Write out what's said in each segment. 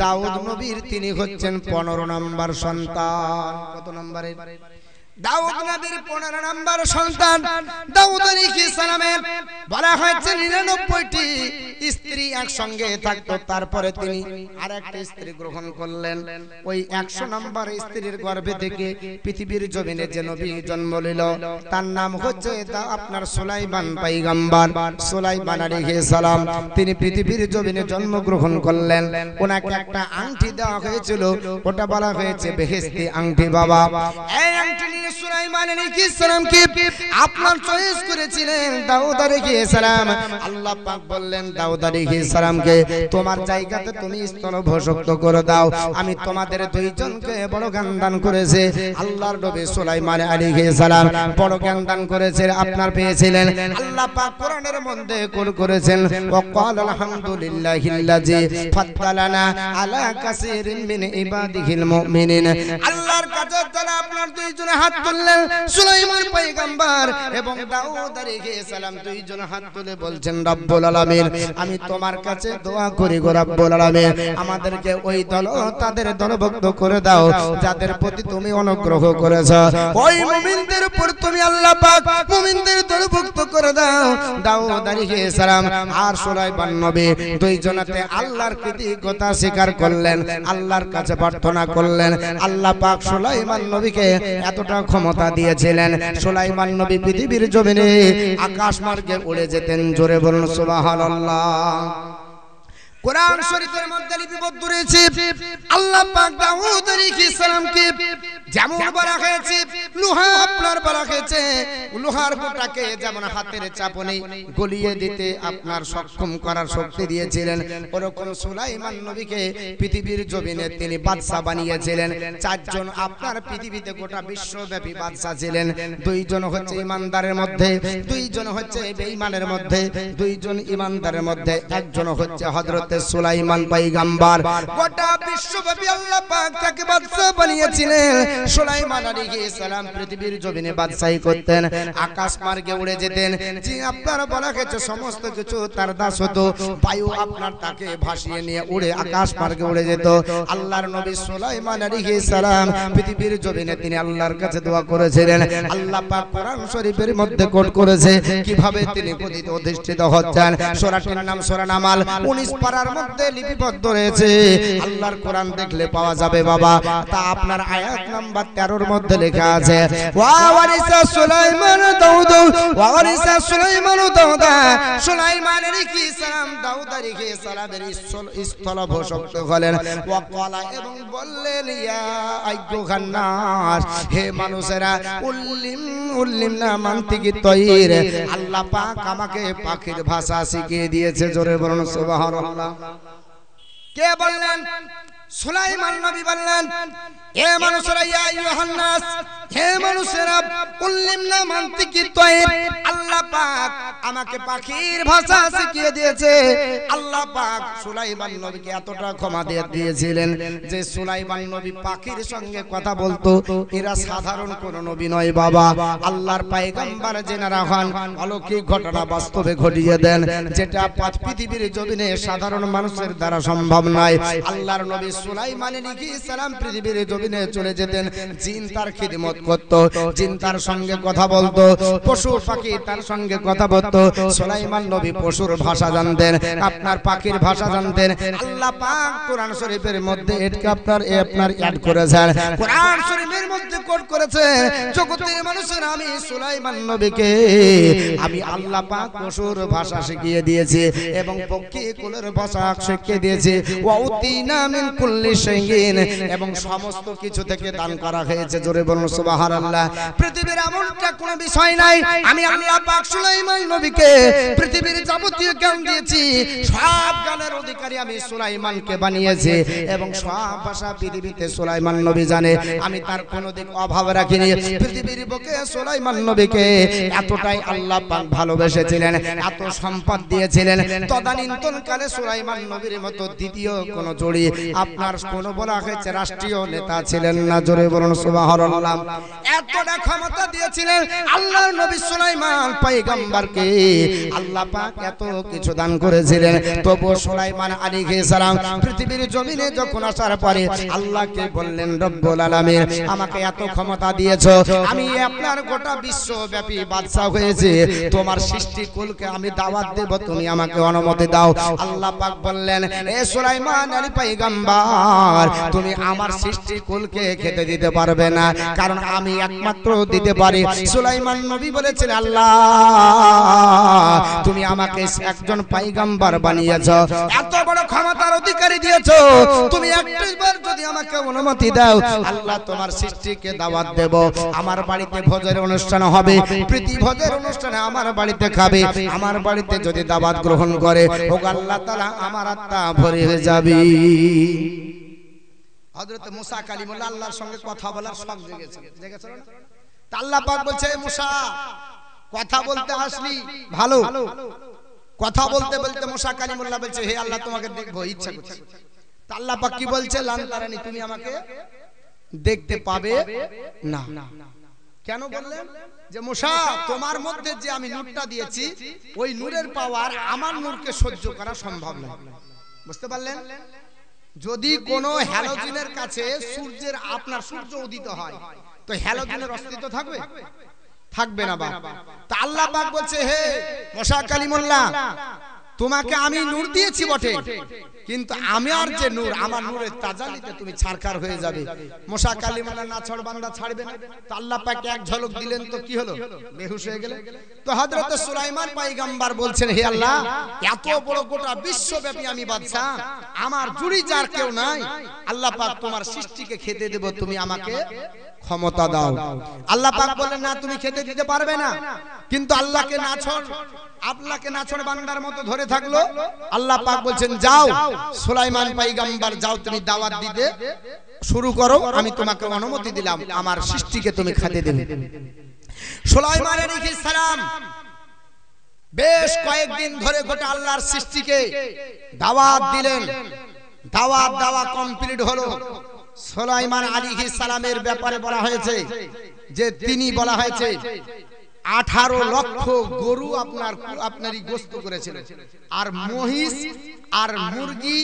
দাউদ নবীর তিনি হচ্ছেন 15 নম্বর সন্তান। কত নম্বরের? দাউদ নবীর 15 নম্বর সন্তান। দাউদ আলাইহিস সালামের বলা হয়েছে 99টি স্ত্রী একসঙ্গে থাকতো, তারপরে তিনি আরেকটা স্ত্রী গ্রহণ করলেন। ওই 100 নম্বর স্ত্রীর গর্ভে থেকে পৃথিবীর জমিনে যে নবী জন্ম নিল তার নাম হচ্ছে আপনার সুলাইমান পয়গম্বর। সুলাইমান আলাইহিস সালাম তিনি পৃথিবীর জমিনে জন্মগ্রহণ করলেন। ওনাকে একটা আংটি দেওয়া হয়েছিল, ওটা বলা হয়েছে বেহেশতি আংটি। বাবা এই আংটি সুলাইমান আলাইহিস সালামকে আপনার চয়েস করেছিলেন দাউদ আলাইহিস সালাম। আল্লাহ পাক বললেন দাউদ আলাইহিস সালামকে তোমার জায়গাতে তুমি স্থলভূষক্ত করে দাও, আমি তোমাদের দুইজনকে বড় জ্ঞান দান করেছে। আল্লাহর নবী সুলাইমান আলাইহিস সালাম বড় জ্ঞান দান করেছে আপনার পেয়েছিলেন। আল্লাহ পাক কোরআনের মধ্যে কোন করেছেন ওয়াকাল আলহামদুলিল্লাহিল্লাযী ফাদ্দালানা আলা কাসীরিন মিন ইবাদিহিল মুমিনিন। আল্লাহর কাছে তারা আপনার দুইজনে হাত তুললেন, সুলাইমান পয়গম্বর এবং দাউদ আলাইহিস সালাম দুইজন হাত তুলে বলছেন রব্বুল আলামিন আমি তোমার কাছে দোয়া করি গো রব্বুল আলামিন আমাদেরকে ওই দল তাদের দলভুক্ত করে দাও যাদের প্রতি তুমি অনুগ্রহ করেছো, ওই মুমিনদের উপর তুমি আল্লাহ পাক মুমিনদের দলভুক্ত করে দাও। দাউদ আলাইহিস সালাম আর সুলাইমান নবী দুইজনাতে আল্লাহর কৃতজ্ঞতা স্বীকার করলেন, আল্লাহর কাছে প্রার্থনা করলেন। আল্লাহ পাক সুলাইমান নবীকে এতটা ক্ষমতা দিয়েছিলেন, সুলাইমান নবী পৃথিবীর জমিনে আকাশ মার্গে উড়ে যেতেন। জোরে বলুন সুবহানাল্লাহ। কোরআন শরীফের মধ্যে লিপিবদ্ধ রয়েছে আল্লাহ পাক দাউদ আলাইহিস সালামকে যেমন বলা হয়েছে লোহা আপনার বলা হয়েছে লোহার গোটাকে যেমন হাতের চাপনে গলিয়ে দিতে আপনার সক্ষম করার শক্তি দিয়েছিলেন, ওরকম সুলাইমান নবীকে পৃথিবীর জমিনে তিনি বাদশা বানিয়েছিলেন। চারজন আপনার পৃথিবীতে গোটা বিশ্বব্যাপী বাদশা ছিলেন। দুইজন হচ্ছে ইমানদারের মধ্যে, দুইজন হচ্ছে বেঈমানের মধ্যে, দুইজন ইমানদারের মধ্যে একজন হচ্ছে হযরত সুলাইমান পয়গম্বর। গোটা বিশ্বব্যাপী আল্লাহ পাক তাকে বাদশা বানিয়েছিলেন। সুলাইমান আলাইহিস সালাম পৃথিবীর জমিনে বাদশাহী করতেন, আকাশ মার্গে উড়ে যেতেন। যে আপনারা বলা হয়েছে সমস্ত কিছু তার দাস হতো, বায়ু আপনার তাকে ভাসিয়ে নিয়ে উড়ে আকাশ মার্গে উড়ে যেত। আল্লাহর নবী সুলাইমান আলাইহিস সালাম পৃথিবীর জমিনে তিনি আল্লাহর কাছে দোয়া করেছিলেন। আল্লাহ পাক কোরআন শরীফের মধ্যে কোট করেছে কিভাবে তিনি অধিষ্ঠিত হচ্ছেন। সূরাটির নাম সূরা নামাল 19 পারার মধ্যে লিপিবদ্ধ রয়েছে। আল্লাহর কোরআন দেখলে পাওয়া যাবে বাবা, তা আপনার আয়াত নাম্বার 13 এর মধ্যে লেখা আছে ওয়া ওয়ারিসা সুলাইমান দাউদ ওয়া ওয়ারিসা সুলাইমান দাউদ। সুলাইমান আলাইহিস সালাম দাউদ আলাইহিস সালামের স্থলভূষক্ত হলেন। ওয়া ক্বালা এবং বললেন ইয়া আইয়ুহান নাস হে মানুষেরা উল্লিমনা মানতিকি তয়ির। আল্লাহ পাক আমাকে পাখির ভাষা শিখিয়ে দিয়েছে। জোরে বলুন সুবহানাল্লাহ। কে বললেন? সুলাইমান নবী বললেন হে মানুষেরা ইয়া আইয়ুহান নাস হে মানুষেরা উল্লিমনা মানতিকি তয়ির। আল্লাহ পাক আমাকে পাখির ভাষা শিখিয়ে দিয়েছে। আল্লাহ পাক সুলাইমান নবীকে এতটা ক্ষমা দিয়ে দিয়েছিলেন যে সুলাইমান নবী পাখির সঙ্গে কথা বলতো। এরা সাধারণ কোন নবী নয় বাবা, আল্লাহর পয়গম্বর যেনারা হন অলৌকিক ঘটনা বাস্তবে ঘটিয়ে দেন, যেটা পৃথিবীর জমিনে সাধারণ মানুষের দ্বারা সম্ভব নয়। আল্লাহর নবী সুলাইমান আলাইহিস সালাম পৃথিবীর জমিনে চলে যেতেন, জিন তার খিদমত করত, জিন তার সঙ্গে কথা বলতো, পশু পাখি তার সঙ্গে কথা বলতো। সুলাইমান নবী পশুর ভাষা জানতেন, আপনার পাখির ভাষা জানতেন। আল্লাহ পাক কোরআন শরীফের মধ্যে এটাকে আপনার অ্যাড করেছেন, কোরআন শরীফের মধ্যে কোট করেছেন জগতের মানুষের আমি সুলাইমান নবীকে আমি আল্লাহ পাক পশুর ভাষা শিখিয়ে দিয়েছি এবং পক্ষী কুলের ভাষা শিখিয়ে দিয়েছি। ওয়া উতিনা মিন কুল্লি শাইইন এবং সমস্ত কিছু থেকে দান করা হয়েছে। জোরে বলুন সুবহানাল্লাহ। পৃথিবীর এমনটা কোনো বিষয় নাই আমি আল্লাহ পাক সুলাইমান নবীকে পৃথিবীর যাবতীয় জ্ঞান দিয়েছি। সব জ্ঞানের অধিকারী আমি সুলাইমানকে বানিয়েছি এবং সব ভাষা পৃথিবীতে সুলাইমান নবী জানে। আমি তার কোনো দিক অভাব রাখিনি। পৃথিবীর বুকে সুলাইমান নবীকে এতটাই আল্লাহ পাক ভালোবেসেছিলেন, এত সম্পদ দিয়েছিলেন। তদানীন্তন কালে সুলাইমান নবীর মতো দ্বিতীয় কোন জড়ি আপনার কোন বলা হয়েছে রাষ্ট্রীয় নেতা ছিলেন না। জোরে বলুন সুবহানাল্লাহ। এতটা ক্ষমতা দিয়েছিলেন আল্লাহর নবী সুলাইমান পয়গম্বরকে। আল্লাহ পাক এত কিছু দান করেছিলেন, তবু সুলাইমান আলাইহিস সালাম পৃথিবীর জমিনে যখন আসার পরে আল্লাহকে বললেন, রব্বুল আলামিন আমাকে এত ক্ষমতা দিয়েছো, আমি আপনার গোটা বিশ্বব্যাপী বাদশা হয়েছে, তোমার সৃষ্টি কুলকে আমি দাওয়াত দেব, তুমি আমাকে অনুমতি দাও। আল্লাহ পাক বললেন, এ সুলাইমান আলী পয়গম্বর, তুমি আমার সৃষ্টি কুলকে খেতে দিতে পারবে না, কারণ আমি একমাত্র দিতে পারি। সুলাইমান নবী বলেছেন, আল্লাহ তুমি আমাকে একজন পয়গম্বর বানিয়েছো, এত বড় ক্ষমতার অধিকারী দিয়েছো, তুমি একবার যদি আমাকে অনুমতি দাও, আল্লাহ তোমার সৃষ্টিকে দাওয়াত দেব, আমার বাড়িতে ভোজের অনুষ্ঠান হবে, প্রীতি ভোজের অনুষ্ঠানে আমার বাড়িতে খাবে, আমার বাড়িতে যদি দাওয়াত গ্রহণ করে, ও আল্লাহ তাআলা আমার আত্মা ভরে হয়ে যাবে। হযরত মুসা কালিমুল্লাহ আল্লাহর সঙ্গে কথা বলার শখ জেগেছিল, জেগেছিল না? তা আল্লাহ পাক বলছে, মুসা কথা বলতে আসলি ভালো, কথা বলতে বলতে মুসা কালিমুল্লাহ বলছে, হে আল্লাহ তোমাকে দেখবো ইচ্ছা করছে। তা আল্লাহ পাক কি বলছে, লান তারানি, তুমি আমাকে দেখতে পাবে না। কেন বললেন? যে মুসা তোমার মধ্যে যে আমি নূরটা দিয়েছি, ওই নূরের পাওয়ার আমার নূরকে সহ্য করা সম্ভব নয়। বুঝতে পারলেন? যদি কোনো হ্যালোজেনের কাছে সূর্যের আপনার সূর্য উদিত হয়, তো হ্যালোজেনের অস্তিত্ব থাকবে? থাকবে না। বাবা তা আল্লাহ পাক বলছে, হে মুসা কালিমুল্লাহ, তোমাকে আমি নূর দিয়েছি বটে, কিন্তু আমার যে নূর, আমার নূরের তাজালিতে তুমি ছারখার হয়ে যাবে। মুসা কালিমুল্লাহ না ছড় বান্দা ছাড়বে না। তো আল্লাহ পাক এক ঝলক দিলেন, তো কি হলো? বেহুশ হয়ে গেলেন। তো হযরত সুলাইমান পয়গম্বর বলছেন, হে আল্লাহ, এত বড় গোটা বিশ্বব্যাপী আমি বাদশা, আমার জুড়ি যার কেউ নাই, আল্লাহ পাক তোমার সৃষ্টিকে খেতে দেব, তুমি আমাকে ক্ষমতা দাও। আল্লাহ পাক বলেন, না তুমি খেতে দিতে পারবে না। কিন্তু আল্লাহকে নাছড় বান্দার মতো ধরে থাকলো। আল্লাহ পাক বলছেন, যাও সুলাইমান পয়গম্বর, যাও তুমি দাওয়াত দিতে শুরু করো, আমি তোমাকে অনুমতি দিলাম, আমার সৃষ্টিকে তুমি খেতে দেবে। সুলাইমান আলাইহিস সালাম বেশ কয়েকদিন ধরে গোটা আল্লাহর সৃষ্টিকে দাওয়াত দিলেন। দাওয়াত দেওয়া কমপ্লিট হলো। সুলাইমান আলাইহিস সালামের ব্যাপারে বলা হয়েছে যে তিনি বলা হয়েছে 18 লক্ষ গরু আপনারই গোশত করেছিলেন, আর মহিষ আর মুরগি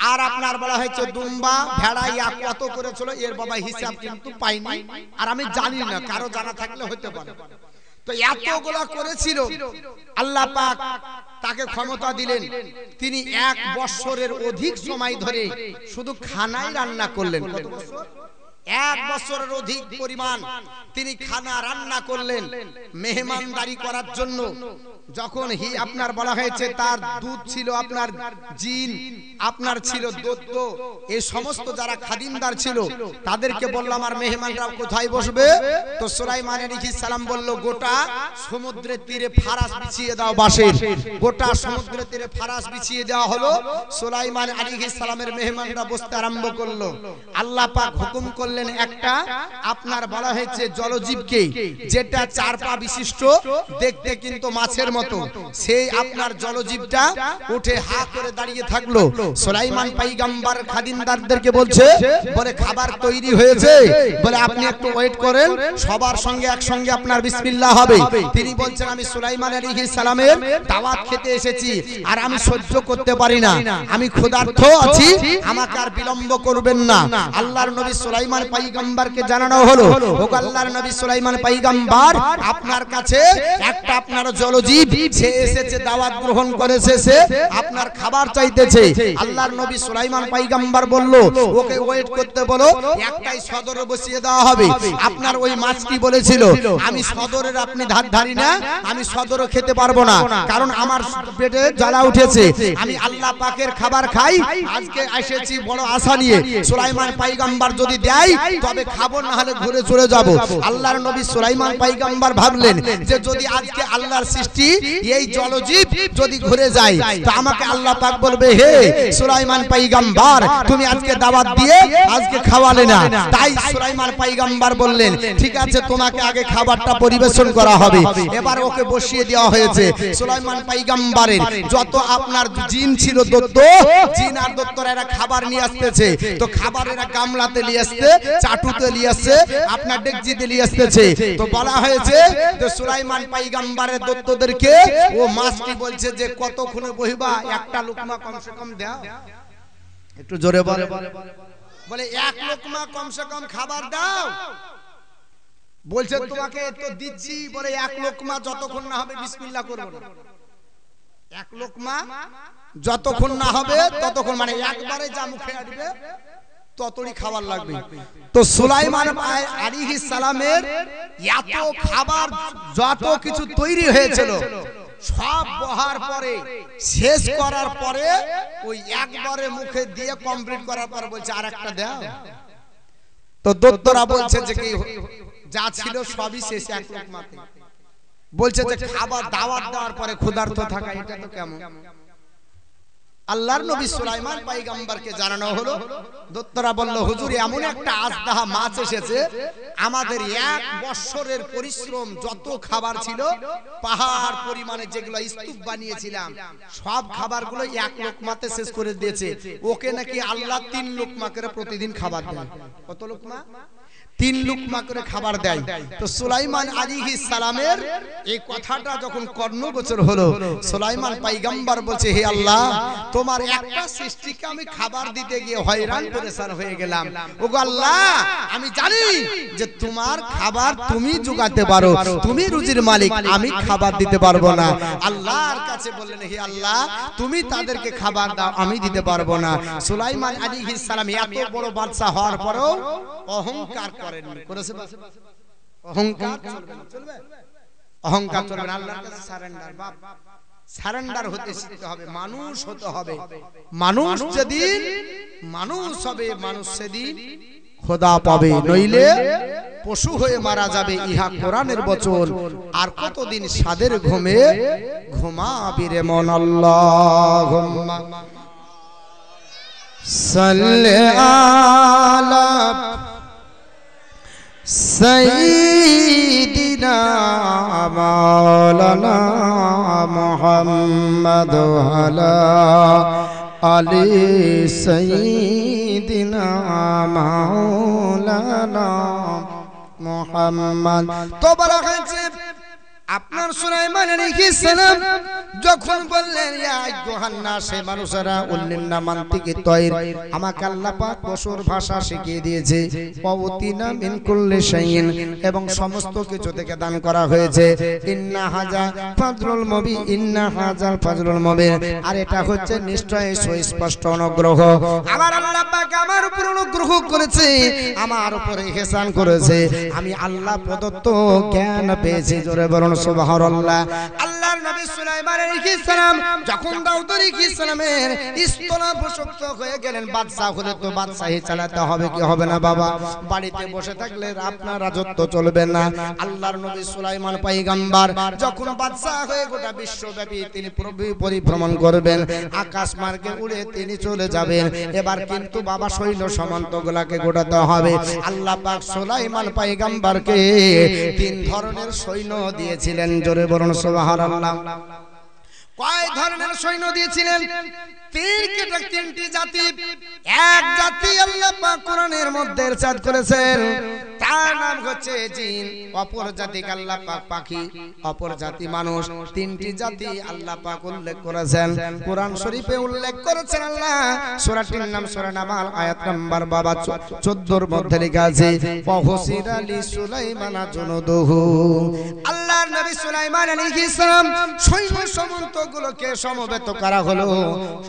আর আপনার বলা হয়েছে দুম্বা ভেড়া, কত করেছিল এর বাবা হিসাব কিন্তু পাইনি, আর আমি জানি না, কারো জানা থাকলে হতে পারে। তো এতগুলো করেছিল। আল্লাহ পাক তাকে ক্ষমতা দিলেন, তিনি 1 বছরের অধিক সময় ধরে শুধু খানাই রান্না করলেন। কত বছর? 1 বছরের অধিক পরিমাণ তিনি খানা রান্না করলেন মেহমানদারি করার জন্য। যখন আপনার বলা হয়েছে তার দুধ ছিল, আপনার জিন, আপনার ছিল দৈত্য, এই সমস্ত যারা খাদিমদার ছিল তাদেরকে বললাম, আর মেহমানরা কোথায় বসবে? তো সুলাইমান আলাইহিস সালাম বলল, গোটা সমুদ্রের তীরে ফারাস বিছিয়ে দাও, বাঁশের গোটা সমুদ্রের তীরে ফারাস বিছিয়ে দেওয়া হলো। সুলাইমান আলাইহিস সালামের মেহমানরা বসতে আরম্ভ করলো। আল্লাহ পাক হুকুম করলেন, একটা আপনার বলা হয়েছে জলজীবকে, যেটা 4 পা বিশিষ্ট, দেখতে কিন্তু মাছের মতো, সেই আপনার জলজীবটা উঠে হা করে দাঁড়িয়ে থাকলো। সুলাইমান পয়গম্বর খাদিমদারদেরকে বলছে, বলে খাবার তৈরি হয়েছে, বলে আপনি একটু ওয়েট করেন, সবার সঙ্গে একসঙ্গে আপনার বিসমিল্লাহ হবে। তিনি বলছেন, আমি সুলাইমান আলাইহিস সালামের দাওয়াত খেতে এসেছি, আর আমি সহ্য করতে পারি না, আমি ক্ষুধার্ত আছি, আমাকে আর বিলম্ব করবেন না। আল্লাহর নবী সুলাইমান পয়গম্বরকে জানানো হলো, ও আল্লাহর নবী সুলাইমান পয়গম্বর, আপনার কাছে একটা আপনার জলজীব সে এসেছে, দাওয়াত গ্রহণ করেছে, সে আপনার খাবার চাইতেছে। আল্লাহর নবী সুলাইমান পয়গম্বর বলল, ওকে ওয়েট করতে বলো, একটাই সদরে বসিয়ে দেওয়া হবে। আপনার ওই মাছটি বলেছিল, আমি সদরের আপনি ধারি না, আমি সদরও খেতে পারবো না, কারণ আমার পেটে জ্বালা উঠেছে, আমি আল্লাহ পাকের খাবার খাই, আজকে এসেছি বড় আশা নিয়ে, সুলাইমান পয়গম্বর যদি দেয় তবে খাবো, না হলে ঘুরে চলে যাব। আল্লাহর নবী সুলাইমান পয়গম্বর ভাবলেন যে যদি আজকে আল্লাহর সৃষ্টি এই জলজীব যদি ঘুরে যায়, তো আমাকে আল্লাহ পাক বলবে, হে সুলাইমান পয়গম্বর, তুমি আজকে দাওয়াত দিয়ে আজকে খাওয়ালে না। তাই সুলাইমান পয়গম্বর বললেন, ঠিক আছে, তোমাকে আগে খাবারটা পরিবেশন করা হবে। এবার ওকে বসিয়ে দেওয়া হয়েছে। সুলাইমান পয়গম্বরের যত আপনার জিন ছিল, দৈত্য জিন আর দৈত্যরা এরা খাবার নিয়ে আসতেছে, তো খাবার এরা গামলাতে নিয়ে আসতে চাটুতে নিয়ে আসছে, আপনার ডেকজিতে নিয়ে আসতেছে। তো বলা হয়েছে যে সুলাইমান পয়গম্বরের দূতদেরকে ও মাছটি বলছে যে কতক্ষণে বহিবা, একটা লোকমা কমসে কম দাও। একটু জোরে বলে, বলে এক লোকমা কমসে কম খাবার দাও। বলছে তোমাকে তো দিচ্ছি, বলে এক লোকমা যতক্ষণ না হবে বিসমিল্লাহ করব না। এক লোকমা যতক্ষণ না হবে ততক্ষণ, মানে একবারে যা মুখে আসবে ততই খাবার লাগবে। তো সুলাইমান আলাইহিস সালামের এত খাবার যত কিছু তৈরি হয়েছিল সব বহার পরে শেষ করার পরে ওই একবারে মুখে দিয়ে কমপ্লিট করার পর বলছে আরেকটা দাও। তো দত্তরা বলছে যে কি যা ছিল সবই শেষ এক লোকমাতে। বলছে যে খাবার দাওয়াত দেওয়ার পরে ক্ষুধার্ত থাকা, এটা তো কেমন? আল্লাহর নবী সুলাইমান পয়গম্বরকে জানানো হলো। দত্তরা বলল হুজুর এমন একটা আজদাহা মাছ এসেছে, আমাদের এক বছরের পরিশ্রম যত খাবার ছিল পাহাড় পরিমাণে যেগুলো স্তূপ বানিয়েছিলাম সব খাবারগুলো এক লোকমাতে শেষ করে দিয়েছে। ওকে নাকি আল্লাহ 3 লোকমা করে প্রতিদিন খাবার দেয়। কত লোকমা? 3 লোকমা করে খাবার দেয়। তো সুলাইমান আলাইহিস সালামের এই কথাটা যখন কর্ণগোচর হলো, সুলাইমান পয়গম্বর বলছে হে আল্লাহ, তোমার একটা সৃষ্টিকে আমি খাবার দিতে গিয়ে হয়রান পরেশান হয়ে গেলাম। ওগো আল্লাহ, আমি জানি যে তোমার খাবার তুমি জোগাতে পারো, তুমি রুজির মালিক, আমি খাবার দিতে পারবো না। আল্লাহর কাছে বললেন হে আল্লাহ, তুমি তাদেরকে খাবার দাও, আমি দিতে পারবো না। সুলাইমান আলাইহিস সালাম এত বড় বাদশা হওয়ার পরেও অহংকার করেননি। করেছে? অহংকার চলবে না, চলবে? অহংকার চলবে না। আল্লাহর কাছে সারেন্ডার, বাপ সারেন্ডার হতে শিখতে হবে, মানুষ হতে হবে। মানুষ যেদিন মানুষ হবে, মানুষ সেদিন খোদা পাবে, নইলে পশু হয়ে মারা যাবে। ইহা কোরআনের বচন। আর কতদিন সাদের ঘুমে ঘুমাবি রে মন? আল্লাহুম্মা সাল্লি আলা সাইয়্যিদিনা মাওলানা মুহাম্মদ আলা আলি সাইয়্যিদিনা মাওলানা মুহাম্মদ। তো বলা হয়েছে আপনার সুলাইমান আলাইহিস সালাম যখন বললেন ইয়া আইয়ুহান নাস, সে মানুষেরা উল্লিন্না মানতিকি তয়র, আমাকে আল্লাহ পাক পশুর ভাষা শিখিয়ে দিয়েছে। ওয়াতিনা মিন কুল্লি শাইইন, এবং সমস্ত কিছু থেকে দান করা হয়েছে। ইন্না হাজা ফাজলুল মুবিন, ইন্না হাজাল ফাজলুল মুবিন, আর এটা হচ্ছে নিশ্চয়ই সুস্পষ্ট অনুগ্রহ। আমার আল্লাহ পাক আমার উপর অনুগ্রহ করেছে, আমার উপরে ইহসান করেছে। আমি আল্লাহ প্রদত্ত জ্ঞান পেয়েছি। জোরে বলুন সুবহানাল্লাহ। আল্লাহর নবী সুলাইমান আলাইহিস সালাম যখন দাউদ আলাইহিস সালামের স্থলাভিষিক্ত হয়ে গেলেন, বাদশা হলে তো বাদশাহী চালাতে হবে, কি হবে না বাবা? বাড়িতে বসে থাকলে আপনার রাজত্ব চলবে না। আল্লাহর নবী সুলাইমান পয়গম্বর যখন বাদশা হয়ে গোটা বিশ্বব্যাপী তিনি পরিভ্রমণ করবেন, আকাশ মার্গে উড়ে তিনি চলে যাবেন। এবার কিন্তু বাবা সৈন্য সামন্তগুলোকে গোটাতে হবে। আল্লাহ পাক সুলাইমান পয়গম্বরকে 3 ধরনের সৈন্য দিয়েছিলেন। জোরে বলুন সুবহানাল্লাহ। কয় ধরনের সৈন্য দিয়েছিলেন? 3টি জাতি। এক জাতি আল্লাহ পাক কোরআনের মধ্যে ইরশাদ করেছেন, তার নাম হচ্ছে জিন। অপর জাতি আল্লাহ পাক পাখি, অপর জাতি মানুষ। 3টি জাতি আল্লাহ পাক উল্লেখ করেছেন, কোরআন শরীফে উল্লেখ করেছেন আল্লাহ। সূরাটির নাম সূরা নামাল, আয়াত নাম্বার বাবা 14 এর মধ্যে লেখা আছে ওয়াহুসিরা লি সুলাইমানা জুনুদুহু। আল্লাহর নবী সুলাইমান আলাইহিস সালাম সৈন্য সামন্তগুলোকে সমবেত করা হলো।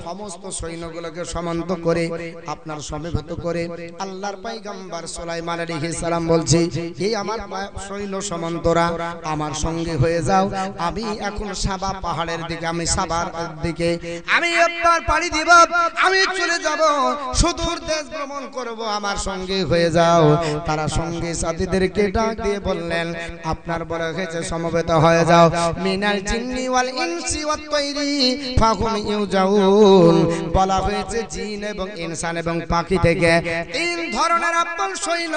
সমস্ত সৈন্যগুলোকে সমন্ত করে আপনার সমবেত করে আল্লাহর পয়গম্বর সুলাইমান আলাইহিস সালাম বলছে, এই আমার সৈন্য সামন্তরা আমার সঙ্গে হয়ে যাও। আমি এখন সাবা পাহাড়ের দিকে, আমি সাবার দিকে আমি আপনার পাড়ি দিব, আমি চলে যাব, সুদূর দেশ ভ্রমণ করব, আমার সঙ্গে হয়ে যাও। তারা সঙ্গে সাথীদেরকে ডাক দিয়ে বললেন, আপনার বলা হয়েছে সমবেত হয়ে যাও। মিনাল জিন্নি ওয়াল ইনসি ওয়াত তায়রি ফাহুম ইউজাউন, বলা হয়েছে জিন এবং ইনসান ইনসান এবং পাখি থেকে তিন ধরনের আপন সৈন্য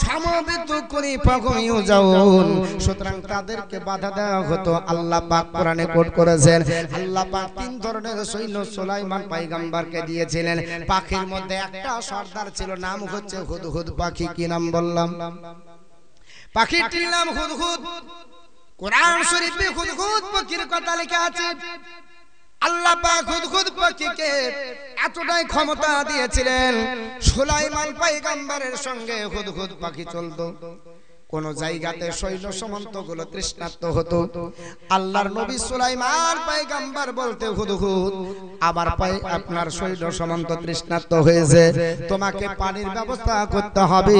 সমবেত করে পগমিও যাউন। সুতরাং তাদেরকে বাধা দেওয়া হতো। আল্লাহ পাক কোরআনে কোট করেছেন, আল্লাহ পাক তিন ধরনের সৈন্য সুলাইমান পয়গম্বরকে দিয়েছিলেন। পাখির মধ্যে একটা সর্দার ছিল, নাম হচ্ছে হুদহুদ পাখি। কি নাম বললাম? পাখিটির নাম হুদহুদ। কোরআন শরীফে হুদহুদ পাখির কথা লেখা আছে। আল্লাহ পাক হুদহুদ পাখিকে এতটাই ক্ষমতা দিয়েছিলেন, সুলাইমান পয়গম্বরের সঙ্গে হুদহুদ পাখি চলতো। কোন জায়গাতে সৈন্য সামন্ত গুলো তৃষ্ণার্ত হতো, আল্লাহর নবী সুলাইমান পয়গম্বর বলতে, হুদহুদ আমার পায়ে আপনার সৈন্য সামন্ত তৃষ্ণার্ত হয়েছে, তোমাকে পানির ব্যবস্থা করতে হবে।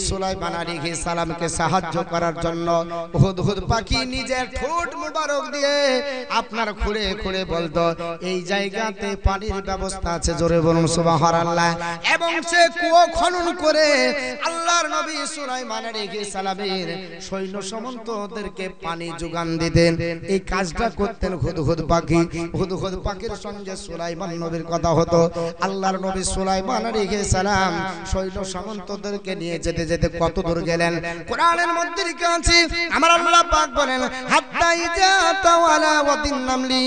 সুলাইমান আলাইহিস সালামকে সাহায্য করার জন্য হুদহুদ পাখি নিজের ঠোঁট মুবারক দিয়ে আপনার খুঁড়ে খুঁড়ে বলতো, এই জায়গাতে পানির ব্যবস্থা আছে, জোরে বলুন সুবহানাল্লাহ। এবং সে কুয়ো খনন করে আল্লাহর নবী সুলাইমান আলাইহিস সালামের সৈন্য সামন্তদেরকে পানি যোগান দিতেন। এই কাজটা করতেন হুদহুদ পাখি। হুদহুদ পাখির সঙ্গে সুলাইমান নবীর কথা হতো। আল্লাহর নবী সুলাইমান আলাইহিস সালাম সৈন্য সামন্তদেরকে নিয়ে যেতে যেতে কত দূর গেলেন কোরআনের মধ্যে লেখা আছে। আমার আল্লাহ পাক বলেন, হাত্তা ইজা তাওয়ালা ওয়াদিন নামলি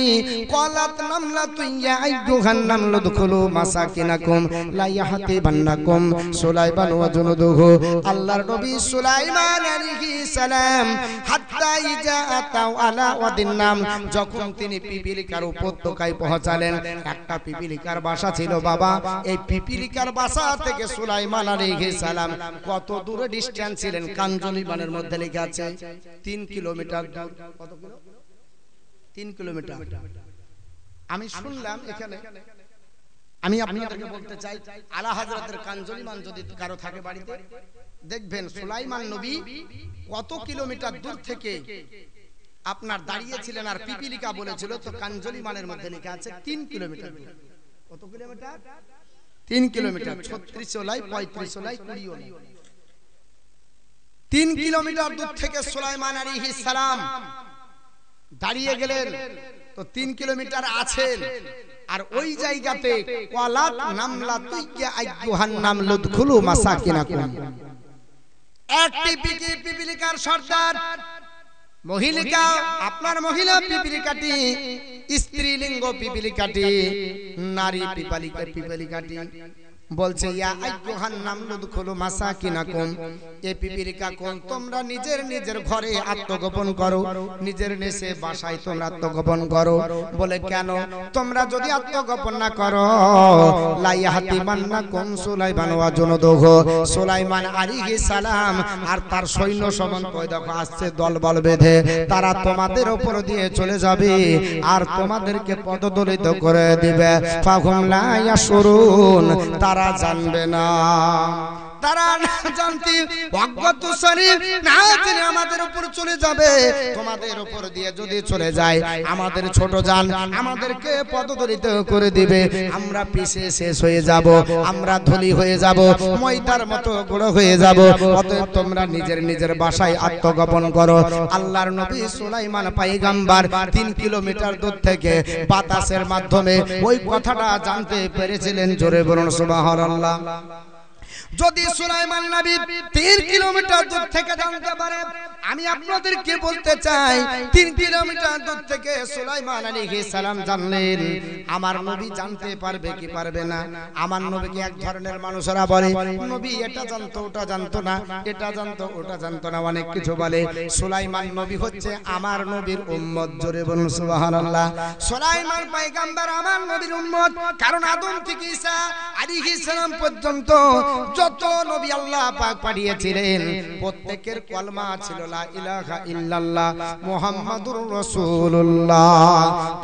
ক্বালাত নামলাতু ইয়া আইয়ুহান নামলু দুখুলু মাসাকিনাকুম লা ইয়াহতিবান্নাকুম সুলাইমান ওয়া জুনুদুহু। আল্লাহর নবী সুলাইমান আলাইহিস সালাম হাত্তা ইজা তাওয়ালা ওয়াদিন নাম, যখন তিনি পিপিলিকার উপত্যকায় পৌঁছালেন, একটা পিপিলিকার বাসা ছিল বাবা। এই পিপিলিকার বাসা থেকে সুলাইমান আলাইহিস সালাম কত দূরে ডিসটেন্স ছিলেন? কাঞ্জলি বানের মধ্যে লেখা আছে 3 কিলোমিটার দূর। কত কিলো? 3 কিলোমিটার। আমি শুনলাম এখানে, আমি আপনাদেরকে বলতে চাই, আলা হযরতের কাঞ্জলি মান যদি কারো থাকে বাড়িতে, দেখবেন সুলাইমান নবী কত কিলোমিটার দূর থেকে আপনার দাঁড়িয়েছিলেন। আর পিপিলিকা বলেছিল তো কাঞ্জলি মানের মধ্যে লেখা আছে 3 কিলোমিটার। কত কিলোমিটার? 3 কিলোমিটার। 36 ওলাই 35 ওলাই 20 ওলাই 3 কিলোমিটার দূর থেকে সুলাইমান আলাইহিস সালাম দাঁড়িয়ে গেলেন। তো 3 কিলোমিটার আছেন, আর ওই জায়গাতে ক্বালাত নামলাতু ইয়া আইয়ুহান নামলু দুখুলু মাসাকিনাকুম, একটি পিপিলিকার সর্দার মহিলিকা, আপনার মহিলা পিপিলিকাটি, স্ত্রীলিঙ্গ পিপিলিকাটি, নারী পিপিলিকাটি বলছে, ইয়া আইয়ুহান নামলু দুখুলু মাসাকিনাকুম, এই পিপিলিকা কোন, তোমরা নিজের নিজের ঘরে আত্মগোপন করো, নিজের নেশে বাসায় তোমরা আত্মগোপন করো। বলে কেন? তোমরা যদি আত্মগোপন না করো, লা ইয়াহতিমান্নাকুম সুলাইমান ওয়া জুনুদুহু, সুলাইমান আলাইহিস সালাম আর তার সৈন্য সামন্ত দেখো আসছে দলবল বেঁধে, তারা তোমাদের উপর দিয়ে চলে যাবে আর তোমাদেরকে পদদলিত করে দিবে। ফাহুম লা ইয়াশুরুন, তারা জানবে না, তারা না জানতে অজ্ঞাত শরীর না জেনে আমাদের উপর চলে যাবে। তোমাদের উপর দিয়ে যদি চলে যায়, আমাদের ছোট জান আমাদেরকে পদদলিত করে দিবে, আমরা পিছে শেষ হয়ে যাব, আমরা ধুলি হয়ে যাব, ময়দার মতো গুঁড়ো হয়ে যাব। অতএব তোমরা নিজের নিজের বাসায় আত্মগোপন করো। আল্লাহর নবী সুলাইমান পয়গম্বর 3 কিলোমিটার দূর থেকে বাতাসের মাধ্যমে ওই কথাটা জানতে পেরেছিলেন। জোরে বলুন সুবহানাল্লাহ। যদি সুলাইমান নবী 3 কিলোমিটার দূর থেকে জানতে পারে, আমি আপনাদেরকে বলতে চাই 3 কিলোমিটার দূর থেকে সুলাইমান আলাইহিস সালাম জানলেন, আমার নবী জানতে পারবে কি পারবে না? আমার নবীকে এক ধরনের মানুষরা বলে, নবী এটা জানতো ওটা জানতো না, এটা জানতো ওটা জানতো না, অনেক কিছু বলে। সুলাইমান নবী হচ্ছে আমার নবীর উম্মত। জোরে বলুন সুবহানাল্লাহ। সুলাইমান পয়গম্বর আমার নবীর উম্মত, কারণ আদম থেকে ঈসা আলাইহিস সালাম পর্যন্ত যত নবী আল্লাহ পাক পাঠিয়েছিলেন প্রত্যেকের কলমা ছিল লা ইলাহা ইল্লাল্লাহ মুহাম্মাদুর রাসূলুল্লাহ।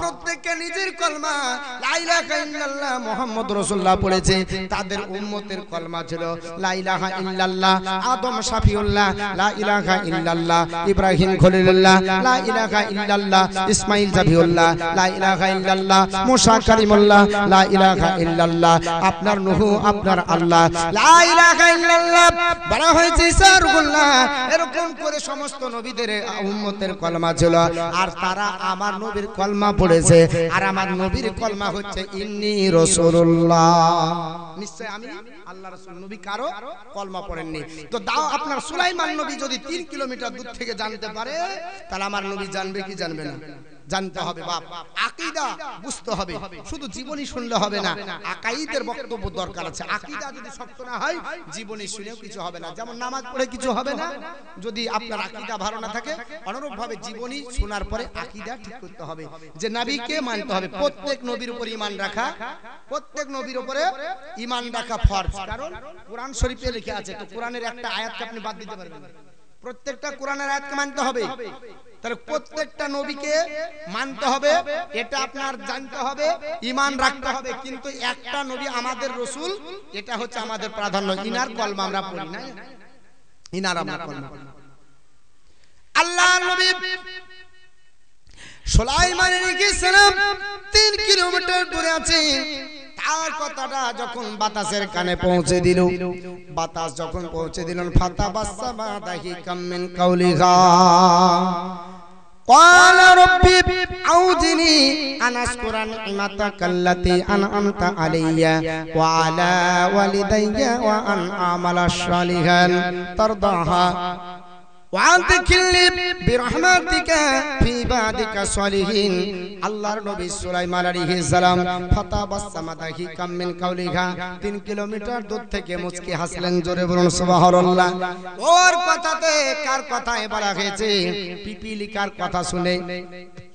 প্রত্যেকে নিজের কলমা লা ইলাহা ইল্লাল্লাহ মুহাম্মাদুর রাসূলুল্লাহ পড়েছে। তাদের উম্মতের কলমা ছিল লা ইলাহা ইল্লাল্লাহ আদম শাফিউল্লাহ, লা ইলাহা ইল্লাল্লাহ ইব্রাহিম খলিলুল্লাহ, লা ইলাহা ইল্লাল্লাহ ইসমাঈল জাবিউল্লাহ, লা ইলাহা ইল্লাল্লাহ মুসা কালিমুল্লাহ, লা ইলাহা ইল্লাল্লাহ আপনার নূহ আপনার আল্লাহ, লা লা ইলাহা ইল্লাল্লাহ, বলা হয়েছে ঈসা রুহুল্লাহ। এরকম করে সমস্ত নবীদের উম্মতের কলমা ছিল, আর তারা আমার নবীর কলমা পড়েছে। আর আমার নবীর কলমা হচ্ছে ইন্নী রাসূলুল্লাহ, নিশ্চয় আমি আল্লাহ রাসূল। নবী কারো কলমা পড়েননি। তো দাও আপনার সুলাইমান নবী যদি 3 কিলোমিটার দূর থেকে জানতে পারে, তাহলে আমার নবী জানবে কি জানবে না? জানতে হবে বাপ, আকীদা বুঝতে হবে। শুধু জীবনী শুনলে হবে না, আকাইদের বক্তব্য দরকার আছে। আকীদা যদি শক্ত না হয়, জীবনী শুনেও কিছু হবে না। যেমন নামাজ পড়ে কিছু হবে না যদি আপনার আকীদা ভালো না থাকে, অনুরূপ ভাবে জীবনী শোনার পরে আকীদা ঠিক করতে হবে, যে নবীকে মানতে হবে। প্রত্যেক নবীর উপর ঈমান রাখা, প্রত্যেক নবীর উপরে ঈমান রাখা ফরজ। কারণ কোরআন শরীফে লেখা আছে, তো কোরআনের একটা আয়াতকে আপনি বাদ দিতে পারবেন না। প্রত্যেকটা কোরআনের আয়াতকে মানতে হবে। তাহলে প্রত্যেকটা নবীকে মানতে হবে, এটা আপনার জানতে হবে, ঈমান রাখতে হবে। কিন্তু একটা নবী আমাদের রাসূল, এটা হচ্ছে আমাদের প্রাধান্য। ইনার কলমা আমরা পড়ি না, ইনার আমরা কলমা। আল্লাহর নবী সুলাইমান আলাইহিস সালাম 3 কিলোমিটার দূরে আছে। তার কথাটা যখন বাতাসের কানে পৌঁছে দিল, বাতাস যখন পৌঁছে দিল, ফাতাবাসসামা দাহিকাম মিন কাউলিহা قال ربي أوزعني أن أشكر نعمتك التي أنعمت علي وعلى والدي وأن أعمل صالحا ترضاها وأدخلني برحمتك في عبادك الصالحين। আল্লাহর নবী সুলাইমান আলাইহিস সালাম ফাতাবাসসামা দাহিকাম মিন কাউলিহা, 3 কিলোমিটার দূর থেকে মুচকি হাসলেন। জোরে বলুন সুবহানাল্লাহ। ওর কথাতে কার কথায় বলা হয়েছে? পিপিলিকার কথা শুনে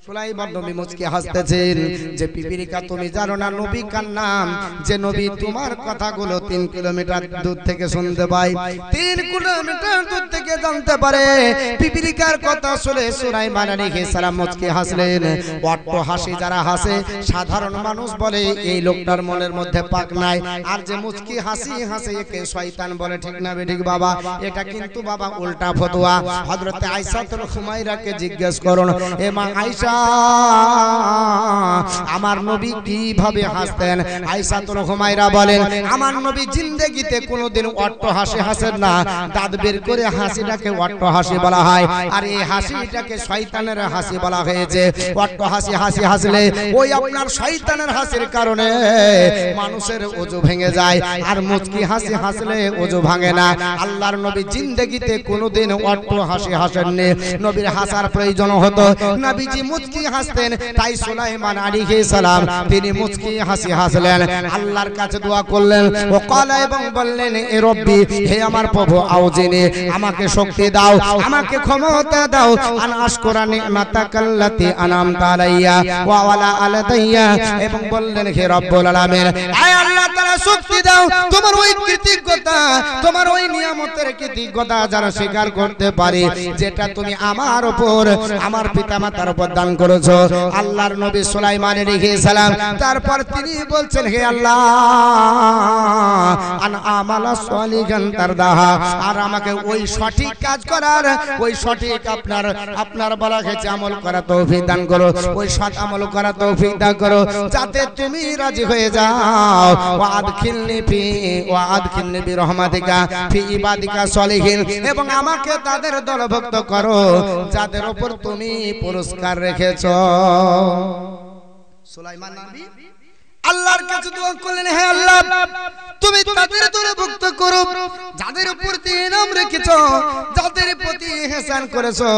সুলাইমান নবী মুচকি হাসতেছেন, যে পিপিলিকা তুমি জানো না নবী কার নাম? যে নবী তোমার কথাগুলো 3 কিলোমিটার দূর থেকে শুনতে পায়, 3 কিলোমিটার দূর থেকে জানতে পারে। পিপিলিকার কথা শুনে সুলাইমান আলাইহিস সালাম মুচকি হাসলেন। অট্ট হাসি যারা হাসে, সাধারণ মানুষ বলে এই লোকটার মনের মধ্যে পাক নাই। আর যে মুচকি হাসি হাসে, একে শয়তান বলে। ঠিক না বেঠিক বাবা? এটা কিন্তু বাবা উল্টা ফতোয়া। হযরতে আয়েশাতুল হুমায়রাকে জিজ্ঞেস করুন, এ মা আয়েশা, আমার নবী কিভাবে হাসতেন? আয়েশাতুল হুমায়রা বলেন, আমার নবী জিন্দেগিতে কোনোদিন অট্ট হাসি হাসেন না। দাঁত বের করে হাসিটাকে অট্ট হাসি বলা হয়, আর এই হাসিটাকে শয়তানের হাসি বলা হয়েছে। অট্ট হাসি হাসি হাসলে ওই আপনার শয়তানের হাসির কারণে মানুষের ওযু ভেঙে যায়, আর মুচকি হাসি হাসলে ওযু ভাঙে না। আল্লাহর নবী জিন্দেগিতে কোনোদিন অট্ট হাসি হাসেননি। নবীর হাসার প্রয়োজন হতো, নবীজি মুচকি হাসতেন। তাই সুলাইমান আলাইহিস সালাম তিনি মুচকি হাসি হাসলেন, আল্লাহর কাছে দোয়া করলেন। ও ক্বালা, এবং বললেন, এ রব্বি, হে আমার প্রভু, আউজিনি, আমাকে শক্তি দাও, আমাকে ক্ষমতা দাও, আন আশকুরা নি'মাতাকাল্লাতী আনআমতা আলাইয়া ওয়া আলা আলাদাইয়া, এবং বললেন, হে রব্বুল আলামিন, হে আল্লাহ তাআলা, শক্তি দাও, তোমার ওই কৃতজ্ঞতা, তোমার ওই নিয়ামতের কৃতজ্ঞতা যারা স্বীকার করতে পারে, যেটা তুমি আমার উপর, আমার পিতামাতার উপর দান করেছো। আল্লাহর নবী সুলাইমান আলাইহিস সালাম তারপর তিনি বলছেন, হে আল্লাহ, আন আমালা সালিহান তারদাহা, আর আমাকে ওই সঠিক কাজ করার, ওই সঠিক আপনার বলা হয়েছে আমল করা তৌফিক দান করো, ওই সৎ আমল করা তৌফিক দান করো, যাতে তুমি রাজি হয়ে যাও। ওয়া আদখিলনি বিরহমাতিকা ফি ইবাদিকা সালিহিন, এবং আমাকে তাদের দলভুক্ত করো যাদের উপর তুমি পুরস্কার রেখেছো। সুলাইমান নবী আল্লাহর কাছে দোয়া করলেন, হে আল্লাহ, তুমি তাদের দলভুক্ত করো যাদের উপর ইনাম রেখেছো, যাদের প্রতি ইহসান করেছো।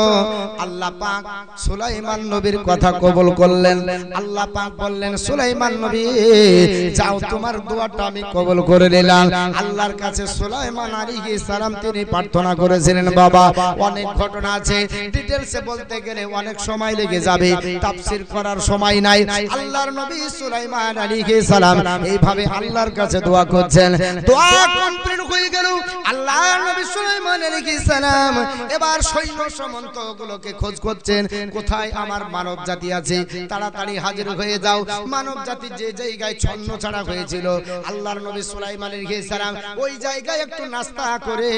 আল্লাহ পাক সুলাইমান নবীর কথা কবুল করলেন। আল্লাহ পাক বললেন, সুলাইমান নবী, যাও, তোমার দোয়াটা আমি কবুল করে নিলাম। আল্লাহর কাছে সুলাইমান আলাইহিস সালাম তিনি প্রার্থনা করেছিলেন। বাবা, অনেক ঘটনা আছে, ডিটেইলসে বলতে গেলে অনেক সময় লেগে যাবে, তাফসীর করার সময় নাই। আল্লাহর নবী সুলাইমান আলাইহিস সালাম এইভাবে আল্লাহর কাছে দোয়া করছেন। দোয়া কমপ্লিট হয়ে গেল। আল্লাহর নবী সুলাইমান আলাইহিস সালাম এবার সৈন্য সামন্তগুলোকে খোঁজ করছেন, কোথায় আমার মানব জাতি আছে, তাড়াতাড়ি হাজির হয়ে যাও। মানব জাতি যে জায়গায় ছন্ন ছাড়া হয়েছিল, আল্লাহর নবী সুলাইমান আলাইহিস সালাম ওই জায়গায় একটু নাস্তা করে,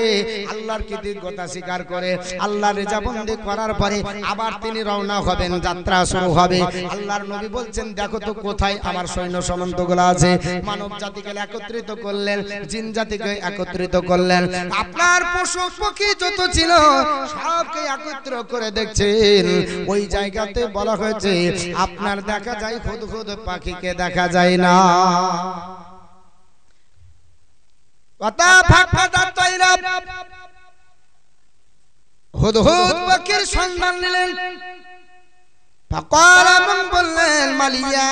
আল্লাহর কৃতজ্ঞতা স্বীকার করে, আল্লাহর রেজাবন্দি করার পরে আবার তিনি রওনা হবেন, যাত্রা শুরু হবে। আল্লাহর নবী বলছেন, দেখো তো কোথায় আমার সৈন্য সামন্তগুলো আছে। মানব জাতিকে একত্রিত করলেন, জিন জাতিকে একত্রিত করলেন, আপনার পশু পাখি যত ছিল সবকে একত্র করে দেখছেন। ওই জায়গাতে বলা হয়েছে আপনার দেখা যায় হুদহুদ পাখিকে দেখা যায় না। হুদহুদ পাখির সন্ধান নিলেন, বললেন মালিয়া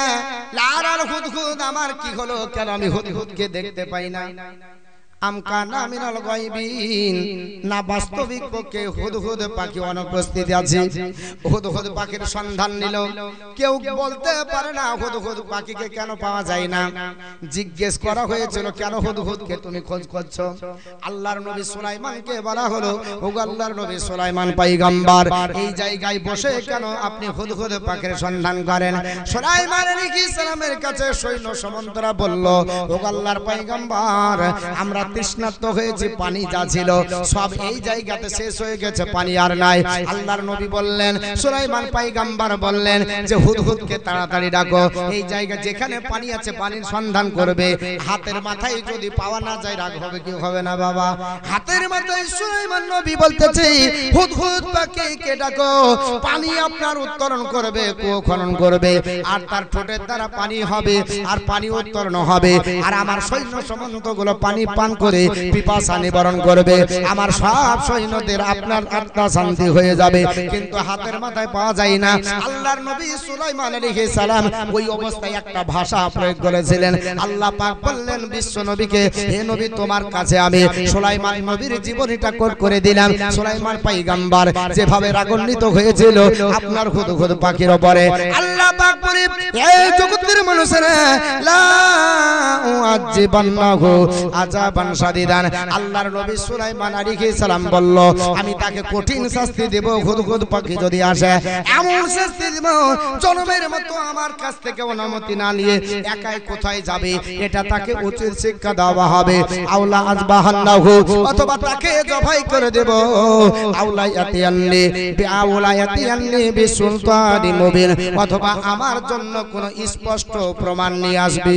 লারার হুদহুদ আমার কি হলো, কেন আমি হুদহুদকে দেখতে পাই না? আমকানা মিনাল গায়বিন, না বাস্তবিক পক্ষে হুদহুদ পাখি অনুপস্থিত আছে। হুদহুদ পাখির সন্ধান নিল, কেউ বলতে পারে না হুদহুদ পাখিকে কেন পাওয়া যায় না। জিজ্ঞেস করা হয়েছিল কেন হুদহুদকে তুমি খোঁজ করছো? আল্লাহর নবী সুলাইমানকে বলা হলো, ওগো আল্লাহর নবী সুলাইমান পয়গম্বর, এই জায়গায় বসে কেন আপনি হুদহুদ পাখির সন্ধান করেন? সুলাইমান আলাইহিস সালামের কাছে সৈন্য সামন্তরা বলল, ওগো আল্লাহর পয়গম্বর, আমরা তৃষ্ণার্ত হয়েছে, পানি যা ছিল সব এই জায়গাতে শেষ হয়ে গেছে, পানি আর নাই। আল্লাহর নবী বললেন, সুলাইমান পয়গম্বর বললেন যে হুদহুদকে তাড়াতাড়ি ডাকো, এই জায়গা যেখানে পানি আছে পানির সন্ধান করবে। হাতের মাথায় যদি পাওয়া না যায় রাগ হবে কি হবে না বাবা? হাতের মাথায় সুলাইমান নবী বলতেছে হুদহুদ পাখিকে ডাকো, পানি আপনার উত্তরণ করবে, কুয়ো খনন করবে, আর তার ঠোঁটের দ্বারা পানি হবে, আর পানি উত্তরণ হবে, আর আমার সৈন্য সামন্তগুলো পানি পান করে পিপাসা নিবারণ করবে, আমার সব সৈন্যদের আপনার আত্মা শান্তি হয়ে যাবে। কিন্তু হাতের মাথায় পাওয়া যায় না। আল্লাহর নবী সুলাইমান আলাইহিস সালাম ওই অবস্থায় একটা ভাষা প্রয়োগ করেছিলেন। আল্লাহ পাক বললেন বিশ্ব নবীকে, হে নবী তোমার কাছে আমি সুলাইমান নবীর জীবনীটা কোট করে দিলাম। সুলাইমান পয়গম্বর যেভাবে রাগান্বিত হয়েছিল আপনার হুদহুদ পাখির উপরে, আল্লাহ পাক বলে এই জগতের মানুষেরা লা উআজিবান্নাহু আযাবান শাদীদান। আল্লাহর নবী সুলাইমান আলাইহিস সালাম বলল, আমি তাকে কঠিন শাস্তি দেব, হুদহুদ পাখি যদি আসে এমন শাস্তি দেব জনমের মতো আমার কাছ থেকে অনুমতি না নিয়ে একাই কোথায় যাবে, এটা তাকে উচিত শিক্ষা দেওয়া হবে। আওলা আযবাহান্নাহু, অথবা তাকে জবাই করে দেব। আওলা ইয়াতিয়ান্নি বিআওলা ইয়াতিয়ান্নি বিসুলতানি মুবিন, অথবা আমার জন্য কোন স্পষ্ট প্রমাণ নিয়ে আসবে।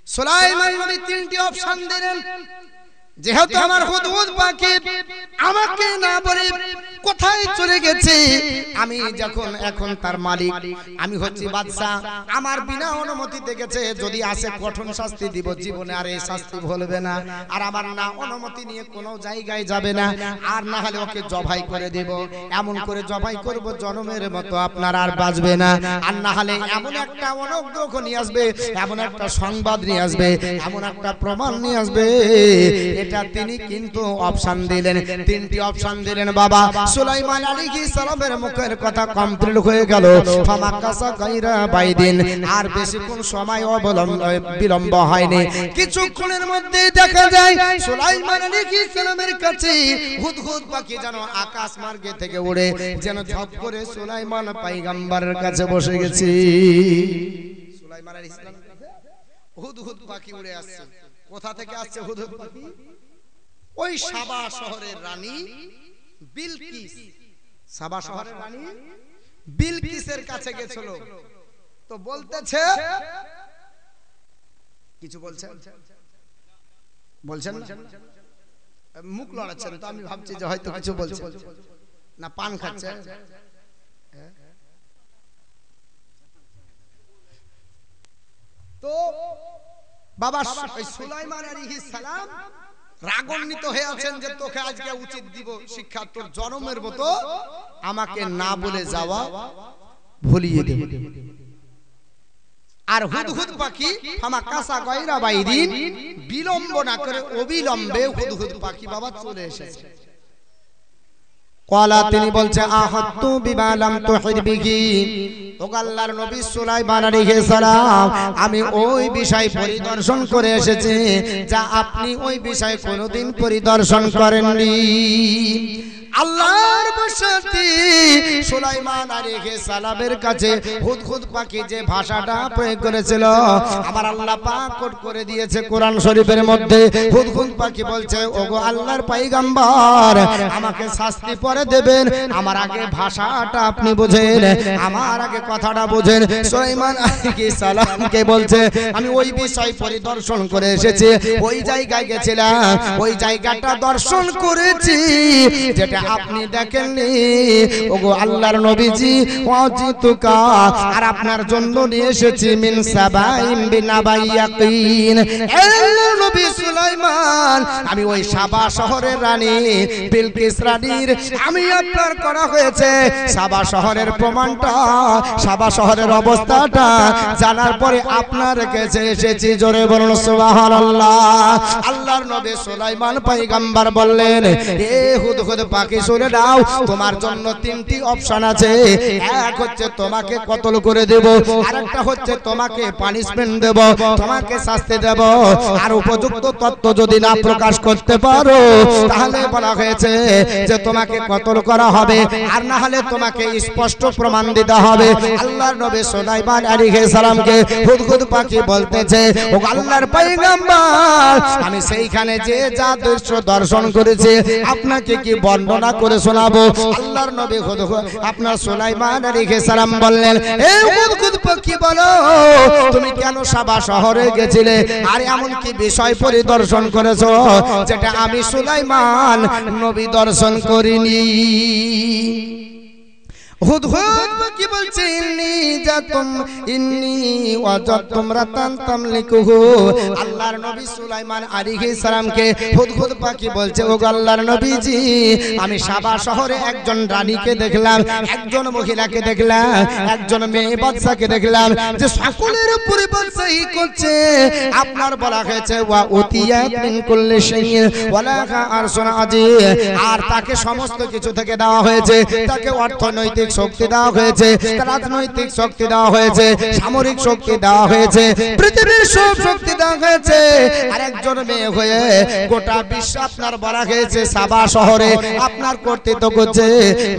সুলাইমান নবী তিনটি অপশন দিলেন, যেহেতু আমার হুদহুদ পাখি আমাকে না বলে কোথায় চলে গেছে, আমি যখন এখন তার মালিক, আমি হচ্ছি বাদশা, আমার বিনা অনুমতিতে গেছে, যদি আসে কঠোর শাস্তি দিব, জীবনে আর এই শাস্তি ভুলবে না, আর আমার না অনুমতি নিয়ে কোনো জায়গায় যাবে না, আর না হলে ওকে জবাই করে দেব, এমন করে জবাই করব জনমের মতো আপনার আর বাঁচবে না, আর না হলে এমন একটা অনুগ্রহ নিয়ে আসবে, এমন একটা সংবাদ নিয়ে আসবে, এমন একটা প্রমাণ নিয়ে আসবে। এটা তিনি কিন্তু অপশন দিলেন, তিনটি অপশন দিলেন বাবা। সুলাইমান আলাইহিস সালামের মুখের কথা কমপ্লিট হয়ে গেল। ফামাকাসা গায়রা বাইদিন, আর বেশিক্ষণ সময় বিলম্ব হয়নি, কিছুক্ষণের মধ্যে দেখা যায় সুলাইমান আলাইহিস সালামের কাছে হুদহুদ পাখি যেন আকাশ মার্গে থেকে উড়ে যেন ঝপ করে সুলাইমান পয়গম্বরের কাছে বসে গেছে। সুলাইমান আলাইহিস সালামের কাছে হুদহুদ পাখি উড়ে আসছে। কোথা থেকে আসছে হুদহুদ পাখি? ওই সাবা শহরের রানী বিলকিস, সাবা শহরের রানী বিলকিসের কাছে গেছিল। তো বলতেছে, কিছু বলছেন বলছেন না, মুখ লড়াচ্ছেন, তো আমি ভাবছি যে হয়তো কিছু বলছেন না, পান খাচ্ছে। তো বাবা সুলাইমান আলাইহিস সালাম রাগান্বিত হয়ে আছেন যে তোকে আজকে উচিত দিব শিক্ষা, তোর জনমের মতো আমাকে না বলে যাওয়া ভুলিয়ে দেব। আর হুদহুদ পাখি ফামাকাসা গায়রা বাইদিন, বিলম্ব না করে অবিলম্বে হুদহুদ পাখি বাবা চলে এসেছে। কলা, তিনি বলছে আহাত্তু বিমা লাম তুহিত বিহি, ও আল্লাহর নবী সুলাইমান আলাইহিস সালাম, আমি ওই বিষয় পরিদর্শন করে এসেছি যা আপনি ওই বিষয় কোনোদিন পরিদর্শন করেননি। আল্লাহর বসতি সুলাইমান আলাইহিস সালামের কাছে হুদহুদ পাখি যে ভাষাটা প্রয়োগ করেছিল আমার আল্লাহ পাক কোট করে দিয়েছে কোরআন শরীফের মধ্যে। হুদহুদ পাখি বলছে, ওগো আল্লাহর পয়গম্বর, আমাকে শাস্তি পরে দেবেন, আমার আগে ভাষাটা আপনি বুঝেন, আমার আগে কথাটা বুঝেন। সুলাইমান আলাইহিস সালামকে বলছে, আমি ওই বিষয় পরিদর্শন করে এসেছি, ওই জায়গায় গেছিলাম, ওই জায়গাটা দর্শন করেছি যেটা আপনি দেখেননি। ওগো আল্লাহর নবীজি, ওয়াজিতুকা, আর আপনার জন্য নিয়ে এসেছি মিন সাবাইম বিনাবাইয়াকিন। আল্লাহর নবী সুলাইমান, আমি ওই সাবা শহরের রানী বিলকিস রানীর আমি আপনার করা হয়েছে সাবা শহরের প্রমাণটা, সাবা শহরের অবস্থাটা জানার পরে আপনার কাছে এসেছি। জোরে বলুন সুবহানাল্লাহ। আল্লাহর নবী সুলাইমান পয়গম্বর বললেন, এ হুদহুদ পাখি শুনে নাও, তোমার জন্য তিনটি অপশন আছে। এক হচ্ছে তোমাকে কতল করে দেব, আরেকটা হচ্ছে তোমাকে পানিশমেন্ট দেব, তোমাকে শাস্তি দেব, আর উপযুক্ত তত্ত্ব যদি না প্রকাশ করতে পারো তাহলে বলা হয়েছে যে তোমাকে কতল করা হবে, আর না হলে তোমাকে স্পষ্ট প্রমাণ দিতে হবে। আল্লাহর নবী সুলাইমান আলাইহিস সালামকে হুদহুদ পাখি বলতেছে, ও আল্লাহর পয়গম্বর, আমি সেইখানে যে যা দৃশ্য দর্শন করেছি আপনাকে কি বর্ণনা করে শোনাবো। আল্লাহর নবী হুদহুদ আপনার সুলাইমান আলাইহিস সালাম বললেন, এ হুদহুদ পাখি বলো, তুমি কেন সাবা শহরে গেছিলে, আর এমন কি বিষয় পরিদর্শন করেছো যেটা আমি সুলাইমান নবী দর্শন করিনি। হুদহুদ পাখি বলছে, ইন্নী ওয়াজাদতু রাতান তামলিকুহু। আল্লাহর নবী সুলাইমান আলাইহিস সালামকে হুদহুদ পাখি বলছে, ও আল্লাহর নবীজি, আমি সাবা শহরে একজন রানীকে দেখলাম, একজন মহিলাকে দেখলাম, একজন মেয়ে বাচ্চাকে দেখলাম যে সকলের উপরে বাদশাহী করছে। আপনার বলা হয়েছে, ওয়া উতিয়া মিন কুল্লি শাইইন ওয়া লাহা আরশুন আযীম, আর তাকে সমস্ত কিছু থেকে দেওয়া হয়েছে, তাকে অর্থনৈতিক শক্তি দেওয়া হয়েছে, রাজনৈতিক শক্তি দেওয়া হয়েছে, সামরিক শক্তি দেওয়া হয়েছে, পৃথিবীর সব শক্তি দেওয়া হয়েছে। আর একজন মেয়ে হয়ে গোটা বিশ্ব আপনার বলা হয়েছে সাবা শহরে আপনার কর্তৃত্ব করছে।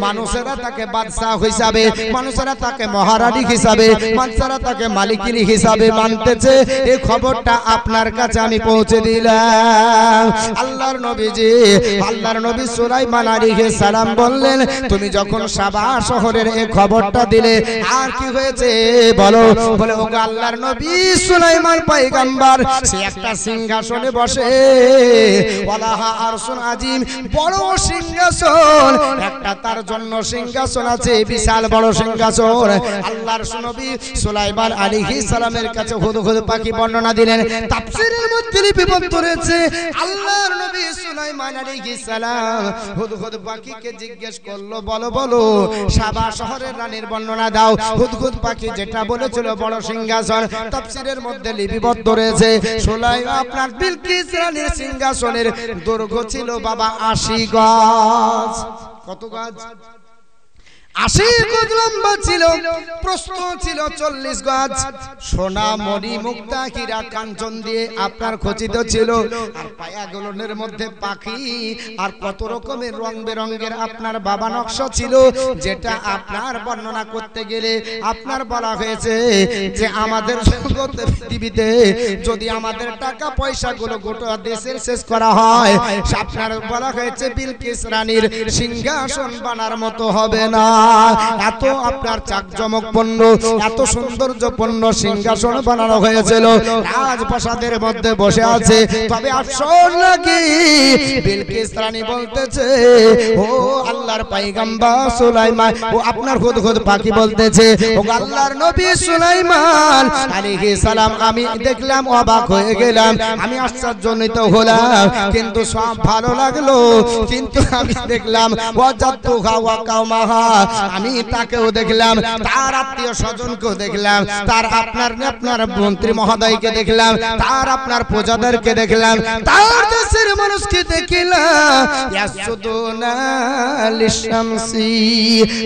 মানুষেরা তাকে বাদশা হিসাবে, মানুষেরা তাকে মহারানী হিসাবে, মানুষেরা তাকে মালিকিনী হিসাবে মানতেছে। এই খবরটা আপনার কাছে আমি পৌঁছে দিলাম। আল্লাহর নবীজি, আল্লাহর নবী সুলাইমান আলাইহিস সালাম বললেন, তুমি যখন সাবা শহরের এই খবরটা দিলে আর কি হয়েছে বলো। বলে, ও আল্লাহর নবী সুলাইমান পয়গম্বর সে একটা সিংহাসনে বসে, ওয়ালাহা আরশুন আযীম, বড় সিংহাসন, একটা তার জন্য সিংহাসন আছে, বিশাল বড় সিংহাসন। আল্লাহর নবী সুলাইমান আলাইহিস সালামের কাছে হুদহুদ পাখি বর্ণনা দিলেন। তাফসীরের মধ্যে লিপিবদ্ধ রয়েছে, আল্লাহর নবী সুলাইমান আলাইহিস সালাম হুদহুদ পাখিকে জিজ্ঞেস করলো, বলো বলো সাবা শহরের রানীর বর্ণনা দাও। হুদহুদ পাখি যেটা বলেছিল বড় সিংহাসন, তাফসীরের মধ্যে লিপিবদ্ধ রয়েছে, সুলাইমান আপনার বিলকিস রানীর সিংহাসনের দৈর্ঘ্য ছিল বাবা 80 গজ। কত গজ? 80 গজ লম্বা ছিল, প্রস্থ ছিল 40 গজ। সোনা মণি মুক্তা হীরা কাঞ্চন দিয়ে আপনার খচিত ছিল, আর পায়াগুলোর মধ্যে পাখি আর কত রকমের রং বেরঙের আপনার বাবা নকশা ছিল, যেটা আপনার বর্ণনা করতে গেলে আপনার বলা হয়েছে যে আমাদের জগতে পৃথিবীতে যদি আমাদের টাকা পয়সাগুলো গোটা দেশের শেষ করা হয়, আপনার বলা হয়েছে বিলকিস রানীর সিংহাসন বানার মতো হবে না। এত আপনার চাকজমকপূর্ণ, এত সৌন্দর্যপূর্ণ সিংহাসন বানানো হয়েছিল, রাজপ্রাসাদের মধ্যে বসে আছে। তবে আফসোস নাকি বিলকিস রানী বলতেছে, ও আল্লাহর পয়গম্বর সুলাইমান, ও আপনার হুদহুদ পাখি বলতেছে, ও আল্লাহর নবী সুলাইমান আলাইহিস সালাম, আমি দেখলাম অবাক হয়ে গেলাম, আমি আশ্চর্যজনিত হলাম, কিন্তু সব ভালো লাগলো, কিন্তু আমি দেখলাম ওয়াজাতুহা ওয়া কাওমাহা, আমি তাকেও দেখলাম, তার আত্মীয় স্বজনকেও দেখলাম, তার আপনার মন্ত্রী মহোদয়কে দেখলাম, তার আপনার প্রজাদেরকে দেখলাম, তার দেশের মানুষকে দেখলাম ইয়াসজুদুনা লিশামসি,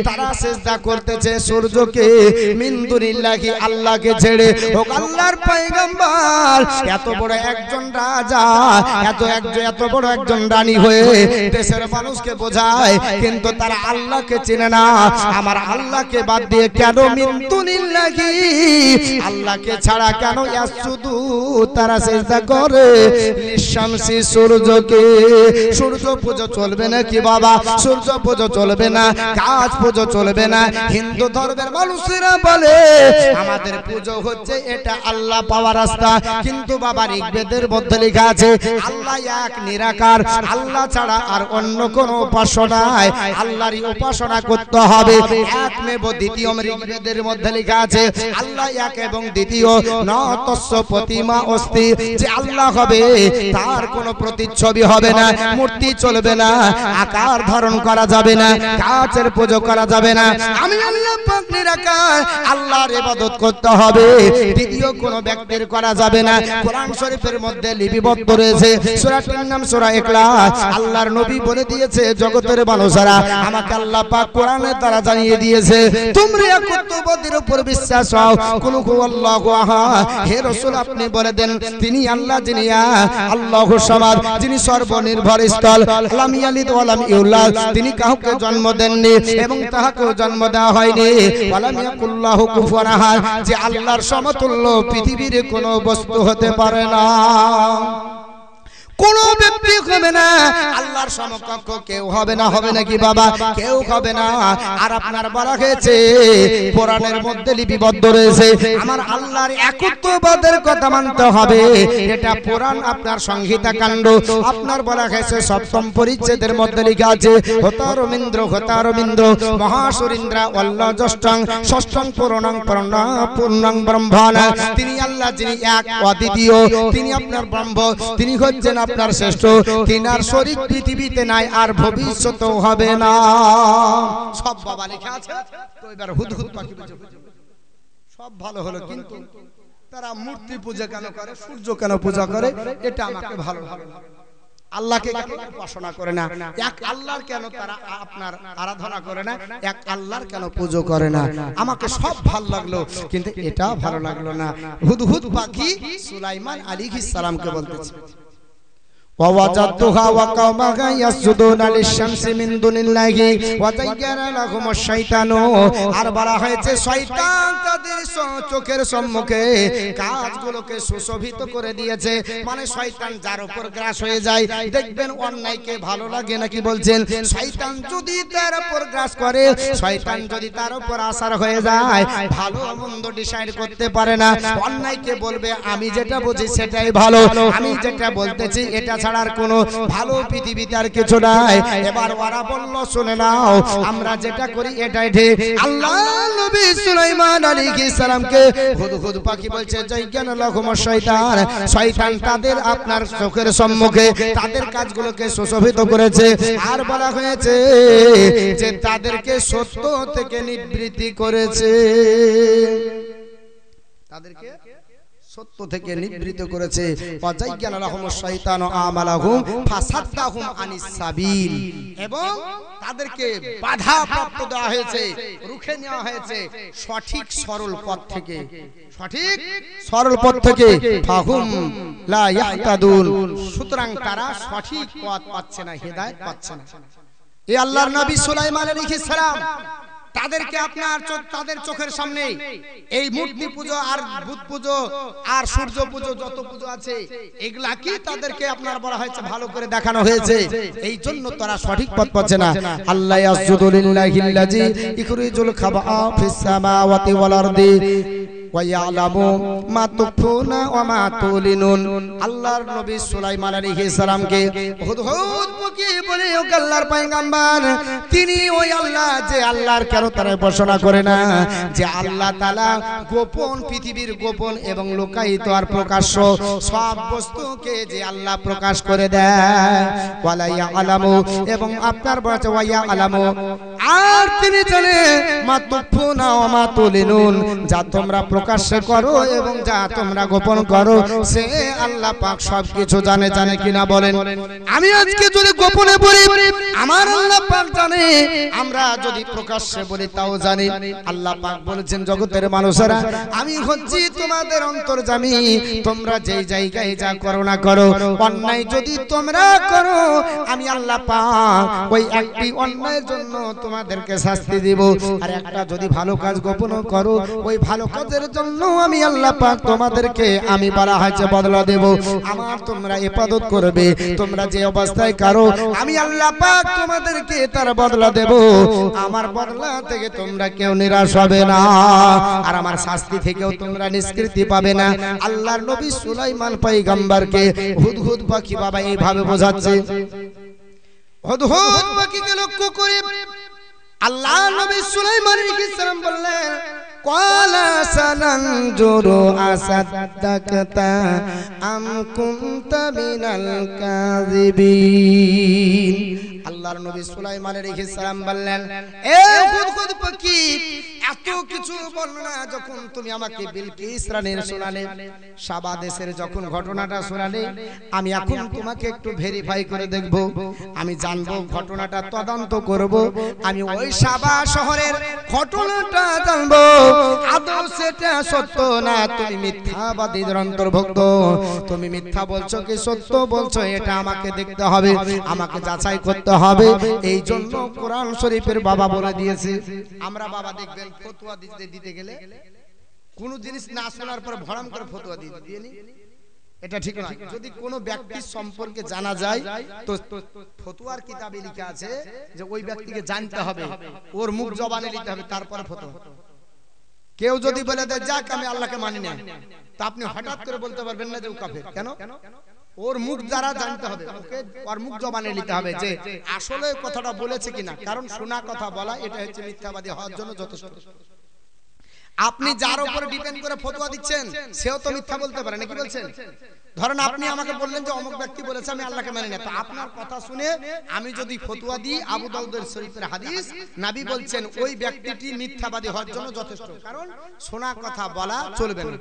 তারা সিজদা করতেছে সূর্যকে মিন দুনিল্লাহি, আল্লাহকে ছেড়ে। ও আল্লাহর পয়গম্বর, এত বড় একজন রাজা, এত বড় একজন রানী হয়ে দেশের মানুষকে বোঝায়, কিন্তু তারা আল্লাহকে চেনে না। আমার আল্লাহকে বাদ দিয়ে কেন মিন দুনিল্লাহি, আল্লাহকে ছাড়া কেন ইয়াসজুদু, তারা সিজদা করে লিশামসি, সূর্যকে। সূর্য পূজা চলবে না কি বাবা? সূর্য পূজা চলবে না, গাছ পূজা চলবে না। হিন্দু ধর্মের মানুষেরা বলে আমাদের পুজো হচ্ছে এটা আল্লাহ পাওয়ার রাস্তা, কিন্তু বাবা ঋগ্বেদের মধ্যে লেখা আছে আল্লাহ এক নিরাকার, আল্লাহ ছাড়া আর অন্য কোনো উপাস্য নাই, আল্লাহরই উপাসনা করতে হবে। একমেব দ্বিতীয়ম, ঋগ্বেদের মধ্যে লেখা আছে আল্লাহ এক এবং দ্বিতীয়, ন তস্য প্রতিমা অস্তি, যে আল্লাহ হবে তার কোনো প্রতিচ্ছবি হবে না, মূর্তি চলবে না, আকার ধারণ করা যাবে না, গাছের পুজো করা যাবে না। আমি আল্লাহ পাক নিরাকার, আল্লাহর ইবাদত করতে হবে, দ্বিতীয় কোনো ব্যক্তির করা যাবে না। কোরআন শরীফের মধ্যে লিপিবদ্ধ রয়েছে, সূরাটির নাম সূরা ইখলাস। আল্লাহর নবী বলে দিয়েছে জগতের মানুষেরা, আমাকে আল্লাহ পাক কোরআনের দ্বারা জানিয়ে দিয়েছে তোমরা একত্ববাদের উপর বিশ্বাস হও, কুল হুয়াল্লাহু আহাদ। হে রাসূল আপনি বলে দেন তিনি আল্লাহ, যিনি আল্লাহু সামাদ, যিনি সর্বনির্ভর স্থল, লাম ইয়ালিদ ওয়া লাম ইউলাদ, তিনি কাউকে জন্ম দেননি এবং তাহাকেও জন্ম দেওয়া হয়নি, ওয়া লাম ইয়াকুল্লাহু কুফুয়ান আহাদ, যে আল্লাহর সমতুল্য পৃথিবীর কোনো বস্তু হতে পারে না, কোন ব্যক্তি হবে না, আল্লাহর সমকক্ষ কেউ হবে না। হবে নাকি বাবা? কেউ হবে না। আর আপনার বলা হয়েছে কোরআনের মধ্যে লিপিবদ্ধ রয়েছে আমার আল্লাহর একত্ববাদের কথা মানতে হবে, এটা পুরাণ আপনার সংহিতা কাণ্ড আপনার বলা হয়েছে সপ্তম পরিচ্ছেদের মধ্যে লেখা আছে হতারমিন্দ্র মহাসুরিন্দ্রা অল্লাহ জ্যেষ্ঠং ষষ্ঠং পূর্ণং ব্রহ্মণ, তিনি আল্লাহ যিনি এক অদ্বিতীয়, তিনি আপনার ব্রহ্ম, তিনি হচ্ছেন আপনার শ্রেষ্ঠ, তিনার শরীক পৃথিবীতে নাই আর ভবিষ্যতেও হবে না। সব বাবা লেখা আছে। তো এবার হুদহুদ পাখি বুঝে সব ভালো হলো, কিন্তু তারা মূর্তি পূজা কেন করে, সূর্য কেন পূজা করে, এটা আমাকে ভালো ভালো আল্লাহকে কেন উপাসনা করে না, এক আল্লাহর কেন তারা আপনার আরাধনা করে না, এক আল্লাহর কেন পুজো করে না, আমাকে সব ভালো লাগলো কিন্তু এটা ভালো লাগলো না। হুদহুদ পাখি সুলাইমান আলাইহিস সালামকে বলতেছে ووجدتها وقومها يسجدون للشمس من دون الله وزين لهم الشيطان, আর বলা হয়েছে শয়তান তাদের চোখের সম্মুখে কাজগুলোকে সুশোভিত করে দিয়েছে, মানে শয়তান যার উপর গ্রাস হয়ে যায়, দেখবেন অন্যায়কে ভালো লাগে নাকি বলছেন, শয়তান যদি তার উপর গ্রাস করে, শয়তান যদি তার উপর আসার হয়ে যায়, ভালো মন্দ ডিসাইড করতে পারে না, অন্যায়কে বলবে আমি যেটা বুঝি সেটাই ভালো, আমি যেটা বলতেছি এটা ছাড়ার কোনো ভালো পৃথিবীতে আর কিছু নাই। এবার ওরা বলল শুনে নাও আমরা যেটা করি এটাই ঠিক। আল্লাহ নবী সুলাইমান আলাইহিস সালামকে হুদহুদ পাখি বলছে জাইগান লাহুমুশ শয়তান, শয়তান তাদের আপনার চোখের সম্মুখে তাদের কাজগুলোকে সুশোভিত করেছে, আর বলা হয়েছে যে তাদেরকে সত্য থেকে নিবৃত্তি করেছে, তাদেরকে সত্য থেকে নিবৃত্ত করেছে। ওয়াজাইয়ানা লাহুমুশ শাইতানু আমালাহুম ফাসাদ্দাহুম আনিস সাবিল, এবং তাদেরকে বাধা প্রাপ্ত দেওয়া হয়েছে, রুখে নেওয়া হয়েছে সঠিক সরল পথ থেকে, সঠিক সরল পথ থেকে। ফাহুম লা ইয়াহতাদুন, সুতরাং তারা সঠিক পথ পাচ্ছে না, হেদায়েত পাচ্ছে না। এই আল্লাহর নবী সুলাইমান আলাইহিস সালাম তাদেরকে আপনার তাদের চোখের সামনে এই মূর্তি পুজো আর বুত পুজো আর সূর্য পুজো যত পুজো আছে এগুলা কি তাদেরকে আপনার বলা হয়েছে ভালো করে দেখানো হয়েছে, এই জন্য তারা সঠিক পথ পাচ্ছে না। আল্লাহ ইয়াসজুদু লিল্লাহিল্লাযী ইখরিজুল খাবআ ফিস সামাওয়াতি ওয়াল আরদি ওয়া ইয়ালামু মা তুখফুনা ওয়া মা তুলিনুন। আল্লাহর নবী সুলাইমান আলাইহিস সালামকে হুদহুদ পাখি বলে ও আল্লাহর পয়গম্বর, তিনি ওই আল্লাহ যে আল্লাহর কেন তারা উপাসনা করে না, যে আল্লাহ তাআলা গোপন পৃথিবীর গোপন এবং লুকায়িত আর প্রকাশ্য সব বস্তুকে যে আল্লাহ প্রকাশ করে দেয়। ওয়ালা ইয়ালামু, এবং আপনার বলছে ওয়া ইয়ালামু, আর তিনি জানে মা তুফুনা ওয়া মা তুলিনুন, যা তোমরা প্রকাশ্যে করো এবং যা তোমরা গোপন করো সে আল্লাহ পাক সবকিছু জানে। জানে কিনা বলেন? আমি আজকে যদি গোপনে বলি আমার আল্লাহ পাক জানে, আমরা যদি প্রকাশ্যে বলি তাও জানি। আল্লাহ পাক বলেছেন জগতের মানুষেরা আমি হচ্ছি তোমাদের অন্তর্যামী, তোমরা যেই জায়গায় যা করো না করো, অন্যায় যদি তোমরা করো আমি আল্লাহ পাক ওই একটি অন্যায়ের জন্য তোমাদেরকে শাস্তি দেব, আর একটা যদি ভালো কাজ গোপন করো ওই ভালো কাজের জন্য আমি আল্লাহ পাক তোমাদেরকে আমি বলা হয়েছে বদলা দেব। আমার তোমরা ইবাদত করবে, তোমরা যে অবস্থায় করো আমি আল্লাহ পাক তোমাদেরকে তার বদলা দেব। আমার বদলা থেকে তোমরা কেউ নিরাশ হবে না, আর আমার শাস্তি থেকেও তোমরা নিষ্কৃতি পাবে না। আল্লাহর নবী সুলাইমান পয়গম্বরকে হুদহুদ পাখি বাবা এইভাবে বোঝাচ্ছে। হুদহুদ পাখিকে লক্ষ্য করে আল্লাহ নবী সুলাইমান আলাইহিস সালাম বললেন ক্বালা সানানজুরু আসাদ্দাকতা আম কুনতা মিনাল কাযিবিন। আল্লাহর নবী সুলাইমান আলাইহিস সালাম বললেন এ হুদহুদ পাখি, এত কিছু বর্ণনা যখন তুমি আমাকে বিলকিস রানীর শোনালে, সাবা দেশের যখন ঘটনাটা শোনালে, আমি এখন তোমাকে একটু ভেরিফাই করে দেখব, আমি জানবো ঘটনাটা তদন্ত করব, আমি ওই সাবা শহরের ঘটনাটা জানবো আদৌ সেটা সত্য না তুমি মিথ্যাবাদীদের অন্তর্ভুক্ত, তুমি মিথ্যা বলছো কি সত্য বলছো এটা আমাকে দেখতে হবে, আমাকে যাচাই করতে হবে। এই জন্য কোরআন শরীফের বাবা বলে দিয়েছে, আমরা বাবা দেখবেন ফতোয়া দিতে গেলে কোন জিনিস না শোনার পর ভরাম করে ফতোয়া দিয়ে নি, এটা ঠিক না। যদি কোনো ব্যক্তির সম্পর্কে জানা যায় তো ফতোয়ার কিতাবে লেখা আছে যে ওই ব্যক্তিকে জানতে হবে, ওর মুখ জবানে নিতে হবে, তারপরে ফতোয়া। কেউ যদি বলে দেয় যাক আমি আল্লাহকে মানি না, তা আপনি হঠাৎ করে বলতে পারবেন না যে ও কাফের। কেন? ওর মুখ দ্বারা জানতে হবে, ওকে ওর মুখ জবানে নিতে হবে যে আসলে কথাটা বলেছে কিনা, কারণ শোনা কথা বলা এটা হচ্ছে মিথ্যাবাদী হওয়ার জন্য যথেষ্ট। আপনি যার উপর ডিপেন্ড করে ফতোয়া দিচ্ছেন সেও তো মিথ্যা বলতে পারে, নাকি বলছেন? ধরেন আপনি আমাকে বললেন যে অমুক ব্যক্তি বলেছে আমি আল্লাহকে মানি না, তো আপনার কথা শুনে আমি যদি ফতোয়া দিই আবু দাউদের শরীফের হাদিস, নবী বলছেন ওই ব্যক্তিটি মিথ্যাবাদী হওয়ার জন্য যথেষ্ট, কারণ শোনা কথা বলা চলবে না।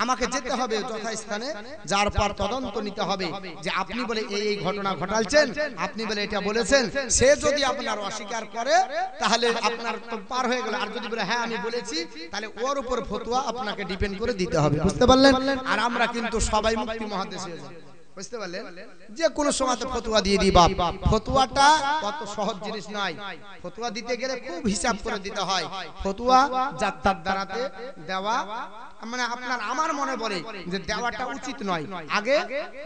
আমাকে যেতে হবে যথাস্থানে, যার পর তদন্ত নিতে হবে যে আপনি বলে এই ঘটনা ঘটালছেন, আপনি বলে এটা বলেছেন, সে যদি আপনার অস্বীকার করে তাহলে আপনার তো পার হয়ে গেল, আর যদি বলে হ্যাঁ আমি বলেছি তাহলে ওর উপর ফতোয়া আপনাকে ডিপেন্ড করে দিতে হবে। বুঝতে পারলেন? আর আমরা কিন্তু সবাই মুক্তি মহাদেশে যাই, বুঝতে পারলেন? যে কোনো সময় ফতোয়া দিয়ে দিই বাপ, ফতোয়াটা কত সহজ জিনিস নয়, ফতোয়া দিতে গেলে খুব হিসাব করে দিতে হয়। ফতোয়া যাত্রার দ্বারাতে দেওয়া মানে আপনার আমার মনে পড়ে যে দেওয়াটা উচিত নয়, আগে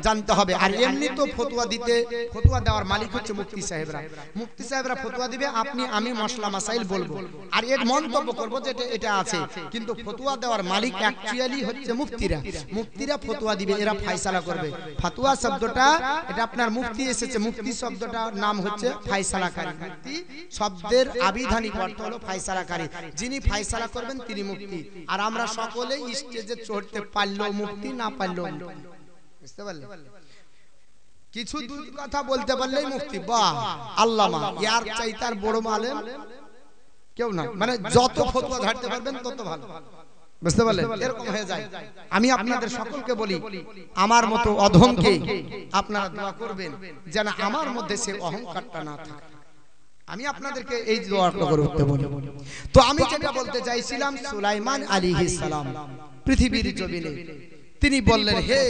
জানতে হবে। আর এমনি তো ফতোয়া দিতে, ফতোয়া দেওয়ার মালিক হচ্ছে মুফতি সাহেবরা, মুফতি সাহেবরা ফতোয়া দিবে, আপনি আমি মশলা মাসাইল বলবো আর এর মন্তব্য করবো যে এটা আছে, কিন্তু ফতোয়া দেওয়ার মালিক অ্যাকচুয়ালি হচ্ছে মুফতিরা। মুফতিরা ফতোয়া দিবে, এরা ফয়সালা করবে। ফতোয়া শব্দটা এটা আপনার মুফতি এসেছে, মুফতি শব্দটার নাম হচ্ছে ফয়সালাকারী। মুফতি শব্দের আবিধানিক অর্থ হলো ফয়সালাকারী, যিনি ফয়সালা করবেন তিনি মুফতি। আর আমরা সকলে স্টেজে চড়তে পারলো মুফতি, না পারলো মুফতি। বুঝতে পারলেন? কিছু দুই কথা বলতে পারলেই মুফতি, বাহ আল্লামা, ইয়ার চাইতার বড় আলেম কেউ না, মানে যত ফতোয়া ঝাড়তে পারবেন তত ভালো। বুঝতে পারলেন? এরকম হয়ে যায়। আমি আপনাদের সকলকে বলি আমার মতো অধমকে আপনারা দোয়া করবেন যেন আমার মধ্যে সে অহংকারটা না থাকে। আমি আপনাদেরকে এই দোয়াটা করতে বলি। তো আমি যেটা বলতে চাইছিলাম, সুলাইমান আলাইহিস সালাম পৃথিবীর জমিনে তিনি বললেন হে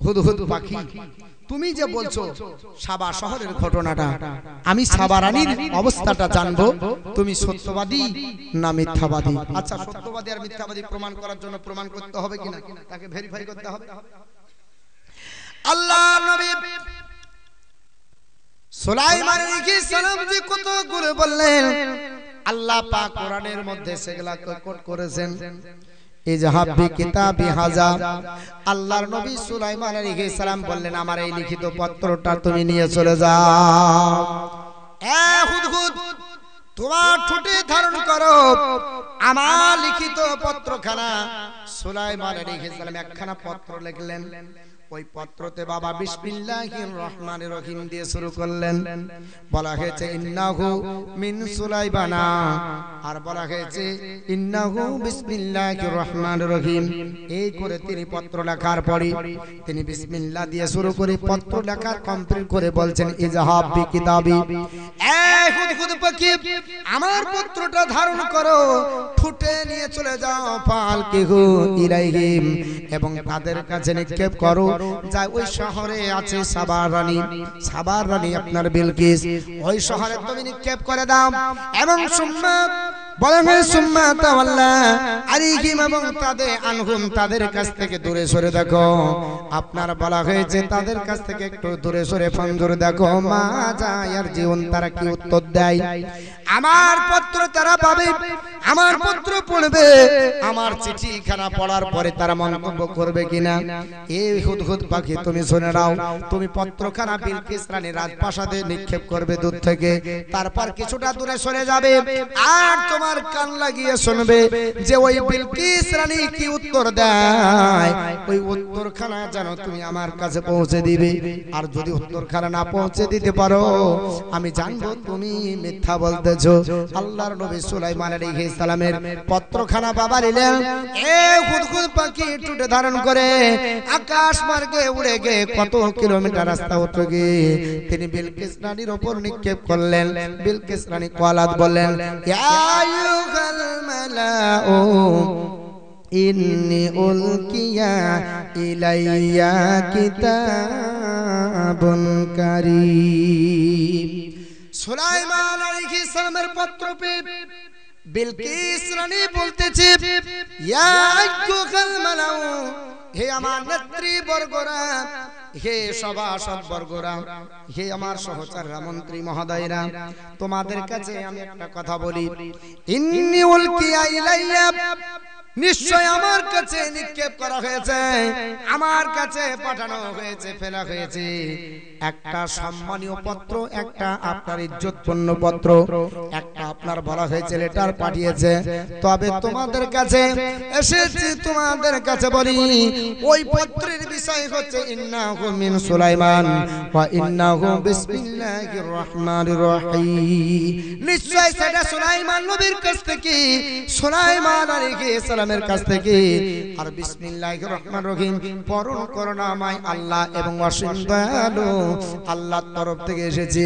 হুদহুদ পাখি, তুমি যে বলছো সাবা শহরের ঘটনাটা, আমি সাবা রানীর অবস্থাটা জানবো, তুমি সত্যবাদী না মিথ্যাবাদী। আচ্ছা, সত্যবাদী আর মিথ্যাবাদী প্রমাণ করার জন্য প্রমাণ করতে হবে কিনা, তাকে ভেরিফাই করতে হবে। আল্লাহ নবী সুলাইমান আলাইহিস সালাম যে কত করে বললেন, আল্লাহ পাক কোরআনের মধ্যে সেগুলা কোট করেছেন। ইজহাব বিকিতাবি হাযা, আল্লাহর নবী সুলাইমান আলাইহিস সালাম বললেন আমার এই লিখিত পত্রটা তুমি নিয়ে চলে যাও। এ হুদহুদ, তোমার ঠোঁটে ধারণ করো আমার লিখিত পত্রখানা। সুলাইমান আলাইহিস সালাম একখানা পত্র লিখলেন। ওই পত্রতে বাবা বিসমিল্লাহির রহমানির রহিম দিয়ে শুরু করলেন। বলা হয়েছে ইন্নাহু মিন সুলাইমানা, আর বলা হয়েছে ইন্নাহু বিসমিল্লাহির রহমানির রহিম। এই করে তিনি পত্র লেখার পরে তিনি বিসমিল্লাহ দিয়ে শুরু করে পত্র লেখা কমপ্লিট করে বলছেন ইজহাব বিকিতাবি, এই হুদহুদ পাখি আমার পত্রটা ধারণ করো, ফুটে নিয়ে চলে যাও ফালকিহু ইলাইহিম, এবং তাদের কাছে নিক্ষেপ করো যা ওই শহরে আছে সাবার রানী। সাবার রানী আপনার বিলকিস, ওই শহরে তুমি নিক্ষেপ করে দাও। এবং সুম্মা বলা হয় সুম্মা তাওয়াল্লা আলাইহিম, এবং তাদের আনহুম তাদের কাছ থেকে দূরে সরে দেখো। আপনার বলা হয়েছে তাদের কাছ থেকে একটু দূরে সরে ফানজুর দেখো মা যায়ার জীবন তারা কি উত্তর দেয়। আমার পত্র তারা পাবে, আমার পত্র পড়বে, আমার চিঠি খানা পড়ার পরে তারা মন্তব্য করবে কিনা। এই হুদহুদ পাখি তুমি শুনে নাও, তুমি পত্রখানা বিলকিস রানীর রাজপ্রাসাদে নিক্ষেপ করবে দূর থেকে, তারপর কিছুটা দূরে সরে যাবে আর তোমার কান লাগিয়ে শুনবে যে ওই বিলকিস রানী কি উত্তর দেয়। ওই উত্তরখানা যেন তুমি আমার কাছে পৌঁছে দিবে, আর যদি উত্তরখানা না পৌঁছে দিতে পারো আমি জানবো তুমি মিথ্যা বলতেছো। আল্লাহর নবী সুলাইমান আলাইহিস সালামের পত্রখানা বাবা নিলেন, এই হুদহুদ পাখি টুটে ধারণ করে আকাশ মার্গে উড়ে গিয়ে কত কিলোমিটার রাস্তা উঠে গিয়ে তিনি বিলকিস রানীর উপর নিক্ষেপ করলেন। বিলকিস রানী কলাত বললেন ইয়া আইয়ুহাল মালাউ ইন্নী উলকিয়া ইলাইয়া কিতাবুন কারীম। সুলাইমান আলাইহিস সালামের পত্র পেয়ে বিলকিস রানী বলতেছে ইয়া আইয়ুহাল মালাউ, হে আমার নেতৃবর্গরা, হে সভাসদ বর্গরা, হে আমার সহচররা, মন্ত্রী মহোদয়রা, তোমাদের কাছে আমি একটা কথা বলি। ইন্নী উলকিয়া ইলাইয়া, নিশ্চয় আমার কাছে নিক্ষেপ করা হয়েছে, আমার কাছে পাঠানো হয়েছে, ফেলা হয়েছে একটা সম্মানীয় পত্র, একটা আপনার ইজ্জতপূর্ণ পত্র, একটা আপনার বলা হয়েছে লেটার পাঠিয়েছে। তবে তোমাদের কাছে এসেছি, তোমাদের কাছে বলি ওই পত্রের বিষয় হচ্ছে ইন্নাহু মিন সুলাইমান ওয়া ইন্নাহু বিসমিল্লাহির রহমানির রহিম। নিশ্চয় সেটা সুলাইমান নবীর কাছ থেকে, সুলাইমান আলাইহিস সালামের কাছ থেকে, আর বিসমিল্লাহির রহমানির রহিম পরম করুণাময় আল্লাহ এবং অসীম দয়ালু আল্লাহর তরফ থেকে এসেছে।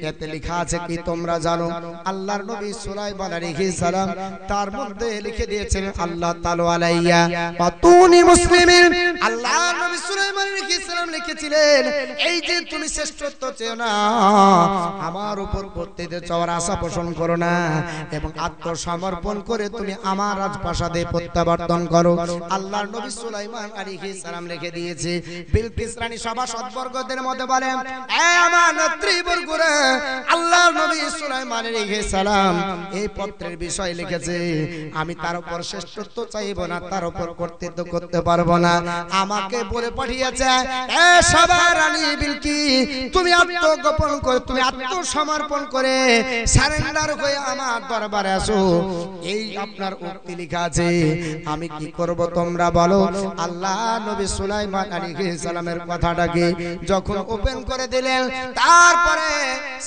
এতে লেখা আছে কি তোমরা জানো? আল্লাহর নবী সুলাইমান আলাইহিস সালাম তার মধ্যে লিখে দিয়েছেন আল্লাহ তাআলা আলাইয়া ফাতুনি মুসলিমিন। আল্লাহর নবী সুলাইমান আলাইহিস সালাম লিখেছিলেন এই যে তুমি শ্রেষ্ঠত্ব চেও না, আমার উপর কর্তৃত্ব চাওয়ার আশা পোষণ করো না, এবং আত্মসমর্পণ করে তুমি আমার রাজপ্রাসাদে প্রত্যাবর্তন করো। আল্লাহর নবী সুলাইমান আলাইহিস সালাম লিখে দিয়েছে। বিলকিস রানী সভাসদ বর্গদের মধ্যে বলেন এ আমার নেতৃবর্গরা, আল্লাহর নবী সুলাইমান আলাইহিস সালাম এই পত্রের বিষয় লিখেছে, আমি তার উপর শ্রেষ্ঠত্ব চাইবো না, তার উপর কর্তৃত্ব করতে পারবো না। আমাকে বলে পাঠিয়েছে এ সবার রানী বিলকিস, তুমি আত্মগোপন করে, তুমি আত্মসমর্পণ করে সারেন্ডার হয়ে আমার দরবারে আসো। এই আপনার উক্তি লেখা আছে, আমি কি করব তোমরা বলো। আল্লাহ নবী সুলাইমান আলাইহিস সালামের কথাটাকে যখন ওপেন করে দিলেন, তারপরে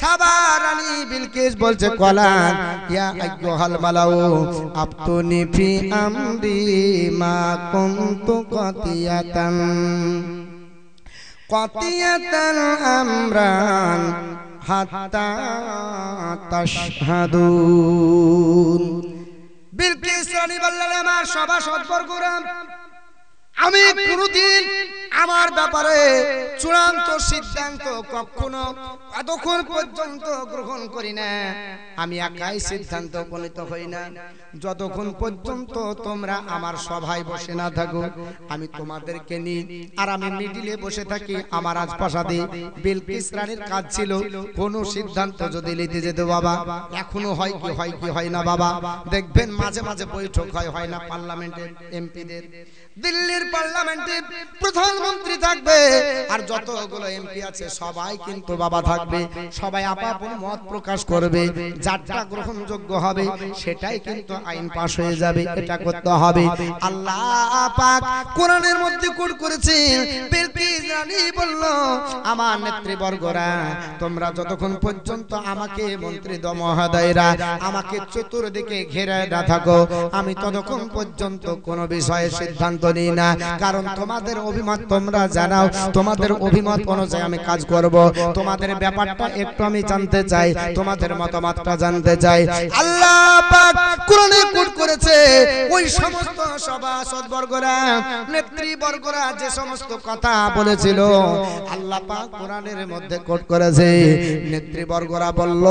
সাবা রানী বিলকিস বলছে কলান ইয়া আইয়ুহাল মালাউ আফতুনি ফি আমরি মা কুনতু কাতিয়াতান আমরান হাত্তা তাশহাদুন। বিলকিস রানী বললেন আমার সভাসদ বর্গরা, আমি কোনদিন আমার ব্যাপারে চূড়ান্ত সিদ্ধান্ত কখনো এতক্ষণ পর্যন্ত গ্রহণ করি না। আমি একাই সিদ্ধান্ত উপনীত হই না যতক্ষণ পর্যন্ত তোমরা আমার সভায় বসে না থাকো। আমি তোমাদেরকে নিই আর আমি মিডিলে বসে থাকি আমার রাজপ্রাসাদে। বিলকিস রানীর কাজ ছিল কোন সিদ্ধান্ত যদি নিতে যেত বাবা, এখনো হয় কি হয় না বাবা, দেখবেন মাঝে মাঝে বৈঠক হয় না পার্লামেন্টে এমপিদের। দিল্লির পার্লামেন্টে প্রধানমন্ত্রী থাকবে আর যতগুলো এমপি আছে সবাই কিন্তু বাবা থাকবে, সবাই আপন মত প্রকাশ করবে, যারটা গ্রহণযোগ্য হবে সেটাই কিন্তু আইন পাশ হয়ে যাবে। এটা করতে হবে। আল্লাহ পাক কোরআনের মধ্যে কোট করেছে, বিলকিস রানী বলল, আমার নেতৃবর্গরা তোমরা যতক্ষণ পর্যন্ত আমাকে মন্ত্রী মহোদয়রা আমাকে চতুর্দিকে ঘিরে না থাকো, আমি ততক্ষণ পর্যন্ত কোনো বিষয়ে সিদ্ধান্ত নিই না। কারণ তোমাদের অভিমত তোমরা জানাও, তোমাদের অভিমত অনুযায়ী আমি কাজ করব। তোমাদের ব্যাপারটা একটু আমি জানতে চাই, তোমাদের মতামতটা জানতে চাই। আল্লাহ পাক কোরআনে কোট করেছে, ওই সমস্ত সভাসদবর্গরা নেতৃবর্গরা যে সমস্ত কথা বলেছিল, আল্লাহ পাক কোরআনের মধ্যে কোট করেছে, নেতৃবর্গরা বলল,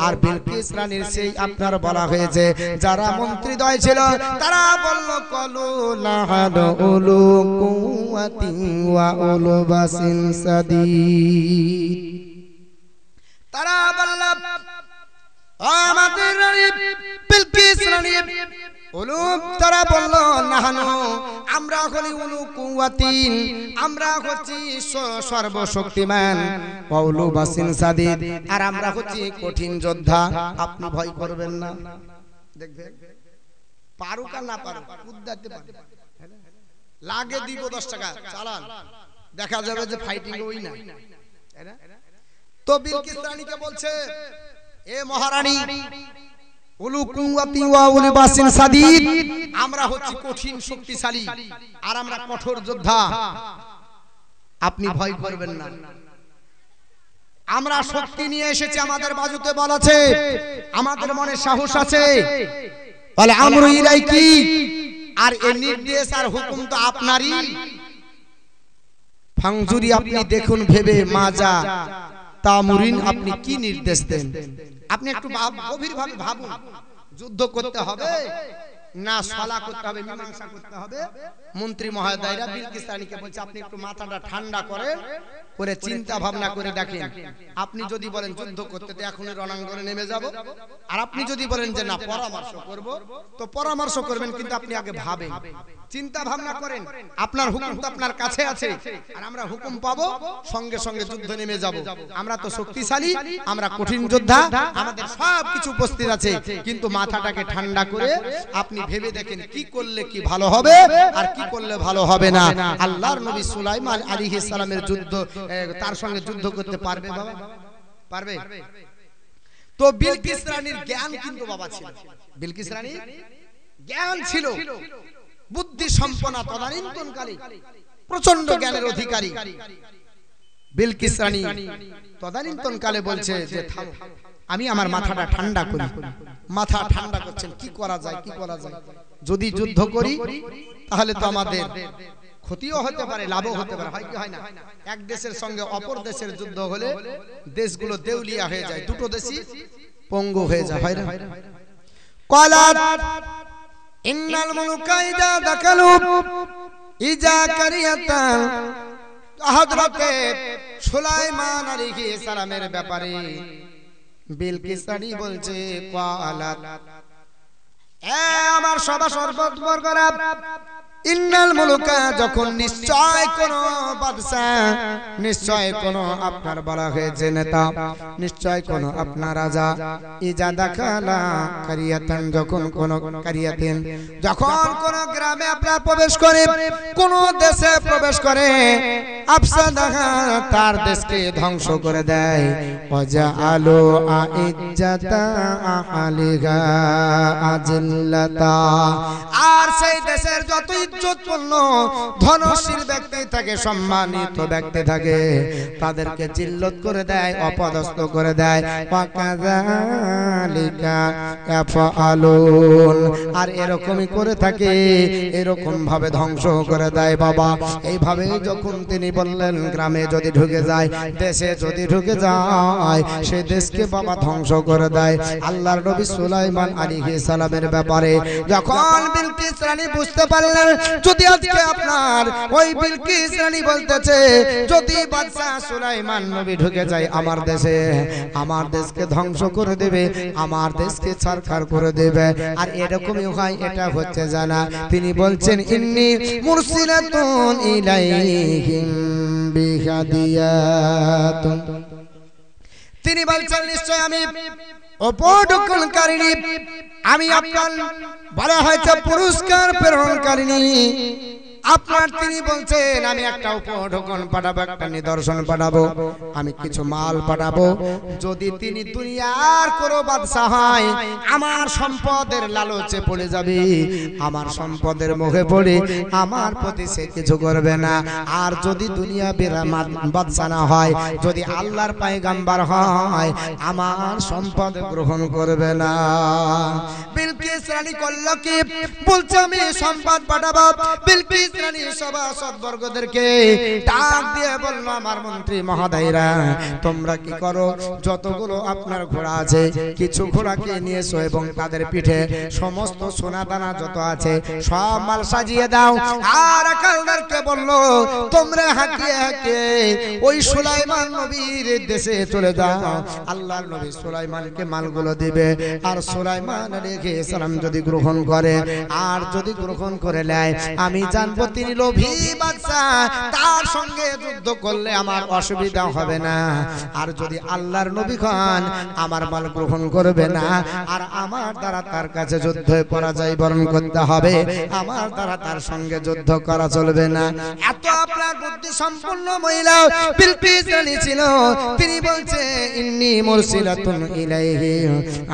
আর বিলকিস রানীর সেই আপনার বলা হয়েছে যারা মন্ত্রীদ্বয় ছিল তারা বলল, কলু লাহাদু উলু কুওয়াতি ওয়া উলু বাসিন সাদিদ। তারা বলল, আমাদের রানী বিলকিস রানী উলু, তারা বলল, নাহানু, আমরা হলি উলু কুওয়াতিন, আমরা হচ্ছি সর্বশক্তিমান, ওয়া উলু বাসিন সাদিদ, আর আমরা হচ্ছি কঠিন যোদ্ধা। আপনি ভয় করবেন না। দেখবেন পারুক আর না পারুক, উদ্দাতে পারবে, লাগে দিব 10 টাকা চালান, দেখা যাবে যে ফাইটিং ওই না। তো বিলকিস রানীকে বলছে, এ মহারানী, উলু কুওয়াতি ওয়া উলু বাসিন সাদিদ, আমরা হচ্ছি কঠিন শক্তিশালী আর আমরা কঠোর যোদ্ধা, আপনি ভয় করবেন না। আমরা শক্তি নিয়ে এসেছি, আমাদের বাজুতে বল আছে, আমাদের মনে সাহস আছে। বলে আমরু ইলাইকি, আর এই নির্দেশ আর হুকুম তো আপনারই। ফাংজুরি, আপনি দেখুন ভেবে, মাজা তামুরিন, আপনি কি নির্দেশ দেন। আপনি একটু গভীরভাবে ভাবুন, যুদ্ধ করতে হবে না সালা করতে হবে, মীমাংসা করতে হবে। মন্ত্রী মহোদয়রা বিলকিস রানীকে বলছে, আপনি একটু মাথাটা ঠান্ডা করেন, করে চিন্তা ভাবনা করে দেখেন। আপনি যদি বলেন যুদ্ধ করতে, তো এখনই রণাঙ্গনে নেমে যাব। আর আপনি যদি বলেন যে না পরামর্শ করব, তো পরামর্শ করবেন, কিন্তু আপনি আগে ভাবেন, চিন্তা ভাবনা করেন। আপনার হুকুম তো আপনার কাছে আছে, আর আমরা হুকুম পাবো সঙ্গে সঙ্গে যুদ্ধ নেমে যাব। আমরা তো শক্তিশালী, আমরা কঠিন যোদ্ধা, আমাদের সব কিছু উপস্থিত আছে। কিন্তু মাথাটাকে ঠান্ডা করে আপনি ভেবে দেখেন কি করলে কি ভালো হবে আর কি করলে ভালো হবে না। আল্লাহর নবী সুলাইমান আলাইহিস সালামের যুদ্ধ, তার সঙ্গে যুদ্ধ করতে পারবে বাবা? পারবে? তো বিলকিস রানীর জ্ঞান কিন্তু বাবা ছিল, বিলকিস রানীর জ্ঞান ছিল, বুদ্ধি সম্পন্না, তদানীন্তনকালী প্রচন্ড জ্ঞানের অধিকারী। বিলকিস রানী তদানীন্তনকালে বলছে যে থামো, আমি আমার মাথাটা ঠান্ডা করি। মাথা ঠান্ডা করছেন, কি করা যায়, কি করা যায়। যদি যুদ্ধ করি তাহলে তো আমাদের ক্ষতিও হতে পারে, লাভও হতে পারে, হয় কি হয় না? এক দেশের সঙ্গে অপর দেশের যুদ্ধ হলে দেশগুলো দেউলিয়া হয়ে যায়, দুটো দেশই পঙ্গু হয়ে যায়, হয় না? ক্বালাত ইন্নাল মুলুকা ইযা দাখালু ইযা কারিয়াতান, হযরতে সুলাইমান আলাইহিস সালামের ব্যাপারে বিলকিস রানী বলছে, ক্বালাত, এ আমার সর্ববর্গরা, ইন্নাল মুলুকা, যখন নিশ্চয় কোন বাদশা, নিশ্চয় কোন আপনার বলা হয়েছে নেতা, নিশ্চয় কোন আপনার রাজা, ইজা দাখালা কারিয়াতান, যখন কোন কারিয়াতেন, যখন কোন গ্রামে আপনার প্রবেশ করে, কোন দেশে প্রবেশ করে, আফসাদাহা, তার দেশকে ধ্বংস করে দেয়, ওয়াজআলু আইজ্জাতা আহলিহা আযিল্লাতা, আর সেই দেশের যত ইজ্জতপূর্ণ ধনশীল ব্যক্তি থাকে, সম্মানিত ব্যক্তি থাকে, তাদেরকে জিল্লত করে দেয়, অপদস্থ করে দেয়। ওয়াকাযালিকা ইয়াফআলুন, আর এরকমই করে থাকে, এরকম ভাবে ধ্বংস করে দেয় বাবা। এইভাবে যখন তিনি বললেন, গ্রামে যদি ঢুকে যায়, দেশে যদি ঢুকে যায়, সে দেশকে বাবা ধ্বংস করে দেয়। আল্লাহর নবী সুলাইমান আলাইহিস সালামের ব্যাপারে যখন বিলকিস রানী বুঝতে পারলেন, যদি আজকে আপনার ওই বিলকিস রানী বলতেছে, যদি বাদশা সুলাইমান নবী ঢুকে যায় আমার দেশে, আমার দেশকে ধ্বংস করে দেবে, আমার দেশকে ছারখার করে দেবে, আর এরকমই হয়, এটা হচ্ছে জানা। তিনি বলছেন, ইন্নী মুরসিলাতুন ইলাইহিম হাদিয়াতুন তিনি বলছেন নিশ্চয় আমি উপঢৌকনকারিণী আমি আপনার বলা হয়েছে পুরস্কার প্রেরণকারিণী আপনার তিনি বলছেন আমি একটা উপঢৌকন পাঠাবো একটা নিদর্শন পাঠাবো আমি কিছু মাল পাঠাবো যদি তিনি দুনিয়ার কোনো বাদশা হয় আমার সম্পদের লালচে পড়ে যাবে আমার সম্পদের মুখে পড়ে আমার প্রতি সে কিছু করবে না আর যদি দুনিয়া বিরামাত বাদশা না হয় যদি আল্লাহর পয়গম্বর হয় আমার সম্পদ গ্রহণ করবে না বিলকিস রানী করল কি বলছে আমি সম্পদ পাঠাবো বিলকিস রানী সভাসদবর্গদেরকে ডাক দিয়ে বলল আমার মন্ত্রী মহোদয়রা তোমরা কি করো যতগুলো আপনার ঘোড়া আছে কিছু ঘোড়াকে নিয়ে এসো এবং তাদের পিঠে সমস্ত সোনা দানা যত আছে সব মাল সাজিয়ে দাও আর কালদারকে বলল তোমরা হাঁকিয়ে হাঁকিয়ে ওই সুলাইমান নবীর দেশে চলে যাও আল্লাহর নবী সুলাইমানকে মালগুলো দিবে আর সুলাইমান আলাইহিস সালাম যদি গ্রহণ করে আর যদি গ্রহণ করে নেয় আমি জানবো তিনি লোভী বাদশা তার সঙ্গে যুদ্ধ করলে আমার অসুবিধা হবে না আর যদি আল্লাহর নবী খান আমার মাল গ্রহণ করবে না আর আমার দ্বারা তার কাছে যুদ্ধে পরাজয় বরণ করতে হবে আমার দ্বারা তার সঙ্গে যুদ্ধ করা চলবে না এত আপনার বুদ্ধি সম্পন্ন মহিলা বিলকিস রানী ছিল তিনি বলছে ইন্নী মুরসিলাতুন ইলাইহি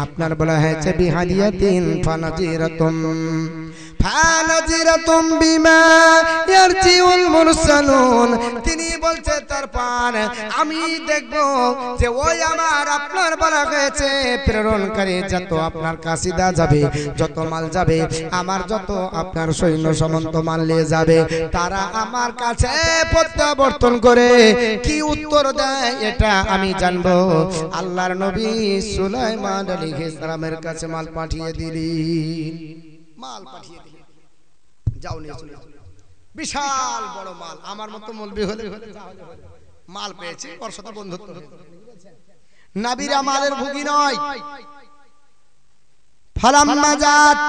আপনার বলা হয়েছে বিহাদিয়াতিন ফানাজিরাতুম ফানাজিরাতুম বিমা ইয়ারজিউল মুরসালুন তিনি বলছে তারপর আমি দেখব যে ওই আমার আপনার বলা হয়েছে প্রেরণকারী যত আপনার কাসিদা যাবে যত মাল যাবে আমার যত আপনার সৈন্য সামন্ত মাল নিয়ে যাবে তারা আমার কাছে প্রত্যাবর্তন করে কি উত্তর দেয় এটা আমি জানবো আল্লাহর নবী সুলাইমান আলাইহিস সালামের কাছে মাল পাঠিয়ে দিলেন মাল পাঠিয়ে দিলেন যাও নিয়ে চলে বিশাল বড় মাল আমার মতো মলবি হলে মাল পেয়েছে ওর সাথে বন্ধুত্ব নবীরা মালের ভুগি নয় ফালাম্মা জাত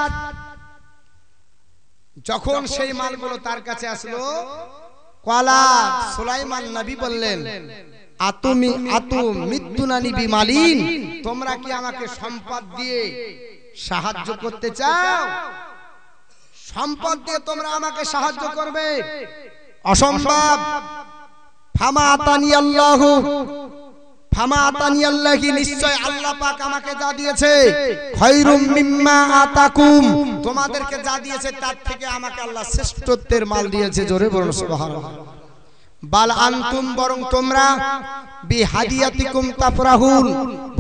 যখন সেই মালগুলো তার কাছে আসলো ক্বালা সুলাইমান নবী বললেন আতুম মিতুনানি বিমালিন তোমরা কি আমাকে সম্পদ দিয়ে সাহায্য করতে চাও সম্পদ দিয়ে তোমরা আমাকে সাহায্য করবে অসম্ভব ফামা আতানি আল্লাহি নিশ্চয় আল্লাহ পাক আমাকে যা দিয়েছে খায়রুম মিম্মা আতাকুম তোমাদেরকে যা দিয়েছে তার থেকে আমাকে আল্লাহ শ্রেষ্ঠত্বের মাল দিয়েছে জোরে বলুন সুবহানাল্লাহ বাল আনতুম বরং তোমরা বিহাদিয়াতিকুম তাফরাহুন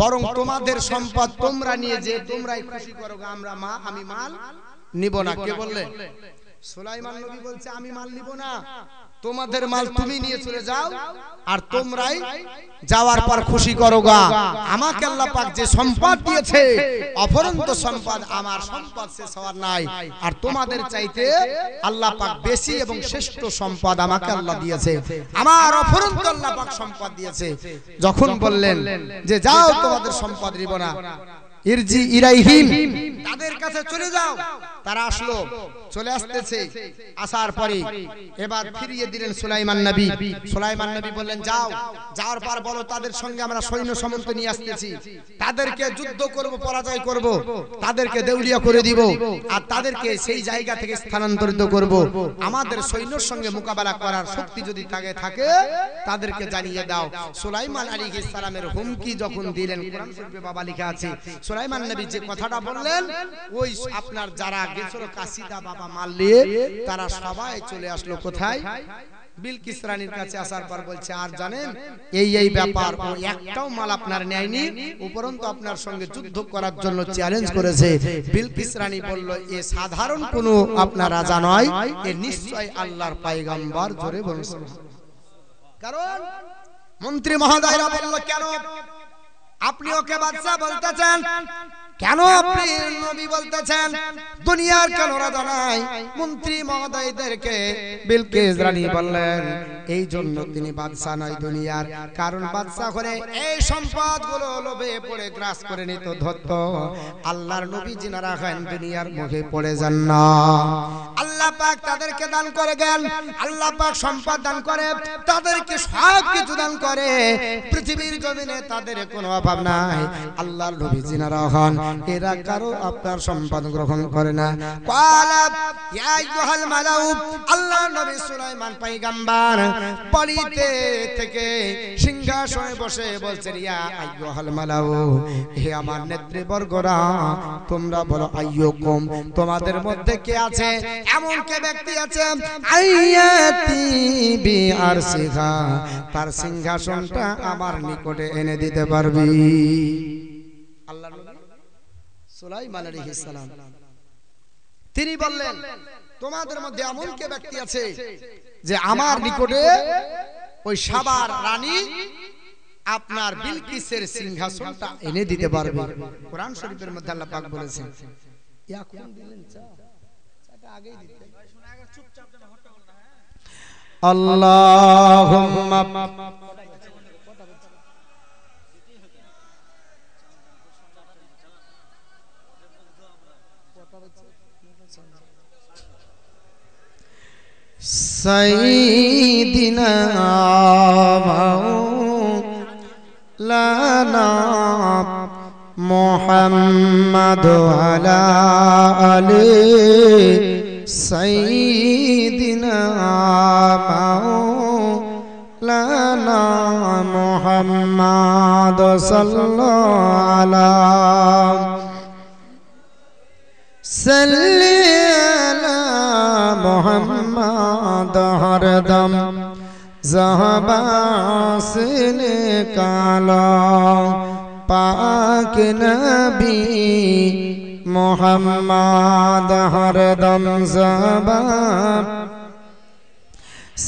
বরং তোমাদের সম্পদ তোমরা নিয়ে যে তোমরাই খুশি করো আমি মাল নিব না কে বললেন সুলাইমান নবী বলছে আমি মাল নিব না তোমাদের মাল তুমি নিয়ে চলে যাও আর তোমরাই যাওয়ার পর খুশি করো গা আমাকে আল্লাহ পাক যে সম্পদ দিয়েছে অফরন্ত সম্পদ আমার সম্পদ শেষ হওয়ার নাই আর তোমাদের চাইতে আল্লাহ পাক বেশি এবং শ্রেষ্ঠ সম্পদ আমাকে আল্লাহ দিয়েছে আমার অফরন্ত আল্লাহ পাক সম্পদ দিয়েছে যখন বললেন যে যাও তোমাদের সম্পদ নিব না ইরজি ইলাইহিম তাদের কাছে চলে যাও তারা আসলো চলে আসতেছে আসার পরে এবার ফিরিয়ে দিলেন সুলাইমান নবী বললেন যাও যাওয়ার পর বলো তাদের সঙ্গে আমরা সৈন্য সামন্ত নিয়ে আসতেছি তাদেরকে যুদ্ধ করব পরাজয় করব তাদেরকে দেউলিয়া করে দিব আর তাদেরকে সেই জায়গা থেকে স্থানান্তরিত করব আমাদের সৈন্যর সঙ্গে মোকাবেলা করার শক্তি যদি থাকে তাদেরকে জানিয়ে দাও সুলাইমান আলাইহিস সালামের হুমকি যখন দিলেন কোরআন শরীফে বাবা লেখা আছে সুলাইমান নবী যে কথাটা বললেন ওই আপনার যারা গেছিল কাসিদা বাবা মাল নিয়ে তারা সবাই চলে আসলো কোথায় বিলকিস রানীর কাছে আসার পর বলছে আর জানেন এই ব্যাপার ও একটাও মাল আপনার নেয়নি উপরন্তু আপনার সঙ্গে যুদ্ধ করার জন্য চ্যালেঞ্জ করেছে বিলকিস রানী বলল এ সাধারণ কোনো আপনার রাজা নয় এ নিশ্চয় আল্লাহর পয়গম্বর জোরে বলুন কারণ মন্ত্রী মহোদয়রা বলল কেন আপনি ওকে বাদশা বলতেছেন কেন আপনি নবী বলতেছেন দুনিয়ার কেন রাজা নাই মন্ত্রী মহোদয়দেরকে বিলকিস রানী বললেন এই জন্য তিনি বাদশা নয় দুনিয়ার কারণ বাদশা করে এই সম্পদগুলো লোভে পড়ে গ্রাস করে নিত ধরত আল্লাহর নবী যিনি রাখেন দুনিয়ার মুখে পড়ে যান না আল্লাহ আল্লাহ পাক তাদেরকে দান করে জ্ঞান, আল্লাহ পাক সম্পদ দান করে, তাদেরকে সব কিছু দান করে, পৃথিবীর জমিনে তাদের কোনো অভাব নাই। আল্লাহর নবী যিনারা হন এরা কারো আপনার সম্পদ গ্রহণ করে না। ক্বালা ইয়া আইয়ুহাল মালাউ, আল্লাহর নবী সুলাইমান পয়গম্বর পলিতে থেকে সিংহাসনে বসে বলছেন ইয়া আইয়ুহাল মালাউ, হে আমার নেতৃবর্গরা, তোমরা বলো আইয়ুকুম, তোমাদের মধ্যে কে আছে, এমন কে ব্যক্তি আছে আইয়াতি বি আরসিহা, তার সিংহাসনটা আমার নিকটে এনে দিতে পারবি। আল্লাহর নবী সুলাইমান আলাইহিস সালাম তিনি বললেন তোমাদের মধ্যে এমন কে ব্যক্তি আছে যে আমার নিকটে ওই সাবার রানী আপনার বিলকিসের সিংহাসনটা এনে দিতে পারবে। কোরআন শরীফের মধ্যে আল্লাহ পাক বলেছেন ইয়া কোন দিলেন চাটা আগেই দিতে আল্লাহুম্মা সাইয়্যিদিনা মাওলানা মুহাম্মাদ আলা আলি সাইয়্যিদিনা মাওলানা মুহাম্মাদ সাল্লাল্লাহু আলাইহি সাল্লি আলা মুহাম্মাদ হরদম ज़हबासिन काला पाक नबी मोहम्मद हरदम ज़हबा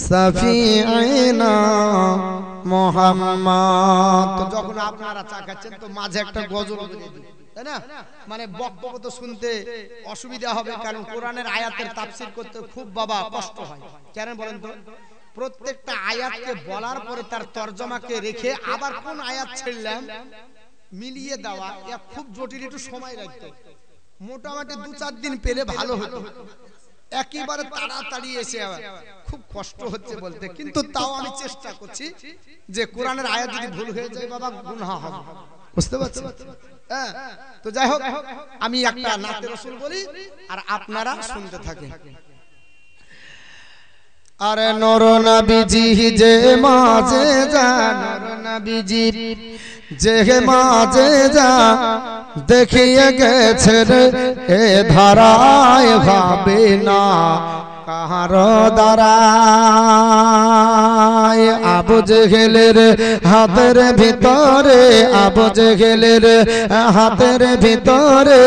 सफीना মোহাম্মদ। তো যখন আপনারা চা খাচ্ছেন তো মাঝে একটা গজল বলে দিই, তাই না? মানে বক্তব্য তো শুনতে অসুবিধা হবে, কারণ কোরআনের আয়াতের তাফসীর করতে খুব বাবা কষ্ট হয়। কেন বলেন তো? প্রত্যেকটা আয়াতকে বলার পরে তার তরজমাকে রেখে আবার কোন আয়াত ছেড়লাম মিলিয়ে দেওয়া খুব জটিল, একটু সময় লাগতো। মোটামুটি 2-4 দিন পেলে ভালো হতো, একেবারে তাড়াতাড়ি এসে খুব কষ্ট হচ্ছে বলতে, কিন্তু তাও আমি চেষ্টা করছি যে কোরআনের আয়াত যদি ভুল হয়ে যায় বাবা গুনাহ হবে, বুঝতে পারছেন? হ্যাঁ, তো যাই হোক আমি একটা নাতে রাসূল বলি আর আপনারা শুনতে থাকেন। আরে নূর নবীজি যে মাঝে যা, নূর নবীজি যে মাঝে যা দেখিয়ে গেছে রে এ ধারায় ভাবে না কাহার দ্বারায়। আবু জেহেলের হাতের ভিতরে, আবু জেহেলের হাতের ভিতরে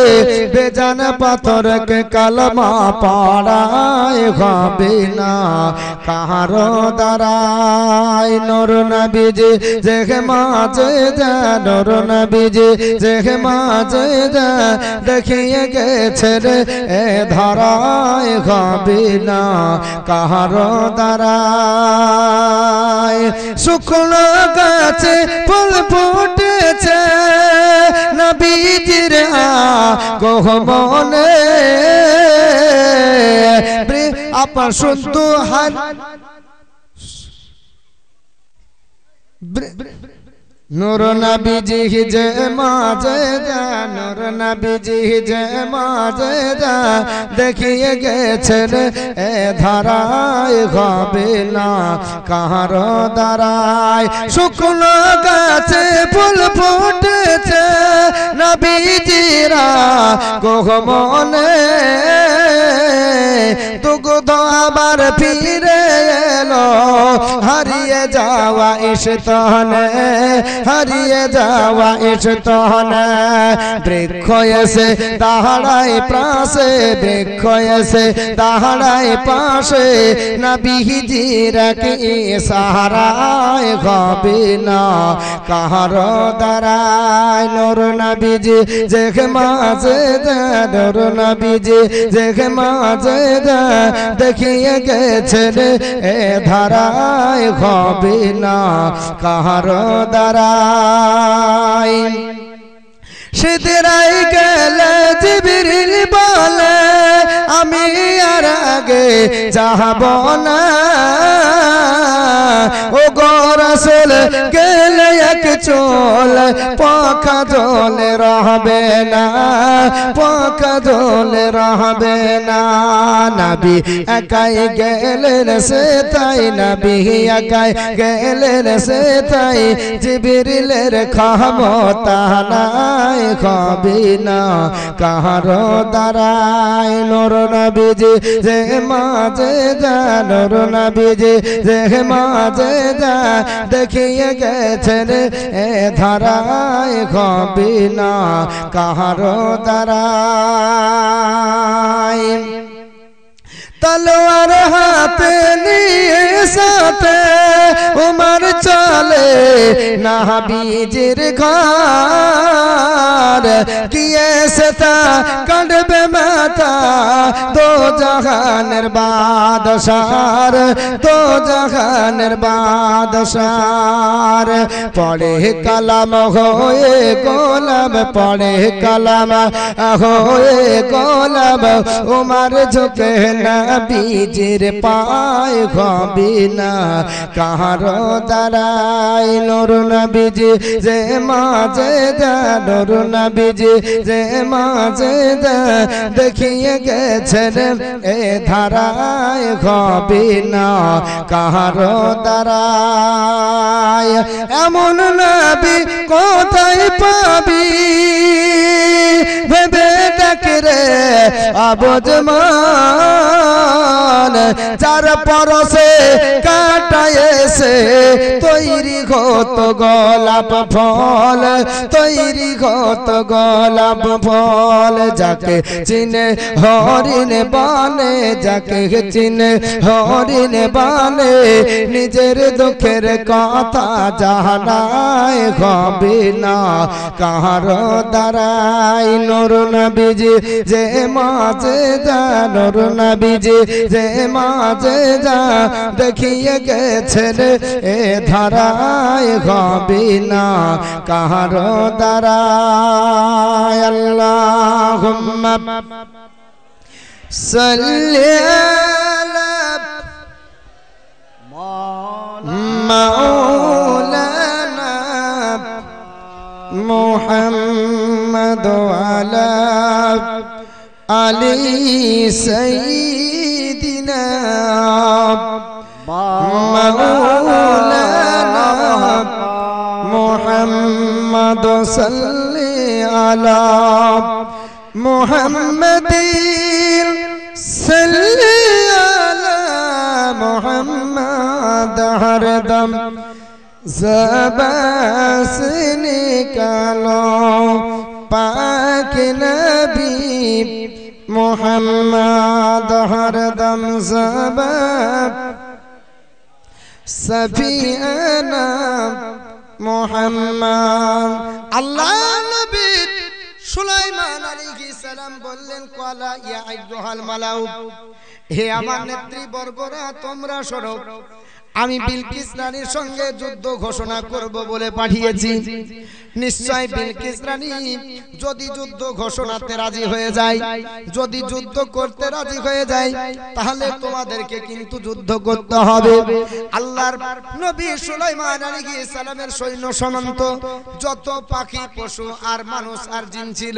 বেজান পাথরকে কালমা পড়ায় হবে না কাহার দ্বারায়। নূর নবীজি যে মাঝে যা, নূর নবীজি যে মাঝে যা দেখিয়ে গেছে রে এ ধারায় হবে না কাহার দ্বারায়। শুকনো গাছে ফুল ফুটেছে নবীজির আগমনে, আপন শুদ্ধ হাত নূর নবীজি যে মাঝে যা, নূর নবীজি যে মাঝে যা দেখিয়ে গেছেন এ ধারায় হবে না কাহার দ্বারায়। শুকনো গাছে ফুল ফুটেছে নবীজিরা আগমনে, দুগ্ধ আবার ফিরে এলো হারিয়ে যাওয়া ইশতনে, হারিয়ে যাওয়া ইশতনে। বৃক্ষ এসে দাঁড়ায় পাশে, বৃক্ষ এসে দাঁড়ায় পাশে নবীজির কি ইশারায় হবে না কাহার দ্বারায়। নূর নবীজি যে মাঝে যা, নূর নবীজি যে মাঝে যা দেখিয়ে গেছেন এ ধারায় হবে না কাহার দ্বারায়। সিদরায় গেলে জিবরিল বলে আমি আর আগে যাব না ও গো রাসূল গেলে এক চল পাখা জলে রহবে না পাখা জলে রহবে না নবী একাই গেলেন সে তাই নবী একাই গেলেন সে তাই জিবরিলের ক্ষমতা নাই হবে না কাহারো দ্বারাই নূর নবীজি যে মাঝে যা নূর নবীজি যে মাঝে যা দেখিয়ে গেছেন এ ধারায় হবে না কাহারো দ্বারাই তলোয়ার হাতে নিয়ে সাথে উমর চলে নবীজির ঘর কিয়ে সেটা কাটবে মাথা দো জাহানের বাদশার দো জাহানের বাদশার পড়ে কালাম হয়ে গোলাম পড়ে কালাম হয়ে গোলাম উমর ঝুঁকে না নবীজির পায় হবে না কাহারো দ্বারাই নূর নবীজি যে মাঝে যা নূর নবীজি যে মাঝে যা দেখিয়ে গেছেন এ ধারায় হবে না কাহারো দ্বারাই এমন নবী কোথায় পাবি ভেবে ডাকে রে আবদমান যার পরশে কাটায় এসে তৈরি হত গোলাপ ফল তৈরি হত গোলাপ ফল যাকে চিনে হরিণ বানে যাকে চিনে হরিণ বানে নিজের দুঃখের কথা জানায় হবে না কাহারো দ্বারাই নূর নবীজি যে মাঝে যা নূর নবীজি যে মাঝে যা দেখিয়ে গেছেন এ ধারায় হবে না কাহারো দ্বারাই আল্লাহুম্মা সাল্লি আলা মাওলানা মুহাম্মদ ওয়ালা আলি সাইয়্যিদিনা মাওলানা মুহাম্মদ সাল্লি আলা মুহাম্মাদিন সাল্লি আলা মুহাম্মদ হরদম ज़बान से निकालो पाक नबी मोहम्मद हरदम ज़बान सफियाना मोहम्मद अल्लाह नबी सुलाइमान अलैहिस सालाम बोलें क्वाला या अय्युहाल मलाउ हे আমার নেতৃবর্গরা তোমরা শোনো আমি বিলকিস রানীর সঙ্গে যুদ্ধ ঘোষণা করব বলে পাঠিয়েছি নিশ্চয় বিলকিস রানী যদি যুদ্ধ ঘোষণাতে রাজি হয়ে যায় যদি যুদ্ধ করতে রাজি হয়ে যায় তাহলে তোমাদেরকে কিন্তু যুদ্ধ করতে হবে আল্লাহর নবী সুলাইমান আলাইহিস সালামের সৈন্য সামন্ত যত পাখি পশু আর মানুষ আর জিন ছিল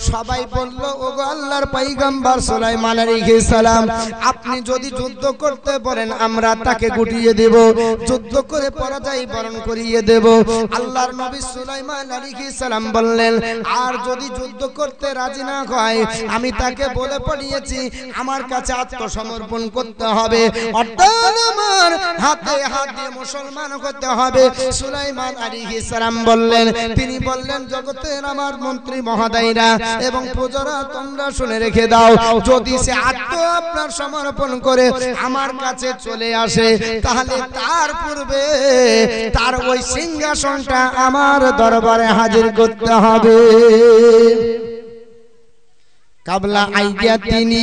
সবাই বলল ওগো আল্লাহর পয়গম্বর সুলাইমান আলাইহিস সালাম আপনি যদি যুদ্ধ করতে বলেন আমরা তাকে গুটিয়ে দেব যুদ্ধ করে পরাজয় বরণ করিয়ে দেব আল্লাহর নবী সুলাইমান আলাইহিস সালাম বললেন আর যদি যুদ্ধ করতে রাজি না হয় আমি তাকে বলে পাঠিয়েছি আমার কাছে আত্মসমর্পণ করতে হবে অর্থাৎ আমার হাতে হাত দিয়ে মুসলমান হতে হবে সুলাইমান আলাইহিস সালাম বললেন তিনি বললেন জগতের আমার মন্ত্রী মহোদয়রা এবং প্রজারা তোমরা শুনে রেখে দাও যদি সে আপনার সমর্পণ করে আমার কাছে চলে আসে তাহলে তার পূর্বে তার ওই সিংহাসনটা আমার দরবারে হাজির করতে হবে কাবলা আইয়া তিনি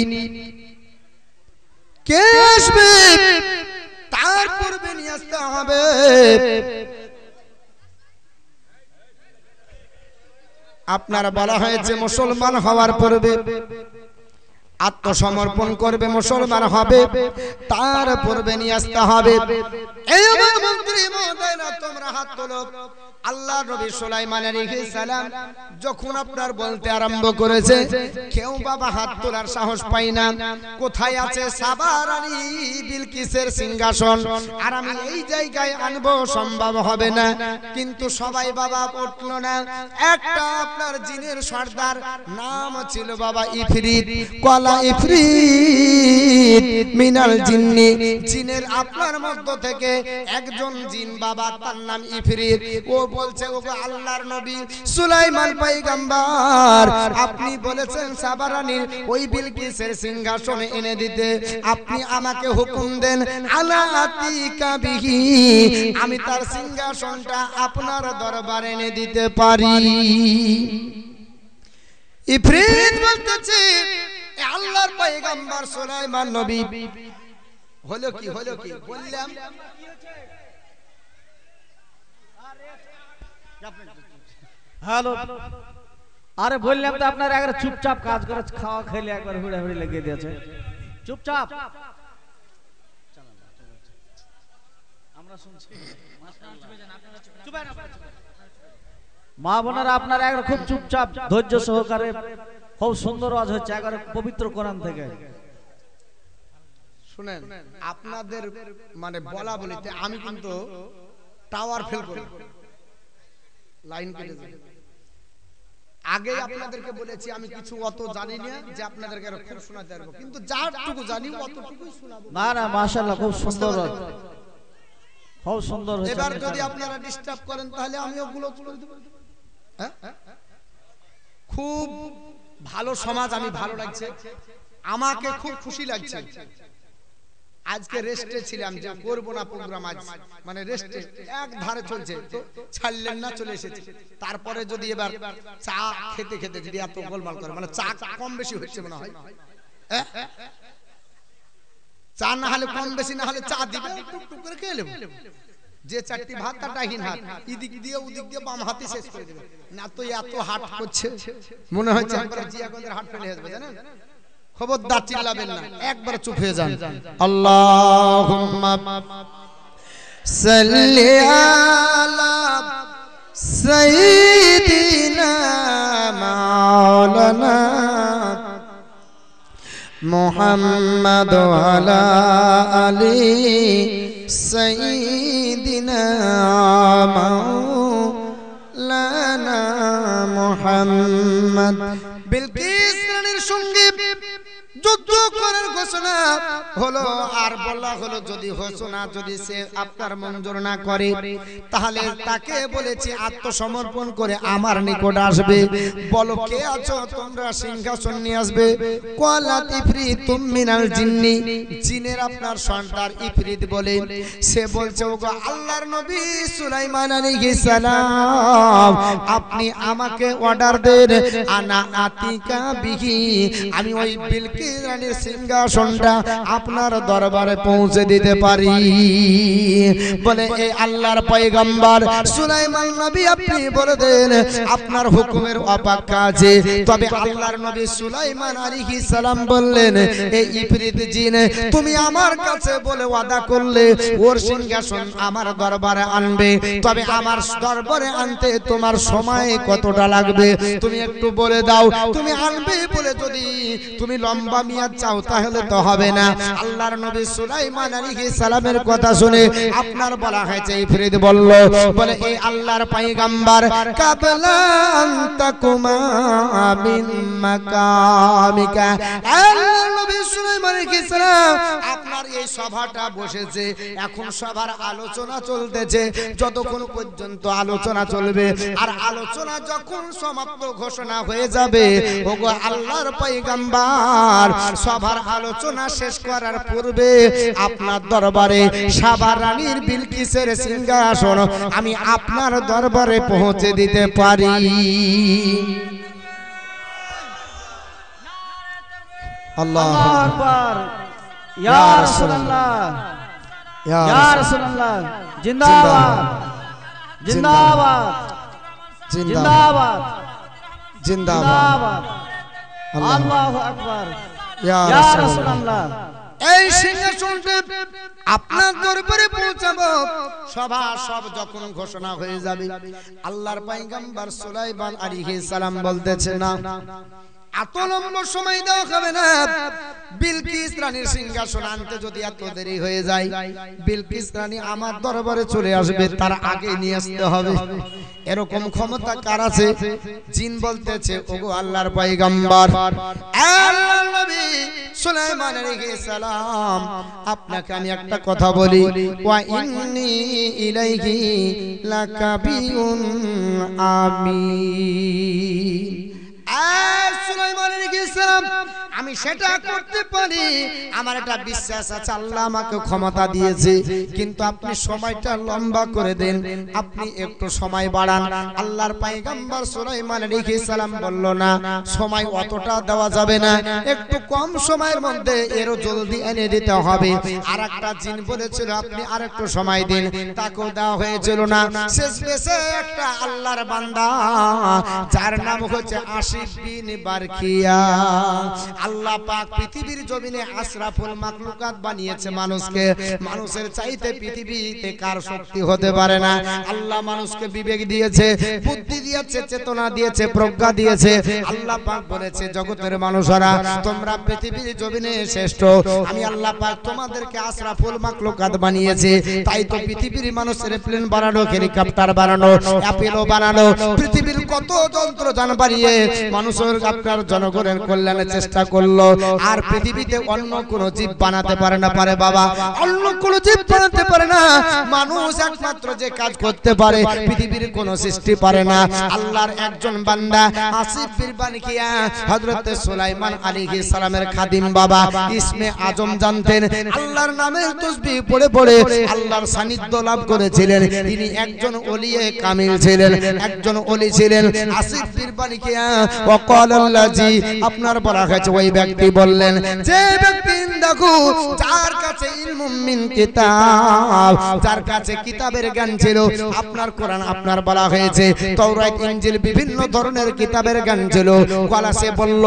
কে আসবে তার পূর্বে নিয়ে আসতে হবে আপনারা বলা হয়েছে মুসলমান হওয়ার পূর্বে আত্মসমর্পণ করবে, মুসলমান হবে, তার পূর্বে নিয়ে আসতে হবে। এই আমার মন্ত্রী মহোদয়রা তোমরা হাত তোলো। আল্লাহ নবী সুলাইমান আলাইহিস সালাম যখন আপনার বলতে আরম্ভ করেছে, কেউ বাবা হাত তোলার সাহস পায় না। কোথায় আছে সাবা রানী বিলকিসের সিংহাসন, আর আমি এই জায়গায় আনবো, সম্ভব হবে না। কিন্তু সবাই বাবা উঠল না। একটা আপনার জিনের সর্দার, নাম ছিল বাবা ইফরিত, কলা ইফরিত মিনাল জিন্নি, জিনের আপনার মধ্য থেকে একজন জিন বাবা, তার নাম ইফরিত। ও বলছে, ও আল্লাহর নবী সুলাইমান পয়গম্বর, আপনি বলেছেন সাবা রানীর ওই বিলকিসের সিংহাসন এনে দিতে, আপনি আমাকে হুকুম দেন, আলা আতিকা বিহি, আমি তার সিংহাসনটা আপনার দরবারে এনে দিতে পারি। ইফরিত বলতেছে, আল্লাহর পয়গম্বর সুলাইমান নবী, হলো কি বললাম, হ্যালো, আরে বললাম তো আপনার একবার চুপচাপ কাজ করে, খাওয়া খেলে একবার হুড়াহুড়ি লাগিয়ে দিয়েছে, চুপচাপ। আমরা শুনছি মা বোনেরা, আপনারা একবার খুব চুপচাপ ধৈর্য সহকারে, খুব সুন্দর আওয়াজ হচ্ছে একবার পবিত্র কোরআন থেকে শুনেন। আপনাদের মানে বলা বলিতে আমি কিন্তু টাওয়ার ফেল করি, লাইন কেটে যায়। আগে আপনাদেরকে বলেছি আমি কিছু অত জানি না যে আপনাদেরকে খুব শোনাতে পারবো, কিন্তু যাটুকু জানি অতটুকুই শোনাবো। না না, মাশাআল্লাহ, খুব সুন্দর, খুব সুন্দর। এবার যদি আপনারা ডিস্টার্ব করেন তাহলে আমি ওগুলো তুলে দেব। খুব ভালো সমাজ, আমি ভালো লাগছে, আমাকে খুব খুশি লাগছে। আজকে রেস্টে ছিলাম, যে করব না প্রোগ্রাম, আজ মানে রেস্টে এক ধারে চলছে, তো ছাড়লেন না, চলে এসেছি। তারপরে যদি এবার চা খেতে খেতে যদি এত গোলমাল করে, মানে চা কম বেশি হচ্ছে মনে হয়, চা না হলে কম বেশি না হলে চা দিবে, টুক করে খেয়ে নেব। যে চারটি ভাত তার ডাহিন হাত, এদিক দিয়ে ওদিক দিয়ে বাম হাতে শেষ করে দেবে। না তো এত হাট করছে, মনে হচ্ছে একবার জিয়াগঞ্জের হাট ফেলে আসবে, জানেন। খবরদার চিল্লাবেন না, একবার চুপ হয়ে যান। আল্লাহুম্মা সাল্লি আলা সাইয়্যিদিনা মাওলানা মুহাম্মদ ওয়ালা আলি সাইয়্যিদিনা মাওলানা মুহাম্মদ। বিলকিস রানীর সঙ্গে যুদ্ধ করার ঘোষণা হলো, আর বলা হলো যদি ঘোষণা যদি সে আপনার মঞ্জুর না করে, তাহলে তাকে বলেছি আত্মসমর্পণ করে আমার নিকট আসবে। বলো কে আছো তোমরা, সিংহাসন নিয়ে আসবে। কালাত ইফরিতুম মিনাল জিন্নি, জিনের আপনার সর্দার ইফরিত বলে, সে বলছে, ওগো আল্লাহর নবী সুলাইমান আলাইহিস সালাম, আপনি আমাকে অর্ডার দেন, আনা আতিকা বিহি, আমি ওই বিলকিস রানীর সিংহাসনটা আপনার দরবারে পৌঁছে দিতে পারি। বলে এই আল্লাহর পয়গম্বর সুলাইমান নবী, আপনি বলে দেন, আপনার হুকুমের অপেক্ষা আছে। তবে আল্লাহর নবী সুলাইমান আলাইহিস সালাম বললেন, এই ইফরিত জিন, তুমি আমার কাছে বলে ওয়াদা করলে ওর সিংহাসন আমার দরবারে আনবে, তবে আমার দরবারে আনতে তোমার সময় কতটা লাগবে তুমি একটু বলে দাও। তুমি আনবে বলে যদি তুমি লম্বা মিয়াদ চাও তাহলে তো হবে না। আল্লাহর নবী সুলাইমান আলাইহিস সালামের কথা শুনে আপনার বলা হয়েছে, ইফরিত বলল, বলে এই আল্লাহর পয়গম্বর, কাবলা আনতাকুমা মিন মাকামিকা, আল্লাহর নবী সুলাইমান আলাইহিস সালাম, আপনার এই সভাটা বসেছে, এখন সভার আলোচনা চলতেছে, যতক্ষণ পর্যন্ত আলোচনা চলবে, আর আলোচনা যখন সমাপ্ত ঘোষণা হয়ে যাবে, ওগো আল্লাহর পয়গম্বর, সভার আলোচনা শেষ করার পূর্বে আপনার দরবারে সাবা রানীর বিলকিসের সিংহাসন আমি আপনার দরবারে পৌঁছে দিতে পারি। আল্লাহু আকবার। ইয়া রাসূলুল্লাহ, ইয়া রাসূলুল্লাহ, জিন্দাবাদ জিন্দাবাদ জিন্দাবাদ জিন্দাবাদ। আল্লাহু আকবার, ইয়া ইয়া রাসূলুল্লাহ। রাসূলুল্লাহ এই সিংহাসনটা আপনার দরবারে পৌঁছাবো। সব যখন ঘোষণা হয়ে যাবে, আল্লাহর পয়গম্বর সুলাইমান আলাইহিস সালাম বলতেছে, না এত লম্বা সময় দেওয়া হবে না। বিলকিস রানীর সিংহাসন আনতে যদি এত দেরি হয়ে যায়, বিলকিস রানী আমার দরবারে চলে আসবে, তার আগে নিয়ে আসতে হবে। এরকম ক্ষমতা কার আছে? জিন বলতেছে, ওগো আল্লাহর পয়গম্বর, আল্লাহর নবী সুলাইমান আলাইহিস সালাম, আপনাকে আমি একটা কথা বলি, ওয়া ইন্নী ইলাইহি লাকাবিউন আমিন। সুলাইমান আলাইহিস সালাম, আমি সেটা করতে পারি, আমার একটা বিশ্বাস আছে, আল্লাহ আমাকে ক্ষমতা দিয়েছে, কিন্তু আপনি সময়টা লম্বা করে দেন, আপনি একটু সময় বাড়ান। আল্লাহর পয়গম্বর সুলাইমান আলাইহিস সালাম বলল, না সময় অতটা দেওয়া যাবে না, একটু কম সময়ের মধ্যে এরও জলদি এনে দিতে হবে। আরেকটা জিন বলেছিল, আপনি আরেকটু সময় দিন, তাকেও দেওয়া হয়েছিল না। শেষমেশে একটা আল্লাহর বান্দা, যার নাম হচ্ছে আসিফ বিন বারকিয়া, আল্লাহ পাক পৃথিবীর জমিনে আশরাফুল মাখলুকাত বানিয়েছে মানুষকে। মানুষের চাইতে পৃথিবীতে কার শক্তি হতে পারে না। আল্লাহ মানুষকে বিবেক দিয়েছে, বুদ্ধি দিয়েছে, চেতনা দিয়েছে, প্রজ্ঞা দিয়েছে। আল্লাহ পাক বলেছে, জগতের মানুষরা তোমরা পৃথিবীর জমিনে শ্রেষ্ঠ, আমি আল্লাহ পাক তোমাদেরকে আশরাফুল মাখলুকাত বানিয়েছি। তাই তো পৃথিবীর মানুষের প্লেন বানানো, হেলিকপ্টার বানানো, অ্যাপেলো বানানো, পৃথিবীর কত যন্ত্রযান বানিয়ে মানুষের আপনার জনগণের কল্যাণের চেষ্টা করলো। আর পৃথিবীতে অন্য কোন জীব বানাতে পারে না, পারে বাবা? অন্য কোন জীব বানাতে পারে না। মানুষ একমাত্র যে কাজ করতে পারে, পৃথিবীর কোন সৃষ্টি পারে না। আল্লাহর একজন বান্দা আসিফ বিন বারকিয়া হযরত সুলাইমান আলাইহিস সালামের খাদিম বাবা ইসমে আজম জানতেন। আল্লাহর নামের তাসবিহ পড়ে পড়ে আল্লাহর সান্নিধ্য লাভ করেছিলেন। তিনি একজন ওলিয়ে কামিল ছিলেন, একজন ওলি ছিলেন। আসিফ বিন বারকিয়া ওয়াকালাল্লাজি, আপনার বলা হয়েছে ওই ব্যক্তি বললেন, যে ব্যক্তি দেখো যার কাছে ইলমুম মিন কিতাব, যার কাছে কিতাবের জ্ঞান ছিল, আপনার কোরআন আপনার বলা হয়েছে, তাওরাত ইনজিল বিভিন্ন ধরনের কিতাবের জ্ঞান ছিল। কলা সে বলল,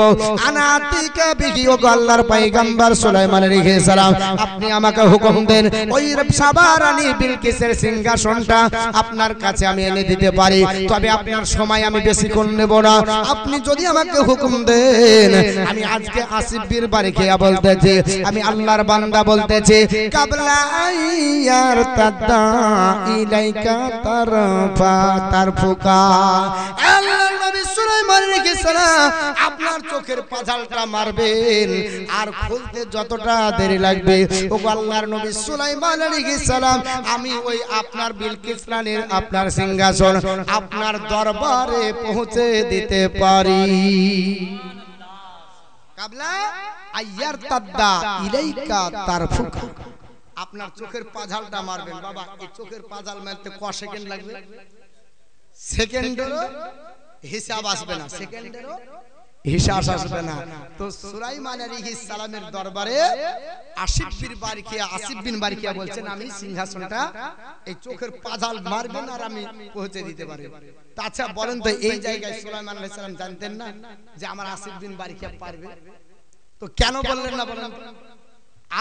আনাতিকা বিহি, ও আল্লাহর পয়গম্বর সুলাইমান আলাইহিস সালাম, আপনি আমাকে হুকুম দেন, ওই সাবা রানী বিলকিসের সিংহাসনটা আপনার কাছে আমি এনে দিতে পারি, তবে আপনার সময় আমি বেশিক্ষণ নেব না। আপনি যদি আমাকে হুকুম দেন, আমি আজকে আসিফ বিন বারকিয়া বলতেছি, আমি আল্লাহর বান্দা বলতেছি, কাবলা আইয়ার তাদা ইলাইকা তারফুকা, আল্লাহর নবী সুলাইমান আলাইহিস সালাম আপনার চোখের পাজালটা মারবেন, আর খুলতে যতটা দেরি লাগবে, ও আল্লাহর নবী সুলাইমান আলাইহিস সালাম, আমি ওই আপনার বিলকিস রানীর আপনার সিংহাসন আপনার দরবারে পৌঁছে দিতে পারি। কাবলা আইয়ার তাদা ইলাইকা তারফুকা, আপনার চোখের পাজালটা মারবেন। বাবা, এই চোখের পাজাল মারতে ক সেকেন্ড লাগবে? সেকেন্ডেরও হিসাব আসবে না, সেকেন্ডেরও হিসাব আসবে না। তো সুলাইমান আলাইহিস সালামের দরবারে আসিফ বিন বারকিয়া বলছেন, আমি সিংহাসনটা এই চোখের পাজাল মারবেন আর আমি পৌঁছে দিতে পারি। আচ্ছা বলেন তো, এই জায়গায় সুলাইমান আলাইহিস সালাম জানতেন না যে আমার আসিফ বিন বারকিয়া পারবে? তো কেন বললেন না বলেন?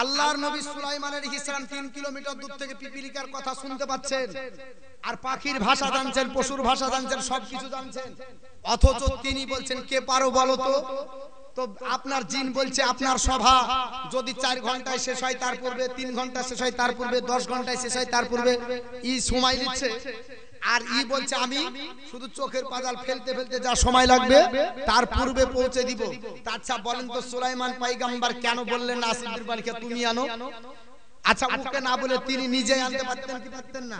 আল্লাহর নবী সুলাইমান আলাইহিস সালাম 3 কিলোমিটার দূর থেকে পিপিলিকার কথা শুনতে পাচ্ছেন, আর পাখির ভাষা জানছেন, পশুর ভাষা জানছেন, সবকিছু জানছেন, অথচ তিনি বলছেন, কে পারো বলো তো? তো আপনার জিন বলছে, আপনার সভা যদি 4 ঘন্টায় শেষ হয় তার পূর্বে, 3 ঘন্টায় শেষ হয় তার পূর্বে, 10 ঘন্টায় শেষ হয় তার পূর্বে, সময় নিচ্ছে। আর বলছে, আমি শুধু চোখের পাজাল ফেলতে ফেলতে যা সময় লাগবে তার পূর্বে পৌঁছে দিব। আচ্ছা বলেন তো, সুলাইমান পয়গম্বর কেন বললেন না আসিফ বিন বারকিয়া তুমি আনো? আচ্ছা ওকে না বলে তিনি নিজেই আনতে পারতেন কি পারতেন না?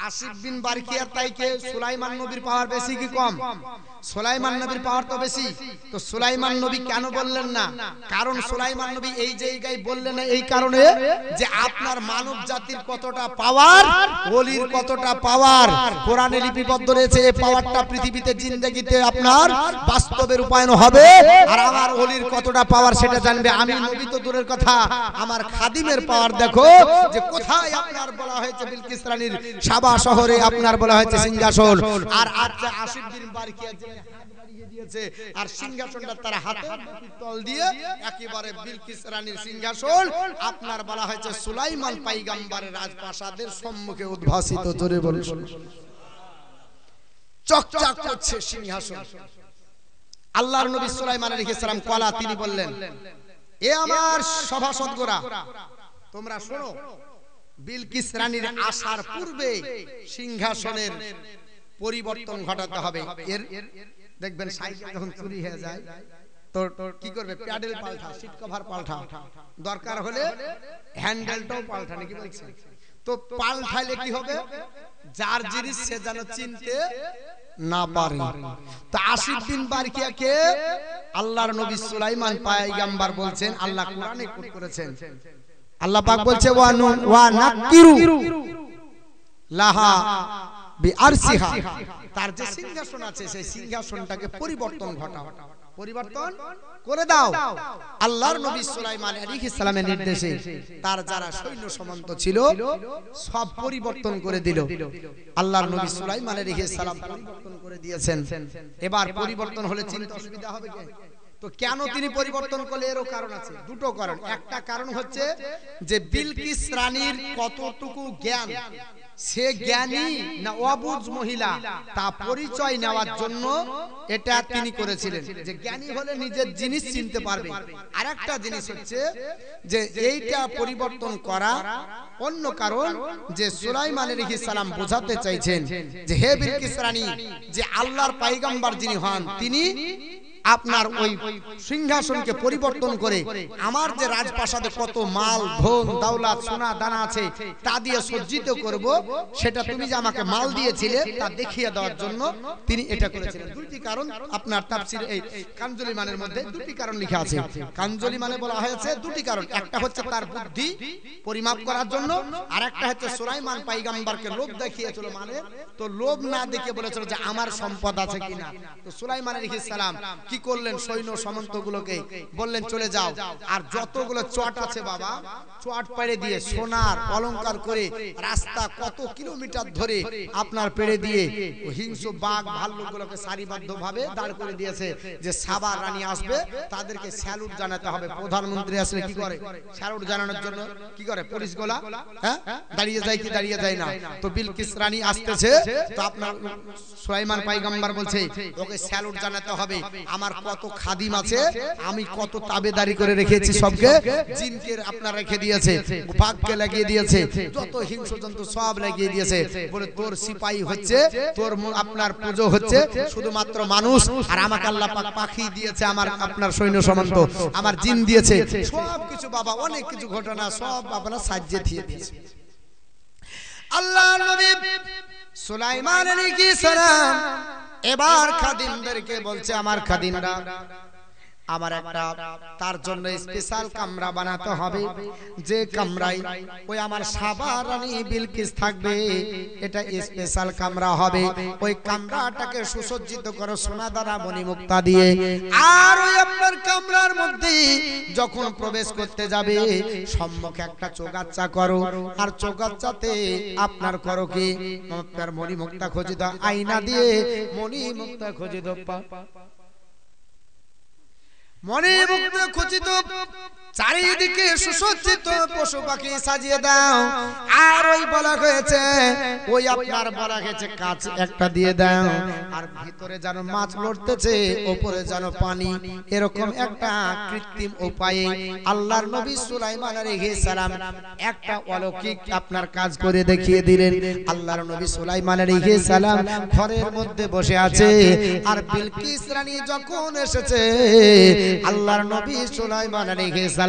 আসিফ বিন বারকিয়ার তাইকে সুলাইমান নবীর পাওয়ার বেশি কি কম? সুলাইমান নবীর পাওয়ার তো বেশি। তো সুলাইমান নবী কেন বললেন না? কারণ সুলাইমান নবী এই জায়গায় বললেন না এই কারণে যে আপনার মানব জাতির কতটা পাওয়ার, ওলির কতটা পাওয়ার কোরআনে লিপিবদ্ধ রয়েছে। এই পাওয়ারটা পৃথিবীতে জিন্দেগিতে আপনার বাস্তবে রূপায়ণ হবে, আর আমার ওলির কতটা পাওয়ার সেটা জানবে। আমি নবী তো দূরের কথা, আমার খাদিমের পাওয়ার দেখো যে কোথায় আপনার বলা হয়েছে বিলকিস রানীর সাবা সাবা শহরে আপনার বলা হয়েছে সিংহাসন। আর আজকে 80 দিন বারকিয়া যে হাত বাড়িয়ে দিয়েছে আর সিংহাসনটা তার হাতে তল দিয়ে একেবারে বিলকিস রানীর সিংহাসন আপনার বলা হয়েছে সুলাইমান পয়গম্বরের রাজপ্রাসাদের সম্মুখে উদ্ভাসিত। জোরে বলুন, চকচক করছে সিংহাসন। আল্লাহর নবী সুলাইমান আলাইহিস সালাম কলা তিনি বললেন, এ আমার সভাসদগোরা তোমরা শোনো, বিলকিস রানীর আসার পূর্বে সিংহাসনের পরিবর্তন ঘটাতে হবে। এর দেখবেন সাইকেল যখন চুরি হয়ে যায় তো কি করবে, প্যাডেল পাল্টা, সিট কভার পাল্টা, দরকার হলে হ্যান্ডেলটাও পাল্টা, নাকি বলছেন? তো পাল্টাইলে কি হবে, যার জিনিস সে যেন চিনতে না পারে। তো 80 দিন বারকিয়াকে আল্লাহর নবী সুলাইমান পয়গম্বর বলছেন, আল্লাহ কোরআনে কোট করেছেন, আল্লাহ পাক বলছে ওয়া নাকিরু লাহা বিআরসিহা, তার যে সিংহাসন আছে সেই সিংহাসনটাকে পরিবর্তন ঘটাও, পরিবর্তন করে দাও। আল্লাহর নবী সুলাইমান আলাইহিস সালামের নির্দেশে তার যারা সৈন্য সামন্ত ছিল সব পরিবর্তন করে দিল। আল্লাহর নবী সুলাইমান আলাইহিস সালাম পরিবর্তন করে দিয়েছেন। এবার পরিবর্তন হলে চিন্তা অসুবিধা হবে কি? তো কেন তিনি পরিবর্তন করলে এরও কারণ আছে, দুটো কারণ। একটা কারণ হচ্ছে যে বিলকিস রানীর কতটুকু জ্ঞান, সে জ্ঞানী না অবুঝ মহিলা তা পরিচয় নেওয়ার জন্য এটা তিনি করেছিলেন, যে জ্ঞানী হলে নিজের জিনিস চিনতে পারবে। আরেকটা জিনিস হচ্ছে যে এইটা পরিবর্তন করা অন্য কারণ, যে সুলাইমান আলাইহিস সালাম বোঝাতে চাইছেন যে হে বিলকিস রানী, যে আল্লাহর পয়গম্বর যিনি হন তিনি আপনার ওই সিংহাসনকে পরিবর্তন করে আমার যে রাজপ্রাসাদে কত মাল ধন দৌলত সোনা দানা আছে তা দিয়ে সজ্জিত করব, সেটা তুমি যে আমাকে মাল দিয়েছিলে তা দেখিয়ে দেওয়ার জন্য তিনি এটা করেছিলেন। দুটি কারণ আপনার তাফসীর এই কানজুল ইমানের মধ্যে দুটি কারণ লেখা আছে। কানজুল ইমানে বলা হয়েছে দুটি কারণ, একটা হচ্ছে তার বুদ্ধি পরিমাপ করার জন্য, আর একটা হচ্ছে সুলাইমান পয়গম্বরকে লোভ দেখিয়েছিল, মানে তো লোভ না দেখে বলেছিল যে আমার সম্পদ আছে কিনা। তো সুলাইমান আলাইহিস সালাম কি করলেন, সৈন্য সামন্তগুলোকে বললেন চলে যাও, আর যতগুলো চট আছে বাবা চট পেড়ে দিয়ে সোনার অলংকার করে রাস্তা কত কিলোমিটার ধরে আপনার পেড়ে দিয়ে হিংস্র বাঘ ভাল্লুকগুলোকে সারিবদ্ধভাবে দাঁড় করে দিয়েছে, যে সাবা রানী আসবে তাদেরকে স্যালুট জানাতে হবে। প্রধানমন্ত্রী আসলে কি করে, স্যালুট জানানোর জন্য কি করে, পুলিশগুলা হ্যাঁ দাঁড়িয়ে যায় কি দাঁড়িয়ে যায় না। তো বিলকিস রানী আসতেছে, তো আপনার সুলাইমান পয়গম্বর বলছে ওকে স্যালুট জানাতে হবে। আমার কত খাদিম আছে, আমি কত তাবেদারি করে রেখেছি, সবকে জিনকে আপনার রেখে দিয়েছে, বাঘকে লাগিয়ে দিয়েছে, যত হিংস্র জন্তু সব লাগিয়ে দিয়েছে। বলে তোর সিপাহী হচ্ছে, তোর আপনার পুজো হচ্ছে শুধুমাত্র মানুষ, আর আমাকে আল্লাহ পাক পাখি দিয়েছে, আমার আপনার সৈন্য সামন্ত, আমার জিন দিয়েছে, সব কিছু বাবা অনেক কিছু ঘটনা সব আপনারা সাজিয়ে দিয়ে দিয়েছে। আল্লাহর নবী সুলাইমান আলাইহিস সালাম এবার খাদিমদেরকে বলছে, আমার খাদিমরা আমার একটা তার জন্য স্পেশাল কামরা বানাতে হবে, যে কামরায় ওই আমার সাবা রানী বিলকিস থাকবে, এটা স্পেশাল কামরা হবে। ওই কামরাটাকে সুসজ্জিত করো সোনা দ্বারা মণিমুক্তা দিয়ে, আর ওই আপনার কামরার মধ্যে যখন প্রবেশ করতে যাবে সম্মুখে একটা চৌগাচ্চা করো, আর চৌগাচ্চাতে আপনার করো কি আপনার মণিমুক্তা খচিত আয়না দিয়ে মণিমুক্তা খচিত মণিমুক্তা খচিত চারিদিকে সুসজ্জিত পশু পাখি সাজিয়ে দাও। আর ওই বলা হয়েছে ওই আপনার বলা হয়েছে কাঁচ একটা দিয়ে দাও, আর ভিতরে যেন মাছ লড়তেছে, উপরে যেন পানি, এরকম একটা কৃত্রিম উপায়ে আল্লাহর নবী সুলাইমান আলাইহিস সালাম একটা অলৌকিক আপনার কাজ করে দেখিয়ে দিলেন। আল্লাহর নবী সুলাইমান আলাইহিস সালাম ঘরের মধ্যে বসে আছে, আর বিলকিস রানী যখন এসেছে আল্লাহর নবী সুলাইমান আলাইহিস সালাম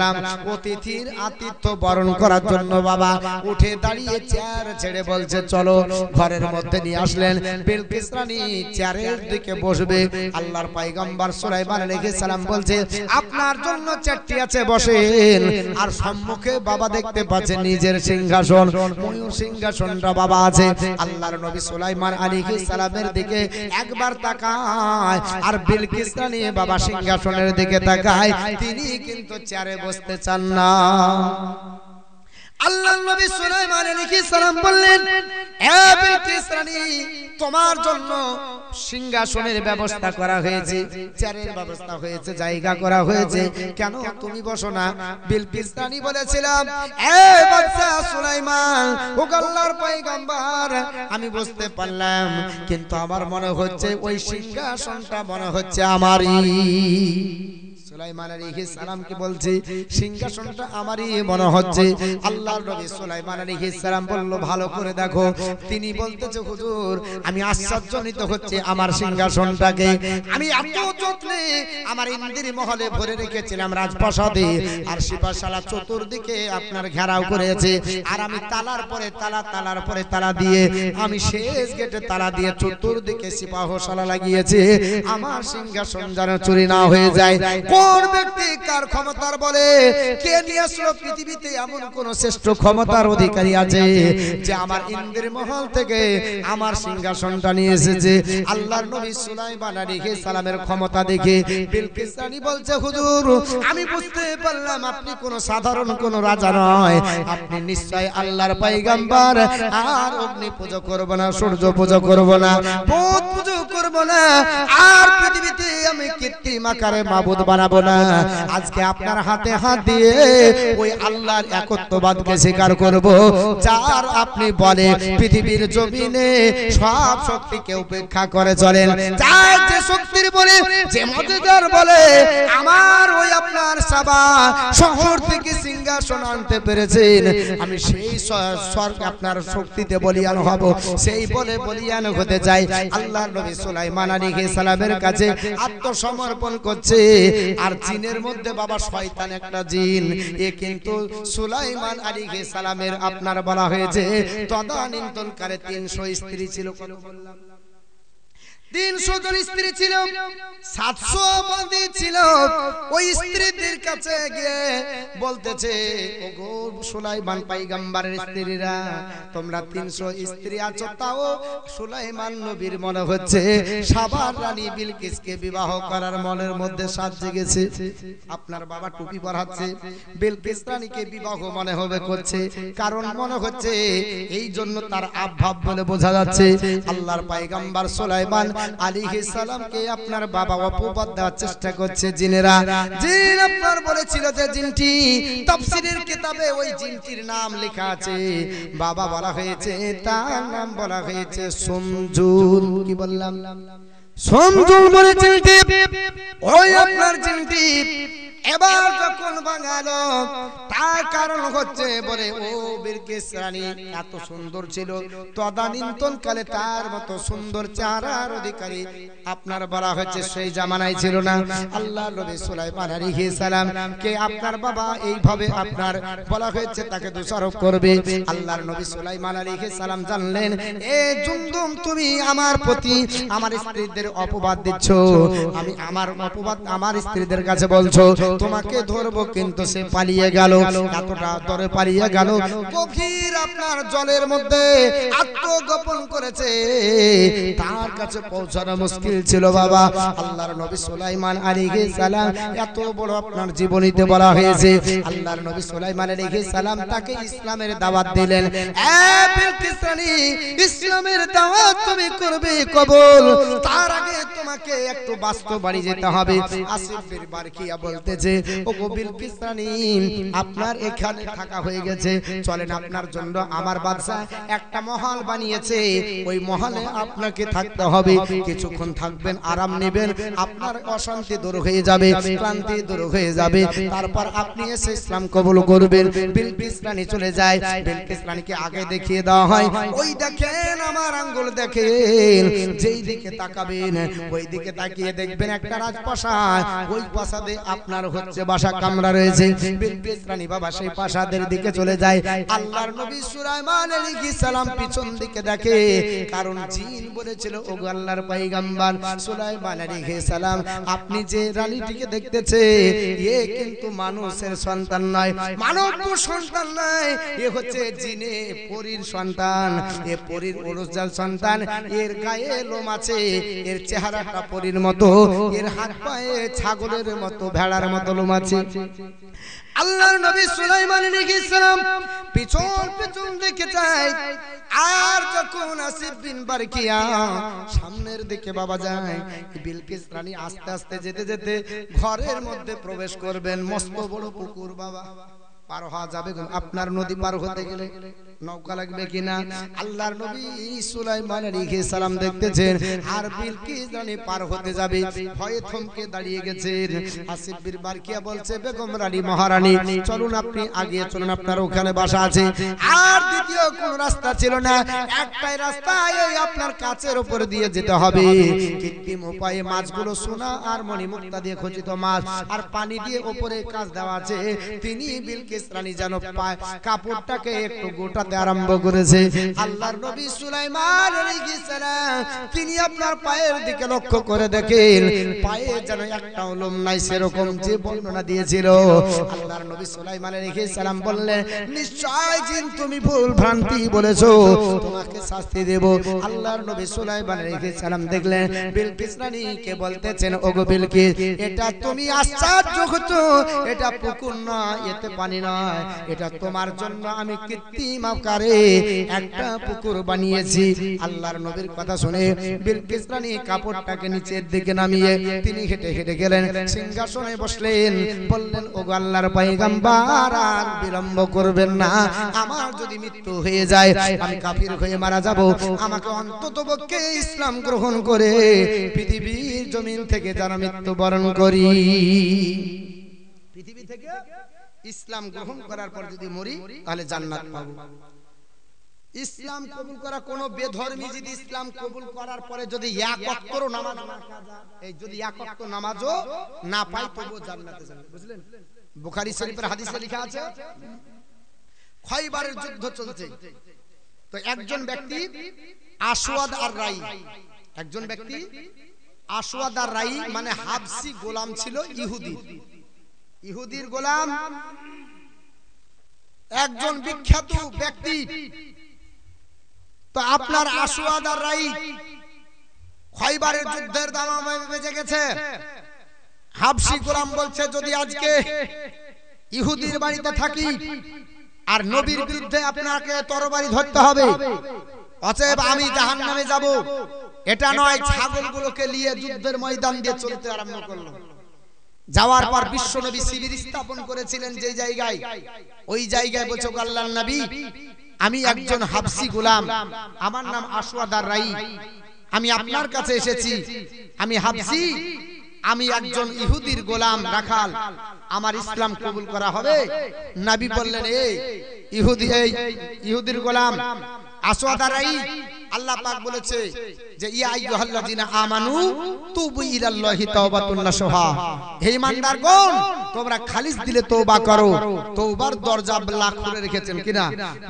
অতিথির আতিথ্য বরণ করার জন্য বাবা উঠে দাঁড়িয়ে চেয়ার ছেড়ে বলছে চলো ঘরের মধ্যে নিয়ে আসলেন। বিলকিস রানী চেয়ারের দিকে বসবে, আল্লাহর পয়গম্বর সুলাইমান আলাইহিস সালাম বলছে আপনার জন্য চেয়ারটি আছে বসেন। আর সম্মুখে বাবা দেখতে পাচ্ছেন নিজের সিংহাসন, ময়ূর সিংহাসনটা বাবা আছে। আল্লাহর নবী সুলাইমান আলাইহিস সালামের দিকে একবার তাকায়, আর বিলকিস রানী বাবা সিংহাসনের দিকে তাকায়, তিনি কিন্তু চেয়ারে বসতে চান না। আল্লাহর নবী সুলাইমান আলাইহিস সালাম বললেন, এ বিলকিস রানী, তোমার জন্য সিংহাসনের ব্যবস্থা করা হয়েছে, চেয়ারের ব্যবস্থা হয়েছে, জায়গা করা হয়েছে, কেন তুমি বসো না? বিলকিস রানী বলেছিলাম, এ বাদশা সুলাইমান, ও আল্লাহর পয়গম্বর, আমি বুঝতে পারলাম, কিন্তু আমার মনে হচ্ছে ওই সিংহাসনটা মনে হচ্ছে আমারই। সুলাইমান আলাইহিস সালামকে বলছে, সিংহাসনটা আমারই মনে হচ্ছে। আল্লাহর নবী সুলাইমান আলাইহিস সালাম বলল, ভালো করে দেখো। তিনি বলতেছে, হুজুর, আমি আশ্চর্যজনিত হচ্ছে আমার সিংহাসনটাকে আমি এত যত্নে আমার ইন্দ্রির মহলে ভরে রেখেছিলাম রাজপ্রাসাদে, আর সিপাহশালা চতুর্দিকে আপনার ঘেরাও করেছে, আর আমি তালার পরে তালা, তালার পরে তালা দিয়ে, আমি শেষ গেটে তালা দিয়ে চতুর্দিকে সিপাহশালা লাগিয়েছে, আমার সিংহাসন যেন চুরি না হয়ে যায়। কোন ব্যক্তি কার ক্ষমতার বলে, কে নিয়ে আসলো পৃথিবীতে এমন কোন শ্রেষ্ঠ ক্ষমতার অধিকারী আছে যে আমার ইন্দ্রের মহল থেকে আমার সিংহাসনটা নিয়ে এসেছে? আল্লাহর নবী সুলাইমান আলাইহিস সালামের ক্ষমতা দেখে বিলকিস রানী বলছে, হুজুর, আমি বুঝতে পারলাম আপনি কোন সাধারণ কোন রাজা নয়, আপনি নিশ্চয় আল্লাহর পয়গম্বর। আর অগ্নি পূজা করব না, সূর্য পূজা করব না, বুত পূজা করব না, আর পৃথিবীতে আমি কৃত্রিম আকারে মাবুদ বানাবো না। আজকে আপনার হাতে হাত দিয়ে ওই আল্লাহর একত্ববাদকে স্বীকার করব, যার আপনি বলে পৃথিবীর জমিনে সব শক্তিকে উপেক্ষা করে চলেন, যার যে শক্তির বলে, যে মর্যাদার বলে আমার ওই আপনার সাবা শহর থেকে সিংহাসন আনতে পেরেছেন, আমি সেই স্বর্গ আপনার শক্তিতে বলিয়ান হব, সেই বলে বলিয়ান হতে চাই। আল্লাহর নবী সুলাইমান আলাইহিস সালামের কাছে আত্মসমর্পণ করছে। আর জিনের মধ্যে বাবা শয়তান একটা জিন, এ কিন্তু সুলাইমান আলাইহিস সালামের আপনার বলা হয়েছে তদানীন্তনকালে 300 স্ত্রী ছিল। কত বললাম? 300 জন স্ত্রী ছিল, 700 বন্দী ছিল। ওই স্ত্রীদের কাছে গিয়ে বলতেছে, ওগো সুলাইমান পয়গম্বরের স্ত্রীরা, তোমরা 300 স্ত্রী আছো, তাও সুলাইমান নবীর মনে হচ্ছে সাবার রানী বিলকিসকে বিবাহ করার মনের মধ্যে সাজ জেগেছে। আপনার বাবা টুপি পরাচ্ছে, বিলকিস রানীকে বিবাহ মনে হবে করছে, কারণ মনে হচ্ছে এই জন্য তার আভাব বলে বোঝা যাচ্ছে। আল্লাহর পয়গম্বর সুলাইমান আলাইহিস সালামকে আপনার বাবা অপবাদ দেওয়ার চেষ্টা করছে জিনেরা। জিন আপনার বলেছিল যে জিনটি, তাফসীরের কিতাবে ওই জিনটির নাম লেখা আছে, বাবা বলা হয়েছে, তার নাম বলা হয়েছে সমজুল। কি বললাম? সমজুল বলে জিনটি, ওই আপনার জিনটি এবার যখন বাঙালো, তার কারণ হচ্ছে বলে ও বিলকিস রানী এত সুন্দর ছিল, তদানীন্তন কালে তার মতো সুন্দর চেহারার অধিকারী আপনার বলা হচ্ছে সেই জামানায় ছিল না। আল্লাহর নবী সুলাইমান আলাইহিস সালাম কে আপনার বাবা এইভাবে আপনার বলা হয়েছে তাকে দোষারোপ করবে। আল্লাহর নবী সুলাইমান আলাইহিস সালাম জানলেন, এ জুমদুম, তুমি আমার প্রতি আমার স্ত্রীদের অপবাদ দিচ্ছ, আমি আমার অপবাদ আমার স্ত্রীদের কাছে বলছো, তোমাকে ধরবো, কিন্তু সে পালিয়ে গেল। এতটা দরে পালিয়ে গেল, গভীর আপনার জলের মধ্যে আত্মগোপন করেছে, তার কাছে পৌঁছানো মুশকিল ছিল বাবা। আল্লাহর নবী সুলাইমান আলাইহিস সালাম এত বড় আপনার জীবনীতে বলা হয়েছে, আল্লাহর নবী সুলাইমান আলাইহিস সালাম তাকে ইসলামের দাওয়াত দিলেন। এ বিলকিস রানী, ইসলামের দাওয়াত তুমি করবে কবুল, তার আগে তোমাকে একটু বাস্তব বাড়ি যেতে হবে। আসিফ বিন বারকিয়া বলতেছে, ও বিলকিস রানী, আপনার এখানে থাকা হয়ে গেছে, চলেন আপনার জন্য আমার বাদশা একটা মহল বানিয়েছে, ওই মহলে আপনাকে থাকতে হবে, কিছুক্ষণ থাকবেন, আরাম নেবেন, আপনার অশান্তি দূর হয়ে যাবে, ক্লান্তি দূর হয়ে যাবে, তারপর আপনি এসে ইসলাম কবুল করবেন। বিলকিস রানী চলে যায়। বিলকিস রানীকে আগে দেখিয়ে দেওয়া হয়, ওই দেখেন আমার আঙ্গুল দেখেন, যেই দিকে তাকাবেন ওই দিকে তাকিয়ে দেখবেন একটা রাজপ্রাসাদ, ওই প্রাসাদে আপনার হচ্ছে বাসা কামরা রয়েছে। বিলকিস রানী বাবা সেই প্রাসাদের দিকে চলে যায়। আল্লাহর নবী সুলাইমান আলাইহিস সালাম পিছন দিকে দেখে, কারণ জিন বলেছিল, ও আল্লাহর পয়গম্বর সুলাইমান আলাইহিস সালাম, আপনি যে রানীটিকে দেখতেছে এ কিন্তু মানুষের সন্তান নয়, মানব সন্তান নয়, এ হচ্ছে জিনে পরীর সন্তান, এ পরীর ওরসজাল সন্তান, এর গায়ে লোম আছে, এর চেহারাটা পরীর মতো, এর হাত পায়ে ছাগলের মতো, ভেড়ার মতো লোম আছে। আল্লাহর নবী সুলাইমান আলাইহিস সালাম পিছন পিছন দেখে যায়, আর যখন আসিফ বিন বারকিয়া সামনের দিকে বাবা যায়, বিলকিস রানী আস্তে আস্তে যেতে যেতে ঘরের মধ্যে প্রবেশ করবেন। মস্ত বড় পুকুর বাবা, পার হওয়া যাবে? আপনার নদী পার হতে গেলে নৌকা লাগবে কিনা? আল্লাহর নবী সুলাইমান আলাইহিস সালাম দেখতেছেন আর বিলকিস রানী পার হতে যাবে, ভয়ে থমকে দাঁড়িয়ে গেছেন। আসিফ বিন বারকিয়া বলছে, বেগম রানী মহারানী চলুন, আপনি আগে চলুন, আপনার ওখানে বাসা আছে। আর দ্বিতীয় কোন রাস্তা ছিল না, একটাই রাস্তা, এই আপনার কাছের উপর দিয়ে যেতে হবে। কৃত্রিম উপায়ে মাছগুলো সোনা আর মণিমুক্তা দিয়ে খচিত মাছ, আর পানি দিয়ে উপরে কাজ দেওয়া আছে। তিনি বিলকিস রানী যেন কাপড়টাকে একটু গোটাতে আরম্ভ করেছে। আল্লাহর নবী সুলাইমান আলাইহিস সালাম তিনি আপনার পায়ের দিকে লক্ষ্য করে দেখেন, পায়ে যেন একটা লোম নাই, সেরকম যে বর্ণনা দিয়েছিল। আল্লাহর নবী সুলাইমান আলাইহিস সালাম বললেন, নিশ্চয় জিন তুমি ভুল ভ্রান্তি বলেছো, তোমাকে শাস্তি দেব। আল্লাহর নবী সুলাইমান আলাইহিস সালাম দেখলেন বিলকিস রানীকে বলতেছেন, ওগো বিলকিস, এটা তুমি আশ্চর্য হতো, এটা পুকুর নয়, এতে পানি নয়, এটা তোমার জন্য আমি কৃত্রিম আকারে একটা পুকুর বানিয়েছি। আল্লাহর নবীর কথা শুনে বিলকিস রানী কাপড়টাকে নিচের দিকে নামিয়ে তিনি হেঁটে হেঁটে গেলেন, সিংহাসনে বসলেন, বললেন, ওগো আল্লাহর পয়গম্বর, আর বিলম্ব করবেন না, আমার যদি মৃত্যু হয়ে যায়, আমি কাফির হয়ে মারা যাব, আমাকে অন্ততপক্ষে ইসলাম গ্রহণ করে পৃথিবীর জমিন থেকে যেন মৃত্যুবরণ করি। পৃথিবী থেকে ইসলাম গ্রহণ করার পর যদি মরি তাহলে জান্নাত পাবো। ইসলাম কবুল করা কোন বেধর্মী যদি ইসলাম কবুল করার পরে যদি এক ওয়াক্তও নামাজ না কাজা, এই যদি এক ওয়াক্ত নামাজও না পায় তবুও জান্নাতে যাবে, বুঝলেন? বুখারী শরীফের হাদিসে লেখা আছে, খয়বারের যুদ্ধ চলছে, তো একজন ব্যক্তি আসওয়াদ আর রাই, একজন ব্যক্তি আসওয়াদ আর রাই মানে হাবশি গোলাম ছিল, ইহুদির গোলাম, একজন বিখ্যাত ব্যক্তি। তো আপনার আসওয়াদ আর রাই খয়বারের যুদ্ধের দামামে বেজে গেছে। হাবশি গোলাম বলছে, যদি আজকে ইহুদির বাড়িতে থাকি আর নবীর বিরুদ্ধে আপনাকে তরবারি ধরতে হবে, অতএব আমি জাহান্নামে যাব। এটা নয়, ছাগলগুলোকে নিয়ে যুদ্ধের ময়দান দিয়ে চলতে আরম্ভ করলো। যাওয়ার পর বিশ্বনবী শিবির স্থাপন করেছিলেন যে জায়গায়, ওই জায়গায় বলছে, আল্লাহর নবী, আমি একজন হাবশি গোলাম, আমার নাম আসওয়াদ আর রাই, আমি আপনার কাছে এসেছি, আমি হাবশি, আমি একজন ইহুদির গোলাম রাখাল, আমার ইসলাম কবুল করা হবে? নবী বললেন, এই ইহুদির গোলাম আসওয়াদ আর রাই, আল্লাহ পাক বলেছে যে ইয়া আইয়ুহাল্লাযিনা আমানু তুবু ইলাল্লাহি তাওবাতুন নাসুহা, হে ঈমানদারগণ, তোমরা খালিস দিলে তওবা করো। তওবার দরজা আল্লাহ খুলে রেখেছেন কিনা,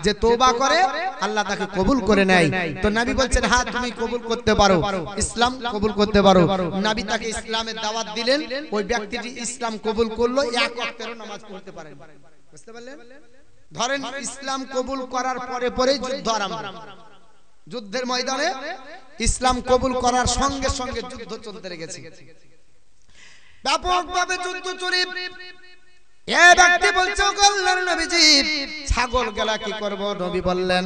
যে তওবা করে আল্লাহ তাকে কবুল করে নেয়। তো নবী বলছেন, হ্যাঁ তুমি কবুল করতে পারো, ইসলাম কবুল করতে পারো। নবী তাকে ইসলামের দাওয়াত দিলেন, ওই ব্যক্তিটি ইসলাম কবুল করলো, এক ওয়াক্তের নামাজ পড়তে পারেন। বুঝতে পারলেন? ধরেন ইসলাম কবুল করার পরে পরে যুদ্ধ আরম্ভ, যুদ্ধের ময়দানে ইসলাম কবুল করার সঙ্গে সঙ্গে যুদ্ধ চলতে লেগেছে, ব্যাপকভাবে যুদ্ধ চলে। এই ব্যক্তি বলছে, আল্লাহর নবীজি, ছাগল গেলা কি করব? নবী বললেন,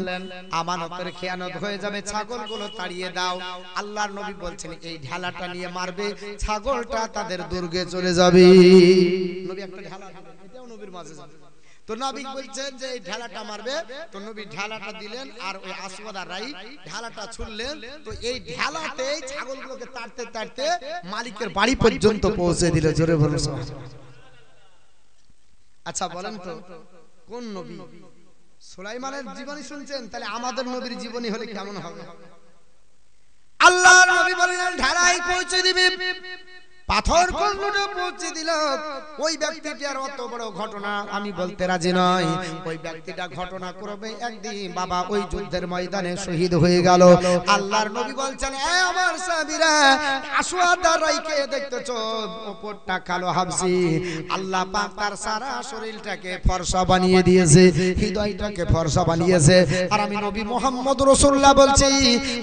আমানতের খেয়ানত হয়ে যাবে, ছাগলগুলো তাড়িয়ে দাও। আল্লাহর নবী বলছেন, এই ঢালাটা নিয়ে মারবে, ছাগলটা তাদের দুর্গে চলে যাবে। নবী একটা ঢালা দিলেন, এটাও নবীর মাঝে। তো নবী বলছেন যে এই ঢালাটা মারবে, তো নবী ঢালাটা দিলেন, আর ওই আসওয়াদ আর রাই ঢালাটা ছুড়লেন। তো এই ঢালাতে ছাগলগুলোকে তাড়তে তাড়তে মালিকের বাড়ি পর্যন্ত পৌঁছে দিল। জোরে বলুন সুবহানাল্লাহ। আচ্ছা বলেন তো, কোন নবী? সুলাইমানের জীবনী শুনছেন, তাহলে আমাদের নবীর জীবনী হলে কেমন হবে? আল্লাহর নবী বললেন, ঢালাই পৌঁছে দিবে, পাথর কোনটা পৌঁছে দিল। ওই ব্যক্তিটি আর অত বড় ঘটনা আমি বলতে রাজি নই। ওই ব্যক্তিটা ঘটনা করবে একদিন বাবা ওই যুদ্ধের ময়দানে শহীদ হয়ে গেল। আল্লাহর নবী বলছেন, এ আমার সাহাবীরা, আসওয়াদার রাইকে দেখতেছো উপরটা কালো হাবশি, আল্লাহ পাক তার সারা শরীরটাকে ফর্সা বানিয়ে দিয়েছে, হৃদয়টাকে ফর্সা বানিয়েছে। আর আমি নবী মুহাম্মদ রাসূলুল্লাহ বলছি,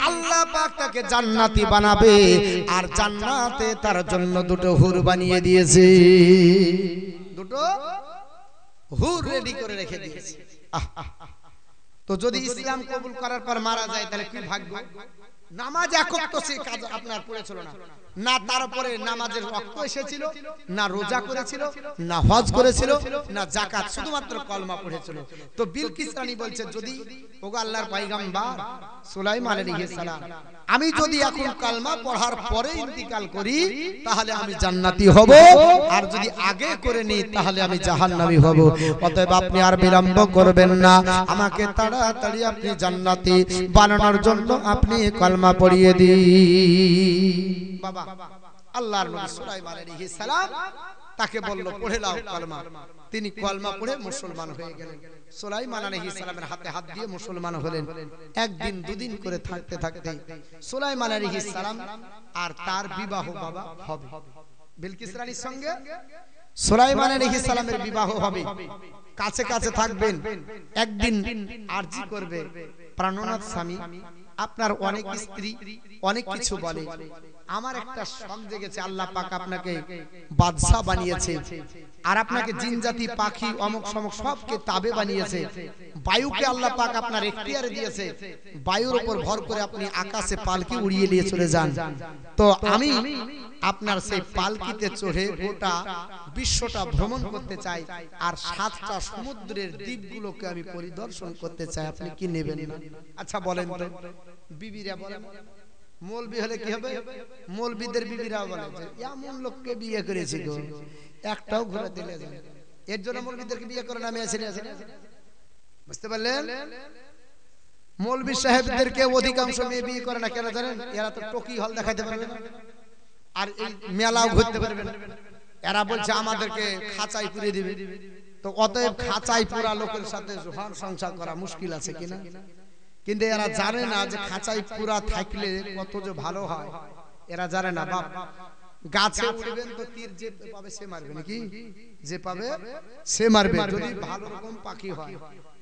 আল্লাহ পাক তাকে জান্নাতি বানাবে, আর জান্নাতে তার জন্য দুটো হুর বানিয়ে দিয়েছে, দুটো হুর রেডি করে রেখে দিয়েছে। তো যদি ইসলাম কবুল করার পর মারা যায় তাহলে কি ভাগ্য। নামাজ একক তো সে কাজ আপনার পড়েছিল না, না তারপরে নামাজের রক্ত এসেছিল, না রোজা করেছিল, না হজ করেছিল, না যাকাত, শুধুমাত্র কলমা পড়েছিল। তো বিলকিস রানী বলছে, যদি ওগো আল্লাহর পয়গম্বর সুলাইমান আলাইহিস সালাম, আমি যদি এখন কলমা পড়ার পরে ইন্তিকাল করি তাহলে আমি জান্নাতি হব, আর যদি আগে করে নি তাহলে আমি জাহান্নামী হব। অতএব আপনি আর বিলম্ব করবেন না, আমাকে তাড়াতাড়ি আপনি জান্নাতি বানানোর জন্য আপনি কলমা পড়িয়ে দিন। বাবা আল্লাহর নবী সুলাইমান আলাইহিস সালাম তাকে বলল, পড়ে নাও কলমা। তিনি কলমা পড়ে মুসলমান হয়ে গেলেন। সুলাইমান আলাইহিস সালামের হাতে হাত দিয়ে মুসলমান হলেন। একদিন দুদিন করে থাকতে থাকতে সুলাইমান আলাইহিস সালাম আর তার বিবাহ বাবা হবে, বিলকিস রানীর সঙ্গে সুলাইমান আলাইহিস সালামের বিবাহ হবে। কাছে কাছে থাকবেন। একদিন আরজি করবে, প্রাণনাথ স্বামী, আপনার অনেক স্ত্রী অনেক কিছু বলে, আমার একটা শখ জেগেছে, আল্লাহ পাক আপনাকে বাদশা বানিয়েছে, আর আপনাকে জিনজাতি পাখি অমুক সমক সবকে তাবে বানিয়েছে, বায়ুকে আল্লাহ পাক আপনার এখতিয়ারে দিয়েছে, বায়ুর উপর ভর করে আপনি আকাশে পালকি উড়িয়ে নিয়ে চলে যান। তো আমি আপনার সেই পালকিতে চড়ে গোটা বিশ্বটা ভ্রমণ করতে চাই, আর 7টা সমুদ্রের দ্বীপগুলোকে আমি পরিদর্শন করতে চাই, আপনি কি নেবেন না? আচ্ছা বলেন তো, বিবিরা বলেন, মৌলবি হলে কি হবে? মৌলবিদের বিবিরা বলে যে এমন লোককে বিয়ে করেছি গো, একটাও ঘুরে দিলে যায়। এর জন্য মৌলবিদেরকে বিয়ে করে নামে আসেনি, বুঝতে পারলেন? মৌলবি সাহেবদেরকে অধিকাংশ মেয়ে বিয়ে করে না, কেন জানেন? এরা তো টকি হল দেখাইতে পারবে না, আর এই মেলাও ঘুরতে পারবে না। এরা বলছে আমাদেরকে খাঁচাই পুরে দিবে। তো অতএব খাঁচাই পুরা লোকের সাথে জোহার সংসার করা মুশকিল আছে কিনা? কিন্তু এরা জানে না যে খাঁচাই পুরা থাকলে কত যে ভালো হয়, এরা জানে না। বাপ গাছে উঠবেন তো তীর যে পাবে সে মারবে, নাকি যে পাবে সে মারবে, যদি ভালো রকম পাখি হয়।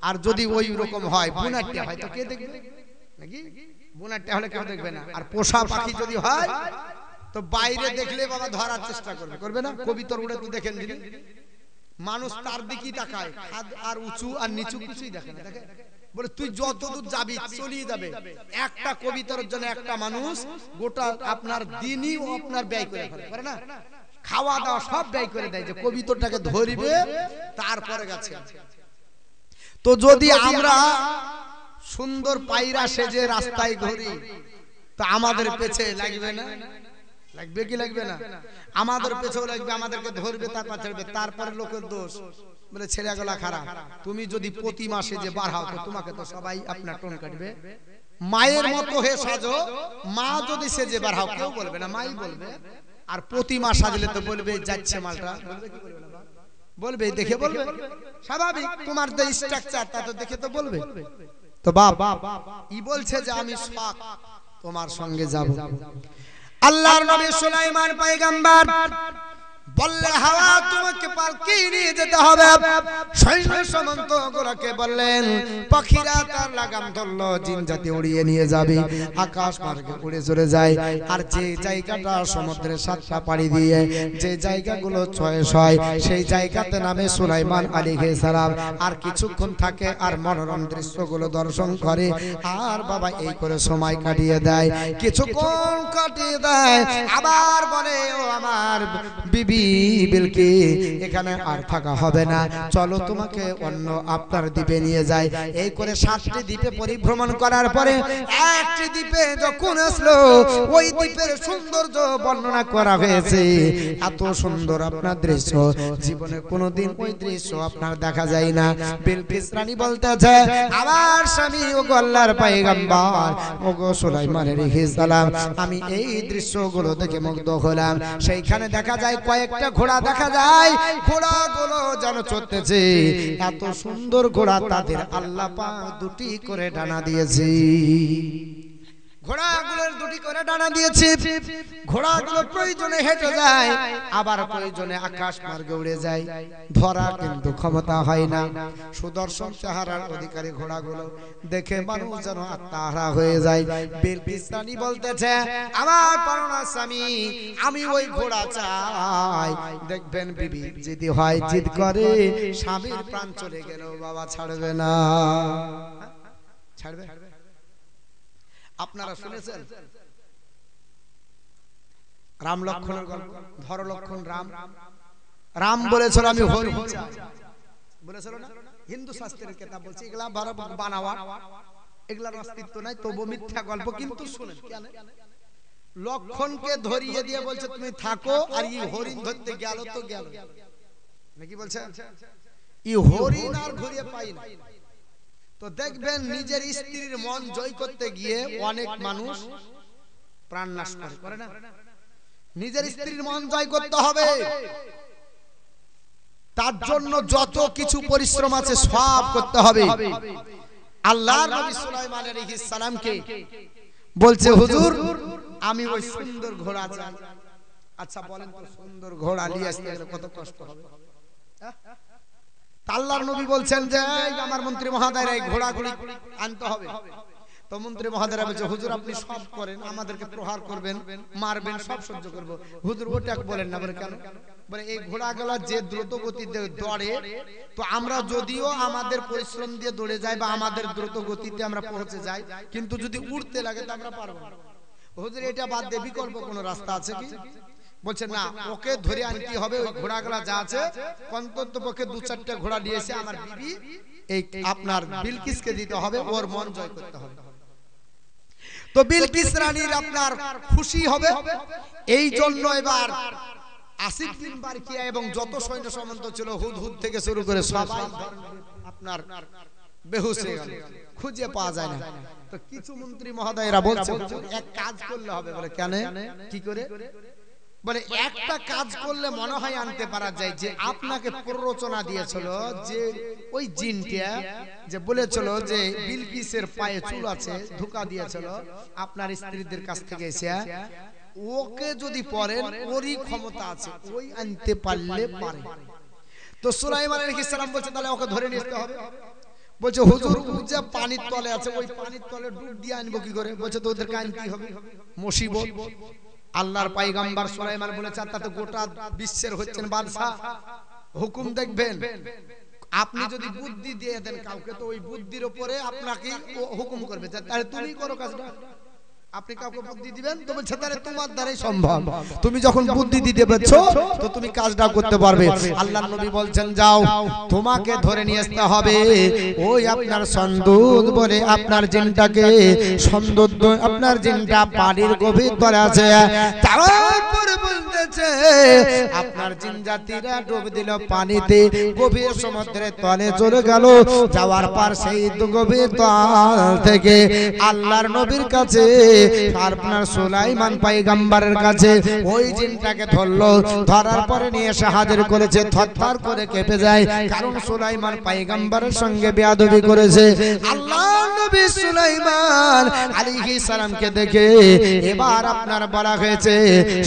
আর যদি ওই রকম হয় বুনাট্টা হয় তো কে দেখবে, নাকি? বুনাট্টা হলে কেউ দেখবে না। আর পোষা পাখি যদি হয় তো বাইরে দেখলে বাবা ধরার চেষ্টা করবে, করবে না? কবিতর উড়ে তো দেখেন দিন, মানুষ তার দিকেই তাকায়, খাদ আর উঁচু আর নিচু কিছুই দেখে না, দেখে বলে তুই যত দূর যাবি চলিয়ে যাবে। একটা কবিতার জন্য একটা মানুষ গোটা আপনার দিনই আপনার ব্যয় করে ফেলে, করে না? খাওয়া দাওয়া সব ব্যয় করে দেয় যে কবিতাটাকে ধরবে, তারপরে গেছে। তো যদি আমরা সুন্দর পায়রা সেজে রাস্তায় ঘুরি তো আমাদের পেছে লাগবে না? লাগবে কি লাগবে না? আমাদের পেছেও লাগবে, আমাদেরকে ধরবে, তারপর ছাড়বে, তারপরে লোকের দোষ বলে ছেলেগুলা খারাপ। তুমি যদি প্রতি মাসে যে বার হও তো তোমাকে তো সবাই আপনার টোন কাটবে। মায়ের মতো হয়ে সাজো, মা যদি সেজে বার হও কেউ বলবে না, মাই বলবে। আর প্রতি মাস সাজলে তো বলবে যাচ্ছে মালটা, বলবে কি বলবে না? বলবে, দেখে বলবে, স্বাভাবিক, তোমার যে স্ট্রাকচার তা তো দেখে তো বলবে। তো বাপ ই বলছে যে আমি শখ তোমার সঙ্গে যাব। আল্লাহর নবী সুলাইমান পয়গম্বর বললে হাওয়া তোমাকে পালকি নিয়ে যেতে হবে। সৈন্য সামন্ত গুলোকে বললেন পাখিরা তার লাগাম ধরলো, জিন জাতি উড়িয়ে নিয়ে যাবে, আকাশ মার্গে উড়ে চলে যায়। আর যে জায়গাটা সমুদ্রের 7টা পাড়ি দিয়ে যে জায়গাগুলো চয়েস হয় সেই জায়গাতে নামে সুলাইমান আলাইহিস সালাম। আর কিছুক্ষণ থাকে আর মনোরম দৃশ্যগুলো দর্শন করে, আর বাবা এই করে সময় কাটিয়ে দেয়। কিছুক্ষণ কাটিয়ে দেয়, আবার বলে ও আমার বিবি বিলকিস এখানে আর থাকা হবে না, চলো তোমাকে অন্য আপনার দ্বীপে নিয়ে যাই। এই করে 7টি দ্বীপে পরিভ্রমণ করার পরে একটি দ্বীপে যখন আসলো, ওই দ্বীপের সৌন্দর্য বর্ণনা করা হয়েছে। এত সুন্দর আপনার দৃশ্য জীবনে কোনোদিন ওই দৃশ্য আপনার দেখা যায় না। বিলকিস রানী বলতেছে, আমার স্বামী ওগো আল্লাহর পয়গম্বর ওগো সুলাইমান আলাইহিস সালাম, আমি এই দৃশ্যগুলো দেখে মুগ্ধ হলাম। সেইখানে দেখা যায় কয়েকটা ঘোড়া দেখা যায়, ঘোড়াগুলো যেন চড়তেছে। এত সুন্দর ঘোড়া, তাদের আল্লাহ পাক 2টি করে ডানা দিয়েছে। ঘোড়াগুলোর 2টি করে ডানা দিয়েছে। ঘোড়াগুলো প্রয়োজনে হেঁটে যায়, আবার প্রয়োজনে আকাশ মার্গে উড়ে যায়। ধরা কিন্তু ক্ষমতা হয় না। সুদর্শন চেহারার অধিকারী ঘোড়াগুলো দেখে মানুষ যেন আত্মহারা হয়ে যায়। বিলকিস রানী বলতেছে, আমার প্রাণনা স্বামী, আমি ওই ঘোড়া চাই। দেখবেন বিবি যদি হয় জিদ করে, স্বামীর প্রাণ চলে গেলেও বাবা ছাড়বে না। ছাড়বে? আপনারা শুনেছেন রাম লক্ষণের গল্প? ধর লক্ষণ রাম, রাম বলেছিল আমি হরিণ চাই, বলেছিল না? হিন্দু শাস্ত্রের কিতাব বলছে এগুলা বানাওয়া, এগুলার অস্তিত্ব নাই, তবু মিথ্যা গল্প। কিন্তু শুনেন কেন? লক্ষণকে ধরিয়ে দিয়ে বলছে তুমি থাকো, আর এই হরিণ ধরতে গেল তো গেল নাকি বলছে এই হরিণ আর ঘুরিয়ে পাই না। তো দেখবেন নিজের স্ত্রীর মন জয় করতে গিয়ে অনেক মানুষ প্রাণ নাশ করে না? নিজের স্ত্রীর মন জয় করতে হবে, তার জন্য যত কিছু পরিশ্রম আছে সব করতে হবে। আল্লাহর নবী সুলাইমান আলাইহিস সালামকে বলছে, হুজুর আমি ওই সুন্দর ঘোড়া চাই। আচ্ছা বলেন তো, সুন্দর ঘোড়া নিয়ে আসতে গেলে কত কষ্ট হবে? আল্লাহর নবী বলছেন যে আমার মন্ত্রী মহোদয় এই ঘোড়াগুলি আনতে হবে। তো মন্ত্রী মহোদয় বলছে, হুজুর আপনি সব করেন, আমাদেরকে প্রহার করবেন, মারবেন, সব সহ্য করব। হুজুর ওটা বলেন না। বলে কেন? বলে এই ঘোড়াগুলো যে দ্রুত গতিতে দৌড়ে, তো আমরা যদিও আমাদের পরিশ্রম দিয়ে দৌড়ে যাই বা আমাদের দ্রুত গতিতে আমরা পৌঁছে যাই, কিন্তু যদি উড়তে লাগে তো আমরা পারবো না। হুজুর এটা বাদ দিয়ে বিকল্প কোনো রাস্তা আছে কি? বলছে না, ওকে ধরে আনতে হবে। ওই ঘোড়াগুলা যা আছে অন্তত পক্ষে 2-4টা ঘোড়া দিয়েছে আমার বিবি এই আপনার বিলকিসকে দিতে হবে, ওর মন জয় করতে হবে। তো বিলকিস রানীর আপনার খুশি হবে, এই জন্য এবার 80 দিন বারকিয়া এবং যত সৈন্য সামন্ত ছিল হুদহুদ থেকে শুরু করে সবাই আপনার বেহুশ হয়ে গেল, খুঁজে পাওয়া যায় না। তো কিছু মন্ত্রী মহোদয়রা বলছে এক কাজ করলে হবে। বলে কেন? কি করে? বলে একটা কাজ করলে মনে হয় আনতে পারা যায় যে আপনাকে প্ররোচনা দিয়েছিল যে ওই জিনটা যে বলেছিল যে বিলকিসের পায়ে চুল আছে, ধোঁকা দিয়েছিল আপনার স্ত্রীদের কাছ থেকে এসে, ওকে যদি পড়েন ওরই ক্ষমতা আছে, ওই আনতে পারলে পারে। তো সুলাইমান আলাইহিস সালাম বলছে তাহলে ওকে ধরে নিয়ে আসতে হবে। বলছে হুজুর ও যে পানির তলে আছে, ওই পানির তলে ডুব দিয়ে আনবো কি করে? বলছে তো ওদেরকে আনতেই হবে, মুসিবত। আল্লাহর পয়গম্বর সুলাইমান বলেছে তাতে গোটা বিশ্বের হচ্ছেন বাদশা, হুকুম দেখবেন। আপনি যদি বুদ্ধি দিয়ে দেন কাউকে, তো ওই বুদ্ধির উপরে আপনাকে হুকুম করবে, তাহলে তুমি করো কাজটা। আপনি কাউকে বুদ্ধি দিবেন তো বলছে তাহলে তোমার দ্বারাই সম্ভব, তুমি যখন বুদ্ধি দিতে পারছো তো তুমি কাজটা করতে পারবে। আল্লাহর নবী বলছেন যাও তোমাকে ধরে নিয়ে আসতে হবে ওই আপনার সন্দুদ বলে আপনার জিনটাকে, সন্দুদ আপনার জিনটা পানির গভীর তলে আছে। তারপরে বলতেছে আপনার জিন জাতিরা ডুব দিল পানিতে, গভীর সমুদ্রের তলে চলে গেল। যাওয়ার পর সেই গভীর তল থেকে আল্লাহর নবীর কাছে আপনার সুলাইমান পয়গম্বরের কাছে ওই জিনটাকে ধরলো। ধরার পরে নিয়ে এসে হাজির করেছে, থরথর করে কেঁপে যায়, কারণ সুলাইমান পয়গম্বরের সঙ্গে বেয়াদবি করেছে। আল্লাহর নবী সুলাইমান আলাইহিস সালামকে দেখে এবার আপনার বলা হয়েছে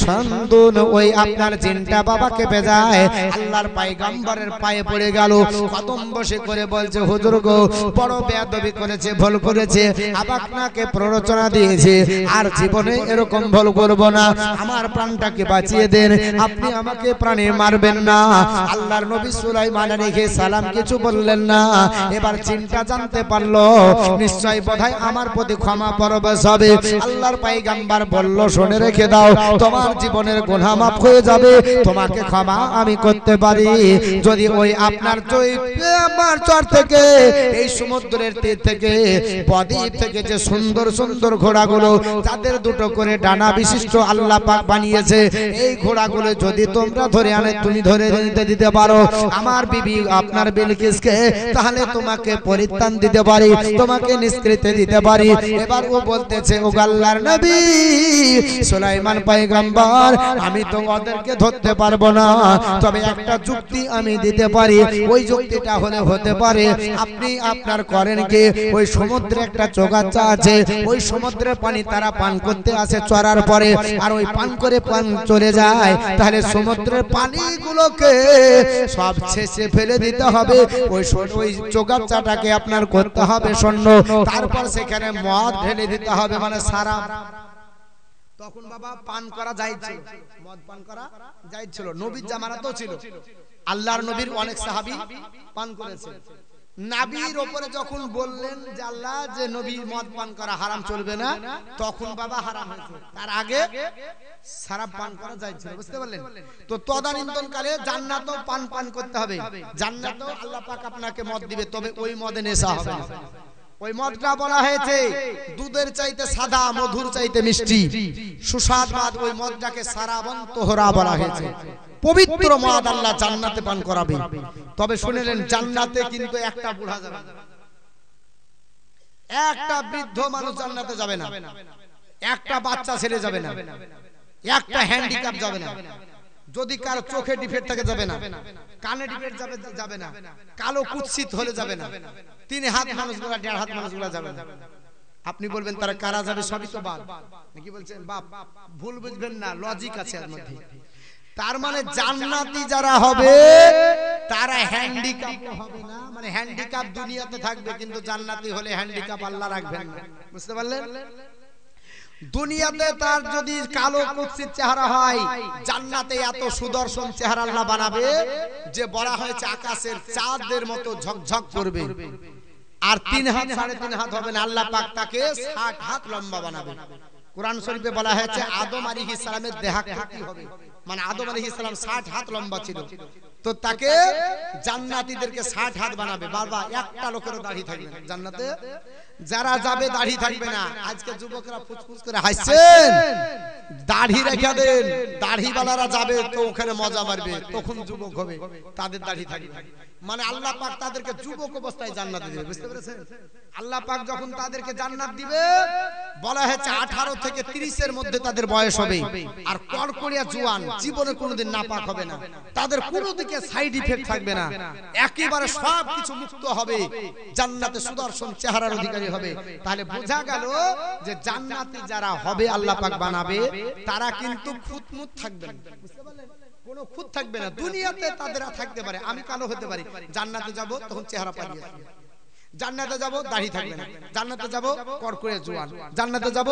সন্দুন ওই আপনার জিনটা বাবা কেঁপে যায়, আল্লাহর পয়গম্বরের পায়ে পড়ে গেল, কদম বসে করে বলছে হুজুর গো বড় বেয়াদবি করেছে, ভুল করেছে, আপনাকে প্ররোচনা দিয়েছে, আর জীবনে এরকম ভুল করব না, আমার প্রাণটাকে বাঁচিয়ে দেন, আপনি আমাকে প্রাণে মারবেন না। আল্লাহর নবী সুলাইমান আলাইহিস সালাম কিছু বললেন না। এবার চিন্তা জানতে পারলো নিশ্চয় বোধহয় আমার প্রতি ক্ষমা পরবশ হবে। আল্লাহর পয়গম্বর বলল শুনে রেখে দাও, তোমার জীবনের গুনাহ মাফ হয়ে যাবে, তোমাকে ক্ষমা আমি করতে পারি। যদি ওই আপনার চর থেকে এই সমুদ্রের তীর থেকে বদ্বীপ থেকে যে সুন্দর সুন্দর ঘোড়াগুলো তাদের দুটো করে ডানা বিশিষ্ট আল্লাহ পাক বানিয়েছে, এই ঘোড়াগুলো যদি তোমরা ধরে আনে তুমি ধরে দিতে পারো আমার বিবি আপনার বিলকিসকে, তাহলে তোমাকে পরিত্রাণ দিতে পারি, তোমাকে নিষ্কৃতি দিতে পারি। এবার ও বলতেছে, ও আল্লাহর নবী সুলাইমান পয়গম্বর, আমি তো ওদেরকে ধরতে পারবো না, তবে একটা যুক্তি আমি দিতে পারি। ওই যুক্তিটা হলে হতে পারে আপনি আপনার করেন কি, ওই সমুদ্রে একটা চোগাচ্চা আছে, ওই সমুদ্রের পানি তারা পান করতে আসে চড়ার পরে, আর ওই পান করে পান চলে যায়, তাহলে সমুদ্রের পানিগুলোকে সব শেষে ফেলে দিতে হবে, ওই চোগাচ্চাটাকে আপনার করতে হবে শূন্য, তারপর সেখানে মদ ঢেলে দিতে হবে, মানে সারা। তখন বাবা পান করা যাইজ ছিল, মদ পান করা যাইজ ছিল, নবীর জামানাতেও ছিল, আল্লাহর নবীর অনেক সাহাবী পান করেছে। নবীর উপরে যখন বললেন যে আল্লাহ যে নবী মদ পান করা হারাম চলবে না, তখন বাবা হারাম হয়েছে, তার আগে শরাব পান করা যাইজ ছিল, বুঝতে পারলেন? তো তদানীন্তন কালে জান্নাতেও পান করতে হবে, জান্নাতেও আল্লাহ পাক আপনাকে মদ দিবে, তবে ওই মদে নেশা হবে না। ওই মদটা বলা হয়েছে দুধের চাইতে সাদা, মধুর চাইতে মিষ্টি, সুস্বাদ। ওই মদটাকে সারাবন তোহরা বলা হয়েছে, পবিত্র মদ আল্লাহ জান্নাতে পান করাবে। তবে শুনেলেন জান্নাতে কিন্তু একটা বুড়া যাবে না, একটা বৃদ্ধ মানুষ জান্নাতে যাবে না, একটা বাচ্চা ছেলে যাবে না, একটা হ্যান্ডিক্যাপ যাবে না, যদি কারো চোখে ডিফেক্ট থাকে যাবে না, কানে ডিফেক্ট যাবে না, কালো কুৎসিত হলে যাবে না, 3 হাত মানুষগুলা 1.5 হাত মানুষগুলা যাবে না। আপনি বলবেন তারা কারা যাবে, সবই তো বাদ নাকি বলছেন বাপ, ভুল বুঝবেন না, লজিক আছে এর মধ্যে। তার মানে জান্নাতি যারা হবে তারা হ্যান্ডিক্যাপ হবে না, মানে হ্যান্ডিক্যাপ দুনিয়াতে থাকবে, কিন্তু জান্নাতি হলে হ্যান্ডিক্যাপ আল্লাহ রাখবেন না, বুঝতে পারলেন? দুনিয়াতে তার যদি কালো কুৎসিত চেহারা হয়, জান্নাতে এত সুদর্শন চেহারা আল্লাহ বানাবে যে বলা হয়েছে আকাশের চাঁদের মতো ঝকঝক করবে। আর 3 হাত 3.5 হাত হবে না, আল্লাহ পাক তাকে 60 হাত লম্বা বানাবে। কুরআন শরীফে বলা হয়েছে আদম আলাইহিস সালামের দেহাকৃতি হবে, মানে আদম আলাইহিস সালাম 60 হাত লম্বা ছিল, তো তাকে জান্নাতীদেরকে 60 হাত বানাবে। বারবার একটা লোকেরও দাড়ি থাকবে না জান্নাতে, যারা যাবে দাড়ি থাকবে না। আজকে যুবকরা ফুসফুস করে হাসছেন, দাড়ি রেখে দেন, দাড়িওয়ালারা যাবে তো ওখানে মজা মারবে, তখন যুবক হবে, তাদের দাড়ি থাকবে, মানে আল্লাহ পাক তাদেরকে যুবক অবস্থায় জান্নাত দিবে, বুঝতে পেরেছেন? আল্লাহ পাক যখন তাদেরকে জান্নাত দিবে বলা হয়েছে 18 থেকে 30 এর মধ্যে তাদের বয়স হবে, আর কড়কড়িয়া জওয়ান, জীবনে কোনোদিন নাপাক হবে না, তাদের কোনো দিকে সাইড ইফেক্ট থাকবে না, একেবারে সব কিছু মুক্ত হবে, জান্নাতে সুদর্শন চেহারার অধিকারী হবে। তাহলে বোঝা গেল যে জান্নাতি যারা হবে আল্লাহ পাক বানাবে, তারা কিন্তু খুঁতমুত থাকবে না, বুঝতে পারলেন? কোনো খুঁত থাকবে না। দুনিয়াতে তাদের থাকতে পারে, আমি কালো হতে পারি, জান্নাতে যাব তখন চেহারা পাল্টে যাবে, জান্নাতে যাব দাড়ি থাকবে না, জান্নাতে যাব কড়কড়ে জওয়ান, জান্নাতে যাব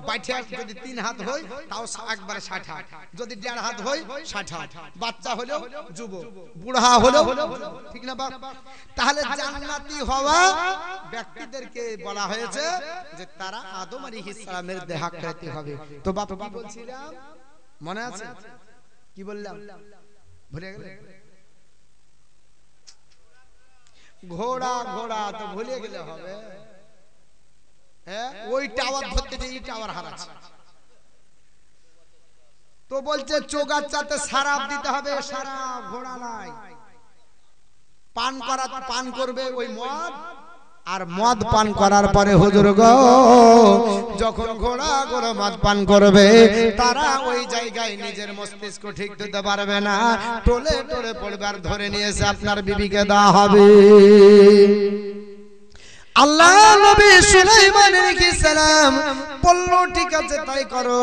বাইঠে যদি 3 হাত হয় তাও একবারে 60 হাত, যদি 1.5 হাত হয় 60 হাত, বাচ্চা হলেও যুবক, বুড়া হলেও, ঠিক না বাপ? তাহলে জান্নাতি হওয়া ব্যক্তিদেরকে বলা হয়েছে যে তারা আদম আলাইহিস সালামের দেহাকৃতি হবে। তো বাপ কি বলছিলাম মনে আছে? কি বললাম ভুলে গেলে? ঘোড়া ঘোড়া তো ভুলে গেলে হবে, হ্যাঁ? ওই টাওয়ার ধরতে যে এই টাওয়ার হারাচ্ছে, তো বলছে চোগাচ্চাতে শরাব দিতে হবে, শরাব ঘোড়া নাই, পান করবে ওই মদ, আর মদ পান করার পরে হুজুর গো যখন ঘোড়া গুলো মদ পান করবে তারা ওই জায়গায় নিজের মস্তিষ্ক ঠিক দিতে পারবে না, টোলে টোলে পড়বে, আর ধরে নিয়ে এসে আপনার বিবিকে দেওয়া হবে। আল্লাহ নবী সুলাইমান আলাইহিস সালাম বলল ঠিক আছে তাই করো।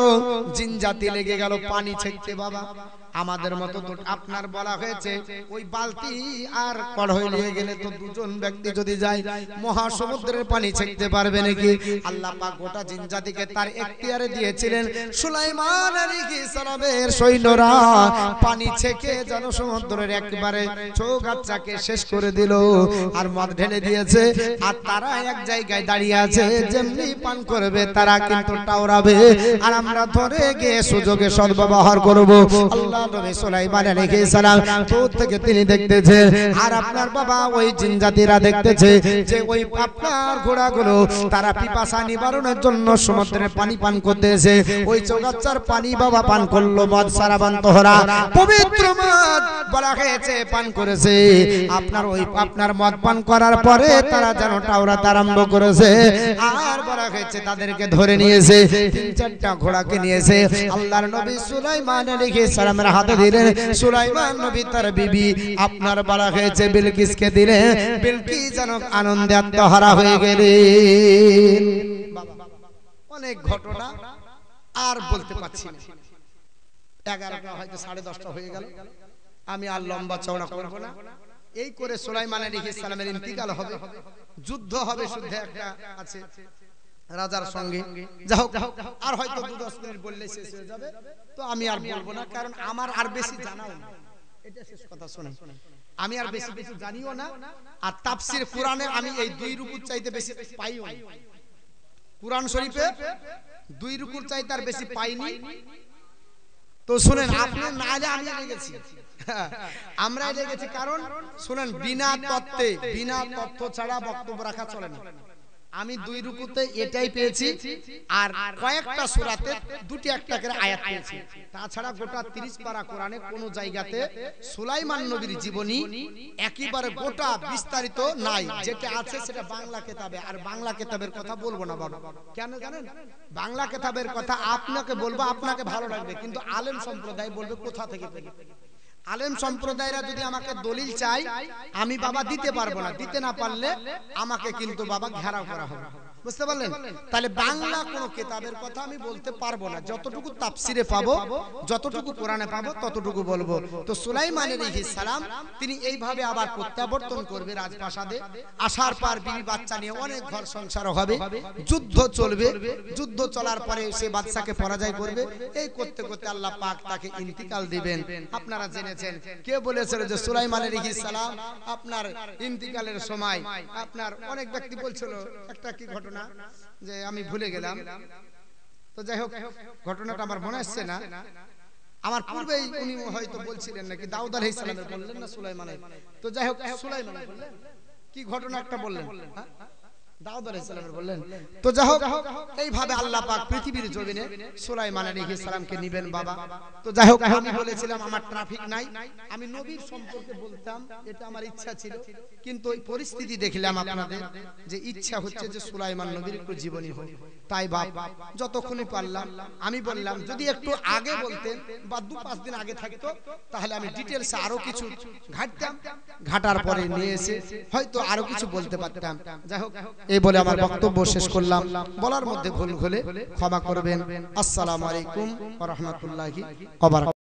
জিন জাতি লেগে গেল পানি ছেঁকতে। বাবা আমাদের মতো তো আপনার বলা হয়েছে ওই বালতি আর কড়াই নিয়ে গেলে তো দুজন ব্যক্তি যদি যায় মহাসমুদ্রের পানি ছেঁকতে পারবে নাকি? আল্লাহ পাক গোটা জিন জাতিকে তার এখতিয়ারে দিয়েছিলেন। সুলাইমান আলাইহিস সালামের সৈন্যরা পানি ছেকে যেন সমুদ্রের একবারে চৌগাছাকে শেষ করে দিল আর মদ ঢেলে দিয়েছে আর তারা এক জায়গায় দাঁড়িয়ে আছে যেমনি পান করবে তারা কিন্তু টাওরাবে আর আমরা ধরে গিয়ে সুযোগে সদ্ব্যবহার করব আল্লাহ নবী সুলাইমান আলাইহিস সালাম দূর থেকে তিনি দেখতেছে আর আপনার বাবা ওই জিনজাতিরা দেখতেছে যে ওই আপনার ঘোড়াগুলো তারা পিপাসা নিবারণের জন্য সমুদ্রের পানি পান করতেছে ওই চৌগাছার পানি বাবা পান করলো মদ সারাবান তোহরা পবিত্র মদ বলা হয়েছে পান করেছে আপনার ওই আপনার মদ পান করার পরে তারা যেন টাওরাতে আরম্ভ করেছে আর বলা হয়েছে তাদেরকে ধরে নিয়েছে তিন চারটা ঘোড়াকে নিয়েছে আল্লাহর নবী সুলাইমান আলাইহিস সালামের হাতে দিলেন সুলাইমান নবী তার বিবি আপনার বলা হয়েছে বিলকিসকে দিলেন বিলকিস যেন আনন্দে আত্মহারা হয়ে গেলেন অনেক ঘটনা আর বলতে পারছি না 11টা হয়তো 10:30 হয়ে গেল আমি আর লম্বা চওড়া করব না এই করে সুলাইমান আলাইহিস সালামের ইন্তিকাল হবে যুদ্ধ হবে শুদ্ধ একটা আছে রাজার সঙ্গে যাও আর হয়তো 2-10 মিনিট বললে শেষ হয়ে যাবে তো আমি আর বলবো না কারণ আমার আর বেশি জানাও না এটা শেষ কথা শুনুন আমি আর বেশি বেশি জানিও না আর তাফসীর কোরআনে আমি এই 2 রুকুর চাইতে বেশি পাইও না কুরআন শরীফে 2 রুকুর চাইতে আর বেশি পাইনি তো শুনেন আপনি না এলে আমি এলে গেছি আমরা এলে গেছি কারণ শুনেন বিনা তথ্য ছাড়া বক্তব্য রাখা চলে না আমি 2 রুকুতে এটাই পেয়েছি আর কয়েকটা সূরাতে দুটি একটা করে আয়াত পেয়েছি তাছাড়া গোটা 30 পারা কোরআনে কোন জায়গাতে সুলাইমান নবীর জীবনী একেবারে গোটা বিস্তারিত নাই যেটা আছে সেটা বাংলা কিতাবে আর বাংলা কিতাবের কথা বলবো না বাবা কেন জানেন বাংলা কিতাবের কথা আপনাকে বলবো আপনাকে ভালো লাগবে কিন্তু আলেম সম্প্রদায় বলবে কোথা থেকে পেলে আলেম সম্প্রদায়রা যদি আমাকে দলিল চাই আমি বাবা দিতে পারবো না দিতে না পারলে আমাকে কিন্তু বাবা ঘেরাও করা হবে বুঝতে পারলেন তাহলে বাংলা কোন কিতাবের কথা আমি বলতে পারবো না যতটুকু তাফসিরে পাবো যতটুকু কোরআনে পাবো ততটুকু বলবো তো সুলাইমান আলাইহিস সালাম তিনি এইভাবে আবার প্রত্যাবর্তন করবে রাজপ্রাসাদে আসার পর বিবি বাচ্চা নিয়ে অনেক ঘর সংসার হবে যুদ্ধ চলবে যুদ্ধ চলার পরে সে বাদশাকে পরাজয় করবে এই করতে করতে আল্লাহ পাক তাকে ইন্তিকাল দিবেন আপনারা জেনেছেন কে বলেছিল যে সুলাইমান আলাইহিস সালাম আপনার ইন্তিকালের সময় আপনার অনেক ব্যক্তি বলছিল একটা কি ঘটনা যে আমি ভুলে গেলাম তো যাই হোক ঘটনাটা আমার মনে আসছে না আমার পূর্বেই উনি হয়তো বলছিলেন নাকি দাউদ আলাইহিস সালামের বললেন না সুলাইমানের তো যাই হোক সুলাইমান বললেন কি ঘটনা একটা বললেন দাউদ আলাইহিস সালামের বললেন তো যাই হোক এইভাবে আল্লাহ পাক পৃথিবীর জমিনে সুলাইমান আলাইহিস সালামকে নিবেন বাবা তো যাই হোক আমি বলেছিলাম আমার ট্রাফিক নাই আমি নবীর সম্পর্কে বলতাম এটা আমার ইচ্ছা ছিল কিন্তু ওই পরিস্থিতি দেখলাম আপনাদের যে ইচ্ছা হচ্ছে যে সুলাইমান নবীর একটু জীবনী হোক তাই বাপ যতক্ষণই পারলাম আমি বললাম যদি একটু আগে বলতেন বা 2-5 দিন আগে থাকতো তাহলে আমি ডিটেইলসে আরো কিছু ঘাটতাম ঘাটার পরে নিয়ে এসে হয়তো আরো কিছু বলতে পারতাম যাই হোক এই বলে আমার বক্তব্য শেষ করলাম বলার মধ্যে ভুল হলে ক্ষমা করবেন আসসালামু আলাইকুম ওয়া রাহমাতুল্লাহি ওয়া বারাকাতুহু